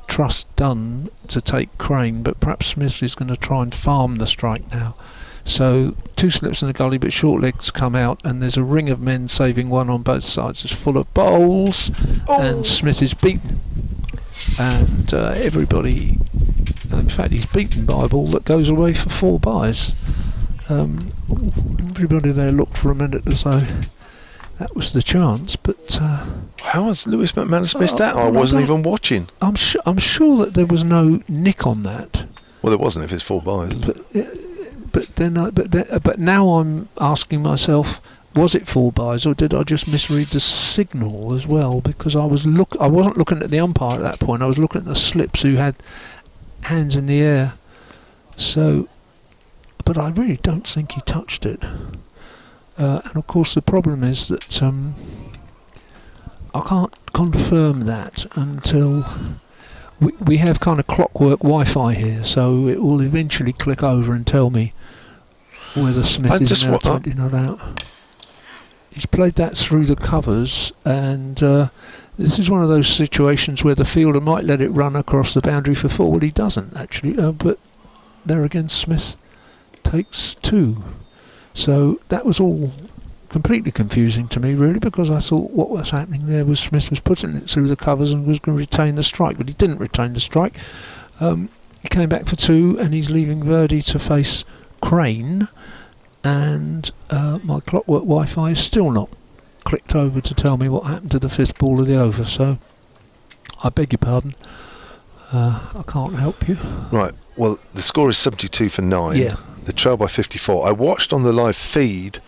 trust Dunn to take Crane, but perhaps Smith is going to try and farm the strike now. So 2 slips in the gully, but short legs come out, and there's a ring of men saving one on both sides. It's full of bowls, and Smith is beaten. And everybody, in fact, he's beaten by a ball that goes away for 4 byes. Everybody there looked for a minute as though that was the chance, but how has Lewis McManus missed that? I wasn't even watching. I'm sure that there was no nick on that. Well, there wasn't if it's 4 byes. But now I'm asking myself, was it 4 byes or did I just misread the signal as well? Because I wasn't looking at the umpire at that point. I was looking at the slips who had hands in the air. So, but I really don't think he touched it. And of course the problem is that I can't confirm that until we have kind of clockwork Wi-Fi here, so it will eventually click over and tell me whether Smith is now totally not out. He's played that through the covers, and this is one of those situations where the fielder might let it run across the boundary for 4. Well, he doesn't actually, but there again Smith takes 2. So that was all completely confusing to me, really, because I thought what was happening there was Smith was putting it through the covers and was going to retain the strike, but he didn't retain the strike. He came back for 2, and he's leaving Verdi to face Crane, and my clockwork Wi-Fi is still not clicked over to tell me what happened to the 5th ball of the over, so I beg your pardon. I can't help you. Right, well, the score is 72 for 9. Yeah. The trail by 54. I watched on the live feed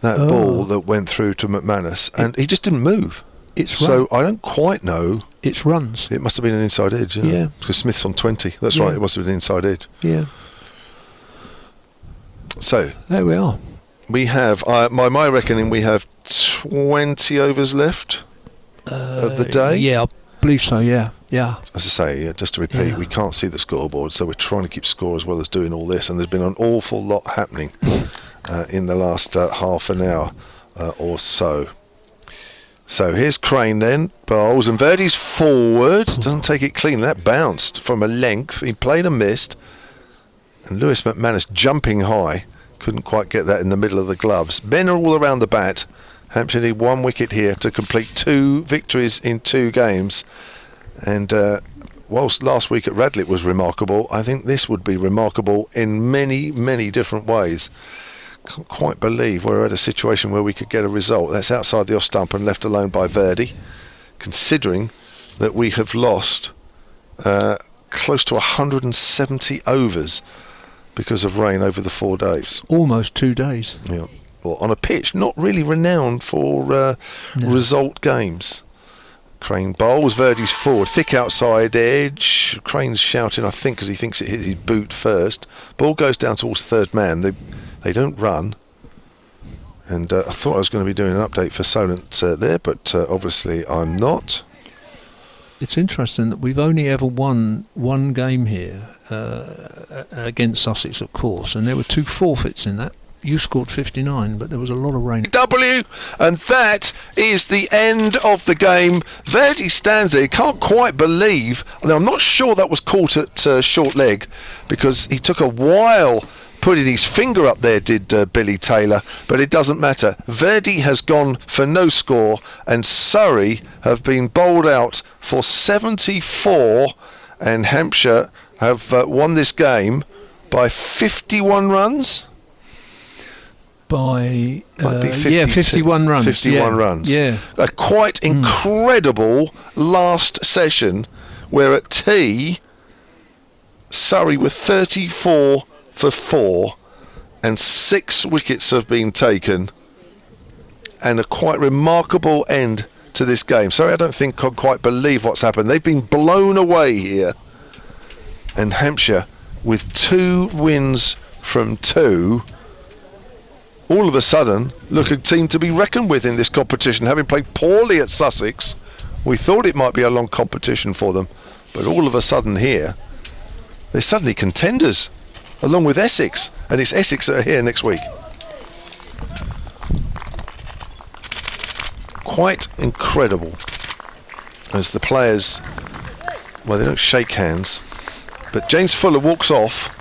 that ball that went through to McManus, and he just didn't move. So I don't quite know. It's runs. It must have been an inside edge, yeah. Because Smith's on 20. That's right, it must have been an inside edge. Yeah. So there we are. We have, my reckoning, we have 20 overs left of the day. Yeah, I believe so, yeah. As I say, just to repeat, we can't see the scoreboard, so we're trying to keep score as well as doing all this, and there's been an awful lot happening in the last half an hour or so. So here's Crane then, bowls, and Verdi's forward, doesn't take it clean. That bounced from a length, he played and missed, and Lewis McManus jumping high, couldn't quite get that in the middle of the gloves. Men are all around the bat. Hampshire need 1 wicket here to complete 2 victories in 2 games. And whilst last week at Radlett was remarkable, I think this would be remarkable in many, many different ways. Can't quite believe we're at a situation where we could get a result. That's outside the off stump and left alone by Verdi, considering that we have lost close to 170 overs because of rain over the 4 days. Almost 2 days. Yeah. Well, on a pitch not really renowned for result games. Crane bowls, Verdi's forward, thick outside edge. Crane's shouting, I think, because he thinks it hit his boot first. Ball goes down towards 3rd man. They don't run. And I thought I was going to be doing an update for Solent there, but obviously I'm not. It's interesting that we've only ever won 1 game here against Sussex, of course, and there were 2 forfeits in that. You scored 59, but there was a lot of rain. And that is the end of the game. Verdi stands there. He can't quite believe. Now, I'm not sure that was caught at short leg, because he took a while putting his finger up there, did Billy Taylor, but it doesn't matter. Verdi has gone for no score, and Surrey have been bowled out for 74, and Hampshire have won this game by 51 runs. By Might be 51 runs. 51 runs. Yeah. A quite incredible last session, where at tea, Surrey were 34 for 4, and 6 wickets have been taken, and a quite remarkable end to this game. Sorry, I don't think can quite believe what's happened. They've been blown away here, and Hampshire, with 2 wins from 2, all of a sudden look a team to be reckoned with in this competition. Having played poorly at Sussex, we thought it might be a long competition for them, but all of a sudden here, they're suddenly contenders, along with Essex, and it's Essex that are here next week. Quite incredible, as the players, well, they don't shake hands, but James Fuller walks off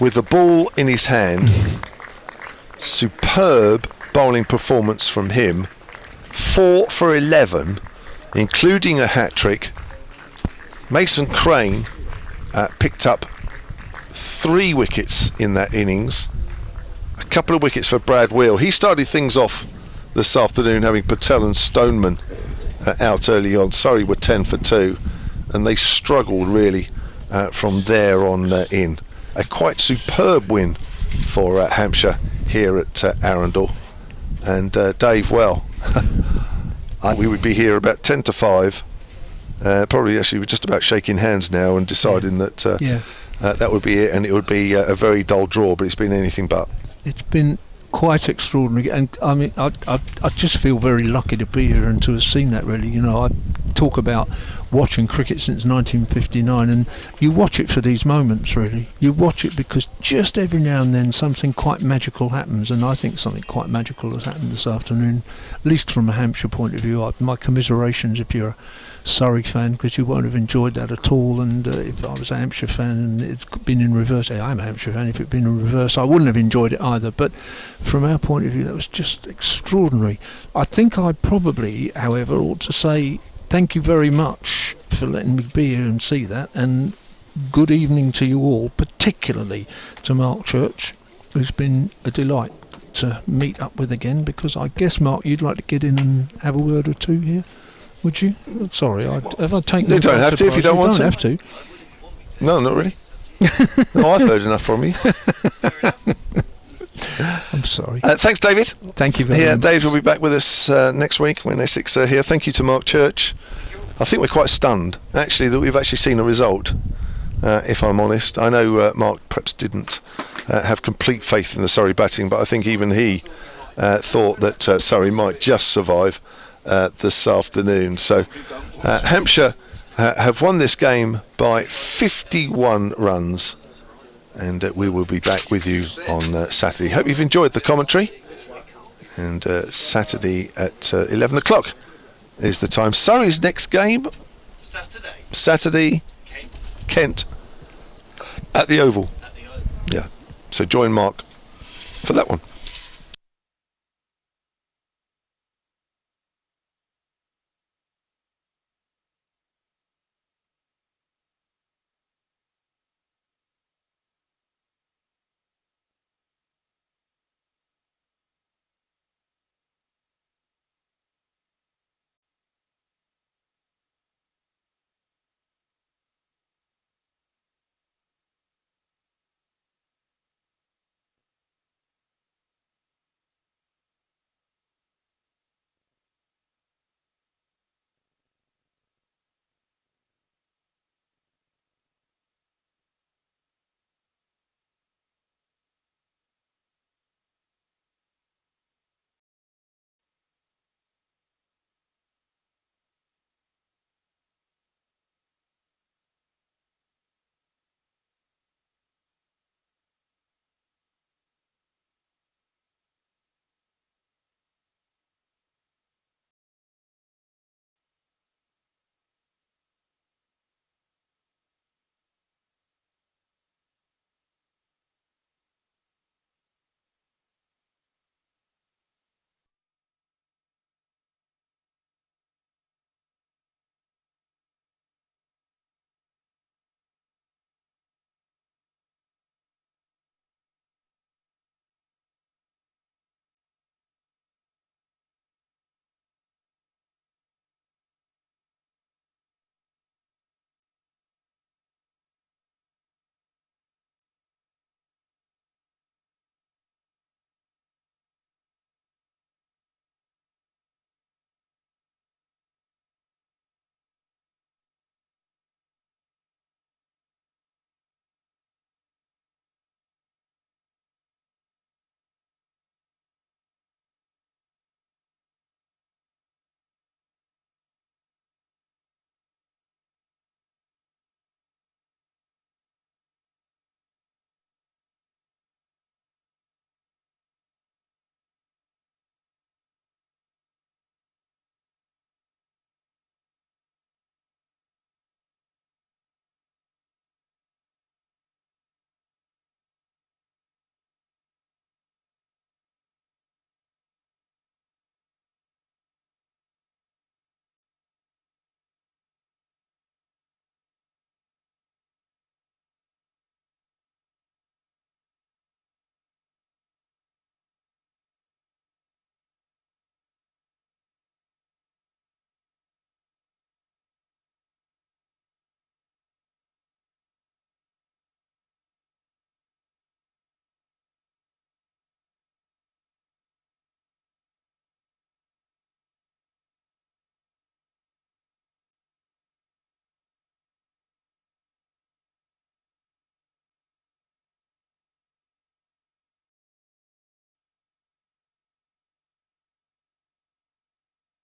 with the ball in his hand. Superb bowling performance from him, 4 for 11, including a hat-trick. Mason Crane picked up 3 wickets in that innings, a couple of wickets for Brad Wheel. He started things off this afternoon, having Patel and Stoneman out early on. Surrey were 10 for 2, and they struggled really from there on in. A quite superb win for Hampshire here at Arundel. And Dave, well, we would be here about 10 to 5. Probably actually we're just about shaking hands now and deciding that that would be it, and it would be a very dull draw, but it's been anything but. It's been quite extraordinary, and I mean I just feel very lucky to be here and to have seen that, really. You know, I talk about watching cricket since 1959, and you watch it for these moments, really. You watch it because just every now and then something quite magical happens, and I think something quite magical has happened this afternoon, at least from a Hampshire point of view. My commiserations if you're a Surrey fan, because you won't have enjoyed that at all, and if I was a Hampshire fan and it's been in reverse, I'm a Hampshire fan, if it'd been in reverse I wouldn't have enjoyed it either. But from our point of view, that was just extraordinary. I think I probably, however, ought to say thank you very much for letting me be here and see that, and good evening to you all, particularly to Mark Church, who's been a delight to meet up with again, because I guess, Mark, you'd like to get in and have a word or two here, would you? Sorry, have I taken you don't have to if you don't want to. Have to. No, not really. No, I've heard enough from you. I'm sorry. Thanks, David. Thank you very much. Dave will be back with us next week when Essex are here. Thank you to Mark Church. I think we're quite stunned, actually, that we've actually seen a result, if I'm honest. I know Mark perhaps didn't have complete faith in the Surrey batting, but I think even he thought that Surrey might just survive this afternoon. So Hampshire have won this game by 51 runs, and we will be back with you on Saturday. Hope you've enjoyed the commentary, and Saturday at 11 o'clock is the time. Surrey's next game Saturday Kent at the Oval. Yeah, so join Mark for that one.